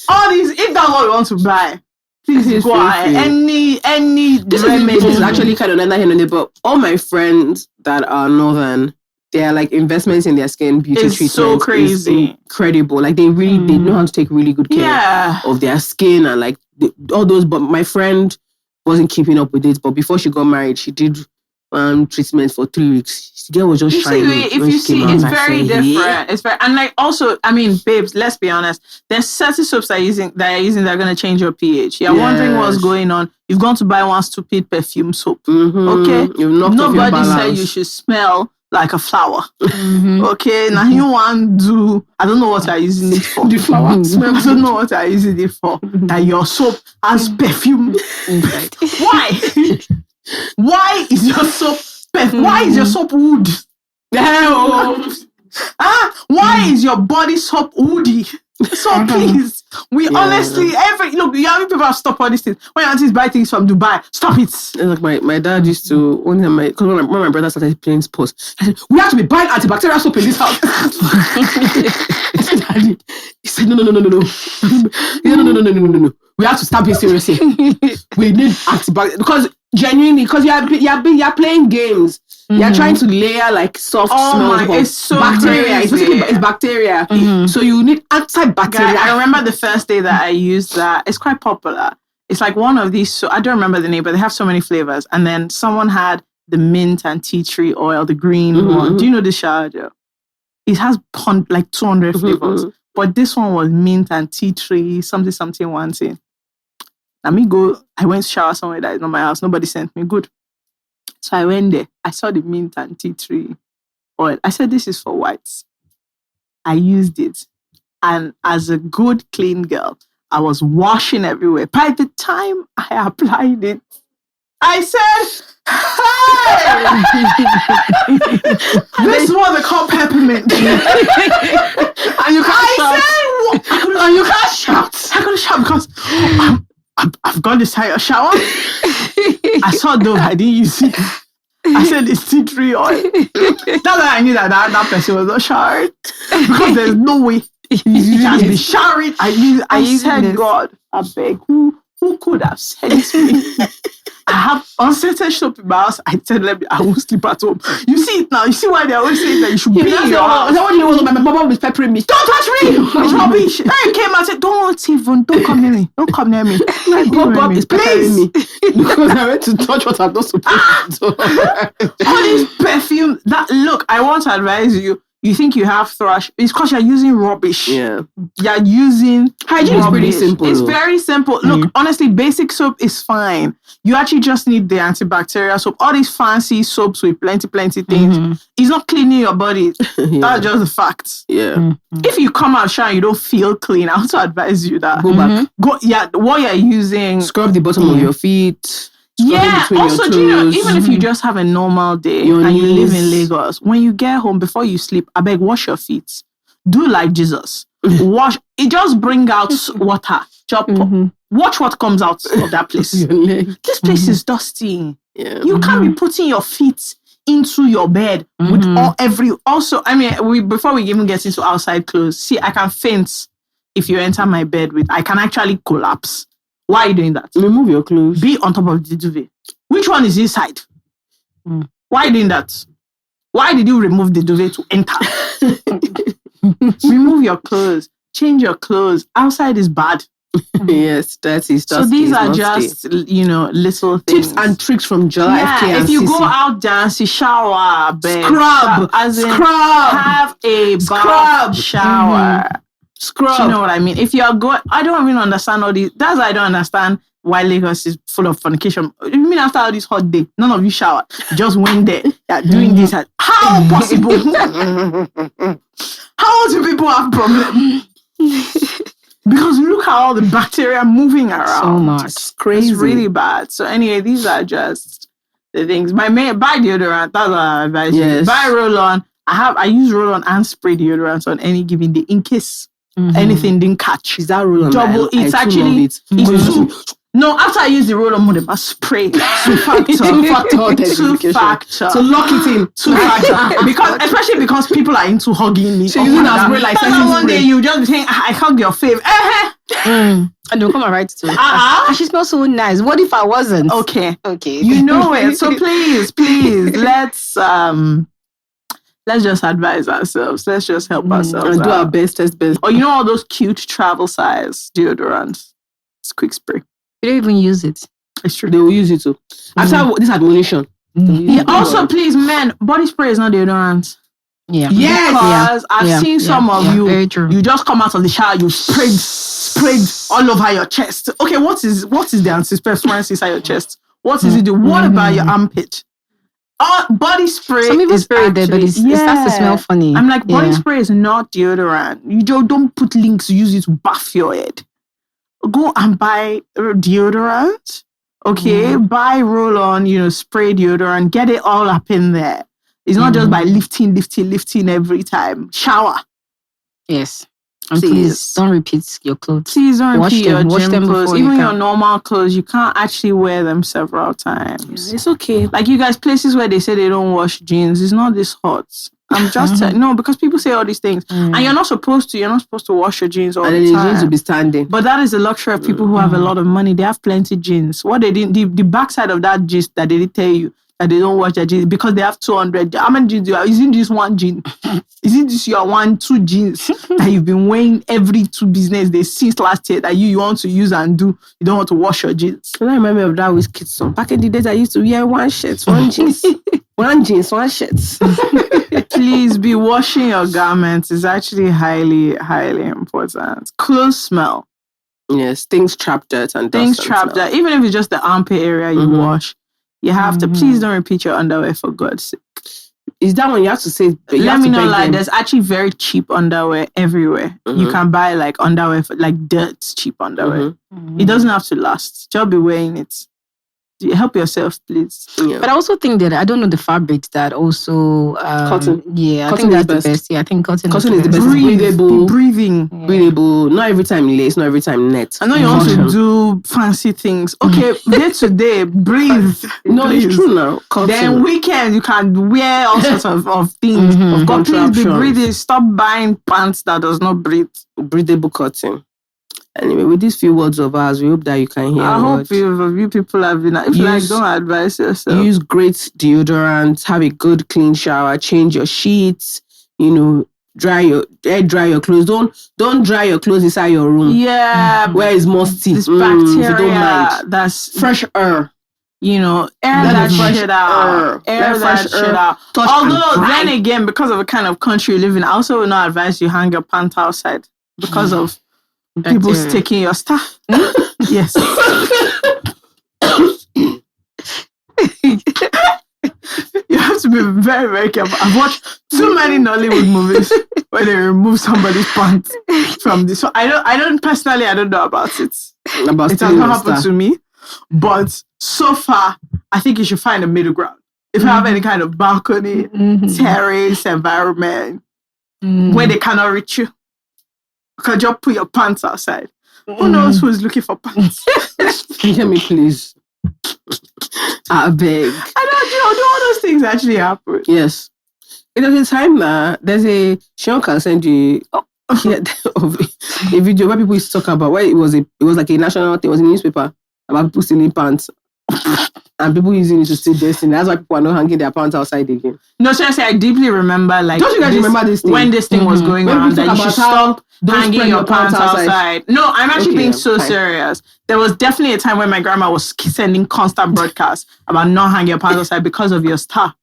all these, if that's what you want to buy, please go ahead. Any this is actually kind of neither here nor there, but all my friends that are northern, they are like investments in their skin beauty treatment. It's so crazy. Incredible. Like they know how to take really good care of their skin and like all those. But my friend wasn't keeping up with it, but before she got married, she did treatment for 3 weeks. The girl was just shining. If you see, it's very different. Yeah. It's very, and like also, I mean, babes, let's be honest. There's certain soaps that are using that are going to change your pH. You're wondering what's going on. You've gone to buy one stupid perfume soap. Okay, nobody said you should smell like a flower. Okay, now you want to I don't know what I'm using it for. The flower smell. I don't know what I'm using it for. That your soap has perfume. Why? Why is your soap Why is your soap wood? Why is your body soap woody? So please, we honestly, look, you have people have stopped all these things. When your aunties buy things from Dubai, stop it. It's like my dad used to, when my brother started playing sports, I said, we have to be buying antibacterial soap in this house. I said, Daddy, he said, no. No. We have to start being serious here. We need antibacterial, because genuinely, because you're playing games. You're trying to layer like soft smells. It's so bacteria. It's bacteria. So you need antibacterial. Guy, I remember the first day that I used that. It's quite popular. It's like one of these. So I don't remember the name, but they have so many flavors. And then someone had the mint and tea tree oil, the green one. Do you know the shower gel? It has like 200 flavors, but this one was mint and tea tree, something one thing. Let me go. I went to shower somewhere that is not my house. Nobody sent me. Good. So I went there. I saw the mint and tea tree oil. I said, this is for whites. I used it. And as a good, clean girl, I was washing everywhere. By the time I applied it, I said, hey! This one they call peppermint. And you can't shout. And you can't shout. I couldn't shout because I've got this shower. I saw though I didn't use it. I said it's tea tree oil. That's why I knew that person was not showered. Because there's no way he has been showering. I said, God, I beg, who could have sent me? I have unscented soap in my house. I said, I won't sleep at home. You see it now. You see why they always say that you should be in your house. What do you want? My mama was peppering me. Don't touch me. It's rubbish. I came and said, don't come near me. Don't come near me. Bob is peppering me. Because I went to touch what I'm not supposed to do. All this perfume. Look, I want to advise you. You think you have thrush. It's because you're using rubbish. Yeah. You're using hygiene is pretty simple. It's very simple. Look, honestly, basic soap is fine. You actually just need the antibacterial soap. All these fancy soaps with plenty things. It's not cleaning your body. That's just the fact. Yeah. If you come out shower and you don't feel clean, I also advise you that. Go back. What you're using. Scrub the bottom of your feet. Also, do you know, even if you just have a normal day and you live in Lagos, when you get home, before you sleep, I beg, wash your feet. Do like Jesus. Wash. It just bring out water. Chop. Watch what comes out of that place. This place is dusty. Yeah. You can't be putting your feet into your bed with Also, I mean, before we even get into outside clothes, see, I can faint if you enter my bed with. I can actually collapse. Why are you doing that? Remove your clothes. Be on top of the duvet. Which one is inside? Why are you doing that? Why did you remove the duvet to enter? Remove your clothes. Change your clothes. Outside is bad. Yes, dirty stuff. So these are just, little things. Tips and tricks from Jola FK and if you Cee-c. go out dance, shower, bed, scrub, have a bath shower. Scrub. Do you know what I mean? If you're going, I don't even understand all these. That's why I don't understand why Lagos is full of fornication. You mean after all this hot day, none of you showered. You just went there. You're doing this. How possible? How do people have problems? Because look at all the bacteria moving around. So much. It's crazy. It's really bad. So anyway, these are just the things. Buy deodorant. That's what I advise you. Buy roll-on. I use roll-on and spray deodorant on any given day in case anything didn't catch. Is that roll-on? Double. It's actually it's two. No, after I use the roll-on model, I spray two factor. So lock it in. Two factor. Especially because people are into hugging me. So using a spray like that. One day you just be saying, I hug your fave. And they'll come and write to she smells so nice. What if I wasn't? Okay. You know it. So please, let's just advise ourselves. Let's just help ourselves and do our best. Or you know all those cute travel size deodorants? It's quick spray. You don't even use it. It's true. They will use it too. After this admonition. Also, please, men, body spray is not deodorant. Yeah. Yes. Because I've seen some of you. Very true. You just come out of the shower, you sprayed all over your chest. Okay, what is the antiperspirant inside your chest? What is it? What about your armpit? Body spray. Some people spray there, but it starts to smell funny. I'm like, body spray is not deodorant. You don't put links, use it to bath your head. Go and buy deodorant. Okay, buy roll-on, spray deodorant. Get it all up in there. It's not just by lifting every time. Shower. Yes. And please don't repeat your clothes. Please don't repeat your gym clothes. Even your can. normal clothes, you can't actually wear them several times. Yeah, it's okay. Like you guys, places where they say they don't wash jeans, it's not this hot. I'm just no, because people say all these things, and you're not supposed to. You're not supposed to wash your jeans all the time. And then the jeans will be standing. But that is the luxury of people who have a lot of money. They have plenty jeans. What they didn't, the backside of that gist that they did tell you that they don't wash their jeans because they have 200. How many jeans do you have? Isn't this one jean? Isn't this your 2 jeans that you've been wearing every 2 business days since last year that you want to use and do? You don't want to wash your jeans. When I remember of that with kids song. Back in the days, I used to wear 1 shirt, 1 jeans. 1 jeans, 1 shirt. Please be washing your garments. It's actually highly, highly important. Clothes smell. Yes, things trap dirt and dust. Things trap dirt. Even if it's just the armpit area you wash, you have to. Please don't repeat your underwear for God's sake. Is that one you have to say? Let me know, like, there's actually very cheap underwear everywhere. You can buy like underwear for like dirt cheap underwear. It doesn't have to last. Just be wearing it. Help yourself, please. Yeah. But I also think that I don't know the fabrics that also cotton. Yeah, cotton I think that's the best. Yeah, I think cotton is the best. Breathable. Breathable. Not every time lace, not every time net. I know you want to do fancy things. Okay, day to day, breathe. No, please. It's true now. Cotton. Then weekend you can wear all sorts of things. But please be breathing. Stop buying pants that does not breathe. Breathable cotton. Anyway, with these few words of ours, we hope that you can hear. I hope you people have been. If don't advise yourself. Use great deodorant. Have a good clean shower. Change your sheets. Dry your clothes. Don't dry your clothes inside your room. Yeah, where it's musty. This bacteria. If you don't mind. That's fresh air. Air that shit out. Air that shit out. Although then again, because of the kind of country you live in, I also will not advise you hang your pants outside because of people sticking your stuff. Yes. You have to be very, very careful. I've watched too many Nollywood movies where they remove somebody's pants from this. So I don't personally, I don't know about it. It has not happened to me. But so far, I think you should find a middle ground. If you have any kind of balcony, terrace, environment, where they cannot reach you, you can just put your pants outside. Who knows who's looking for pants? Can you hear me, please? I beg. I know all those things actually happen. Yes. There's a time Sean can send you a video where people used to talk about where it was like a national thing, it was in the newspaper about people stealing pants. And people using it to steal destiny. That's why people are not hanging their pants outside again. No, seriously, I deeply remember don't you guys remember this thing? When this thing was going on, that you should stop hanging your pants outside. No, I'm actually being so serious. There was definitely a time when my grandma was sending constant broadcasts about not hanging your pants outside because of your star,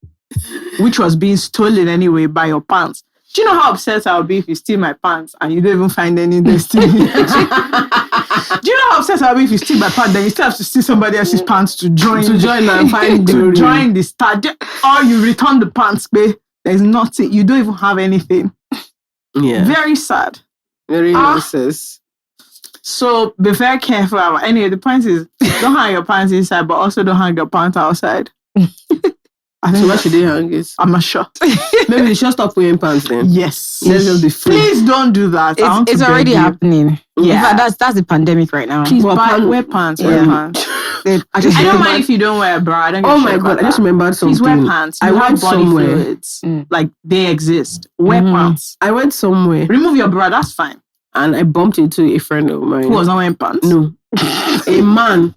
which was being stolen anyway by your pants. Do you know how upset I'll be if you steal my pants and you don't even find any destiny? Do you know how upset I'll be if you steal my pants, then you still have to steal somebody else's pants to join and find to join the star? Or you return the pants, babe. There's nothing. You don't even have anything. Yeah. Very sad. Very nonsense. So be very careful. Anyway, the point is, don't hang your pants inside, but also don't hang your pants outside. I think where should they hang it? I'm not sure. Maybe they should stop wearing pants then. Yes. Let's just be free. Please don't do that. It's already happening. Yeah. In fact, that's the pandemic right now. Please wear pants. Wear pants. I don't mind if you don't wear a bra. I don't give oh my God, I just remembered something. Please wear pants. I went somewhere. Fluids. Like they exist. Wear pants. I went somewhere. Remove your bra, that's fine. And I bumped into a friend of mine. Who was not wearing pants? No. A man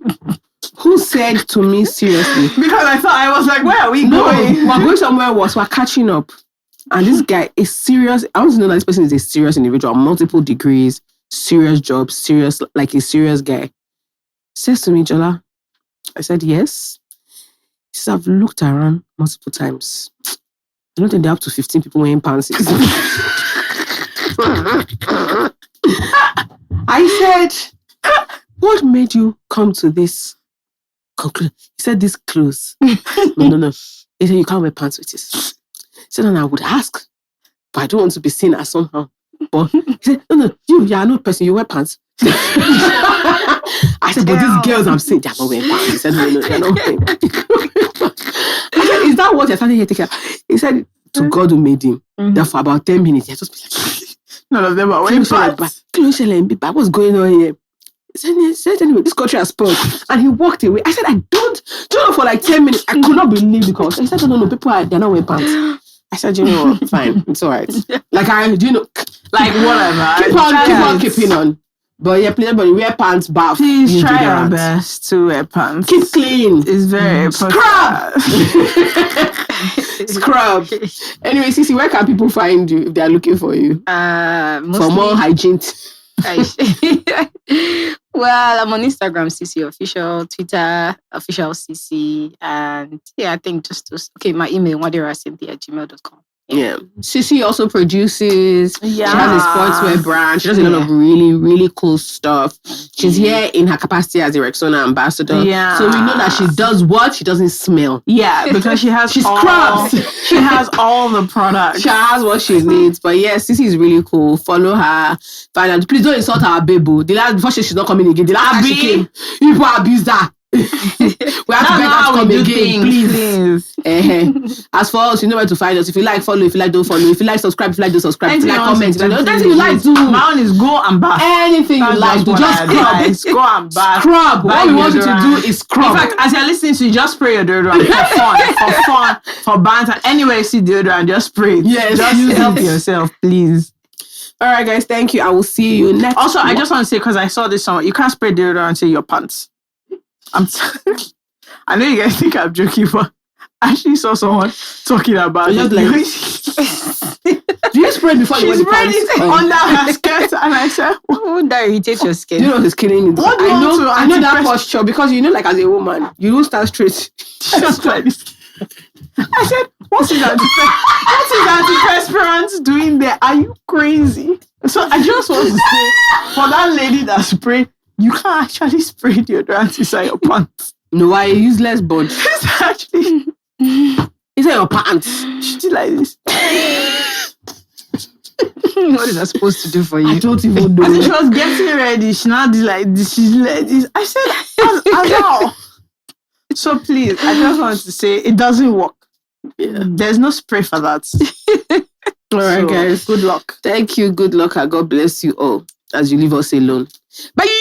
who said to me seriously. Because I was like, where are we going? We're going somewhere worse. We're catching up. And this guy is serious. I want to know that this person is a serious individual, multiple degrees, serious job, like a serious guy. Says to me, Jola. I said, yes. He said, I've looked around multiple times. I don't think there are up to 15 people wearing pants. I said, what made you come to this conclusion? He said, this clothes. No. He said, you can't wear pants with this. He said, and I would ask, but I don't want to be seen as somehow. But he said, no, you are not a person, you wear pants. I said, but these girls I'm saying, they're not wearing pants. He said, no, they're not wearing pants. I said, is that what you're standing here taking? He said, to God who made him, that for about 10 minutes, he just be like, None of them are wearing pants. What's going on here? He said, anyway, this country has spoiled. And he walked away. I said, I don't know, for like 10 minutes. I could not believe the cause. He said, no, people they're not wearing pants. I said, you know what? Fine. It's all right. Like, like, whatever. Keep on keeping on. But yeah, please, everybody, wear pants, bath. Please try your best to wear pants. Keep clean. It's very important. Scrub. Anyway, Cee-c, where can people find you if they're looking for you? For more hygiene. Well, I'm on Instagram, Cee-c official, Twitter, official Cee-c, and yeah, I think just those. Okay, my email, wadirasimpi@gmail.com. Yeah. Cee-c also produces. Yeah. She has a sportswear brand. She does a lot of really, really cool stuff. She's here in her capacity as a Rexona ambassador. Yeah. So we know that she does what? She doesn't smell. Yeah, because she has scrubs. She has all the products. She has what she needs. But yeah, Cee-c is really cool. Follow her. Find out. Please don't insult our baby. The last before she's not coming again. The last time she came, people abused her. We have to beg her to come again, please. As for us, you know where to find us. If you like, follow. If you like, don't follow. If you like, subscribe. If you like, don't subscribe. If you like, comment. Anything you like, do. My own is go and bath. Anything you like, do. Just scrub. Go and bath. Scrub. What we want you to do is scrub. In fact, as you're listening to, just spray your deodorant for fun, for banter. Anywhere you see deodorant, just spray it. Yes. Just help yourself, please. All right, guys. Thank you. I will see you next. Also, I just want to say, because I saw this somewhere, you can't spray deodorant until your pants. I know you guys think I'm joking, but I actually saw someone talking about it. Like, do you spray before you wear the pants? She sprayed it under her skirt, and I said, "Won't that irritate your skin?" Do you know what's killing me? What do you want to I know that posture because you know, like as a woman, you don't stand straight. Just like this. I said, "What is antiperspirant doing there? Are you crazy?" So I just want to say, for that lady that sprayed, you can't actually spray deodorant inside your pants. No, I useless bud. It's actually inside your pants. She did like this. What is that supposed to do for you? I don't even know. I think she was getting ready. She now did like this. She's like this. I said, how? So please, I just wanted to say it doesn't work. Yeah. There's no spray for that. All right, guys. Good luck. Thank you. Good luck. And God bless you all as you leave us alone. Bye.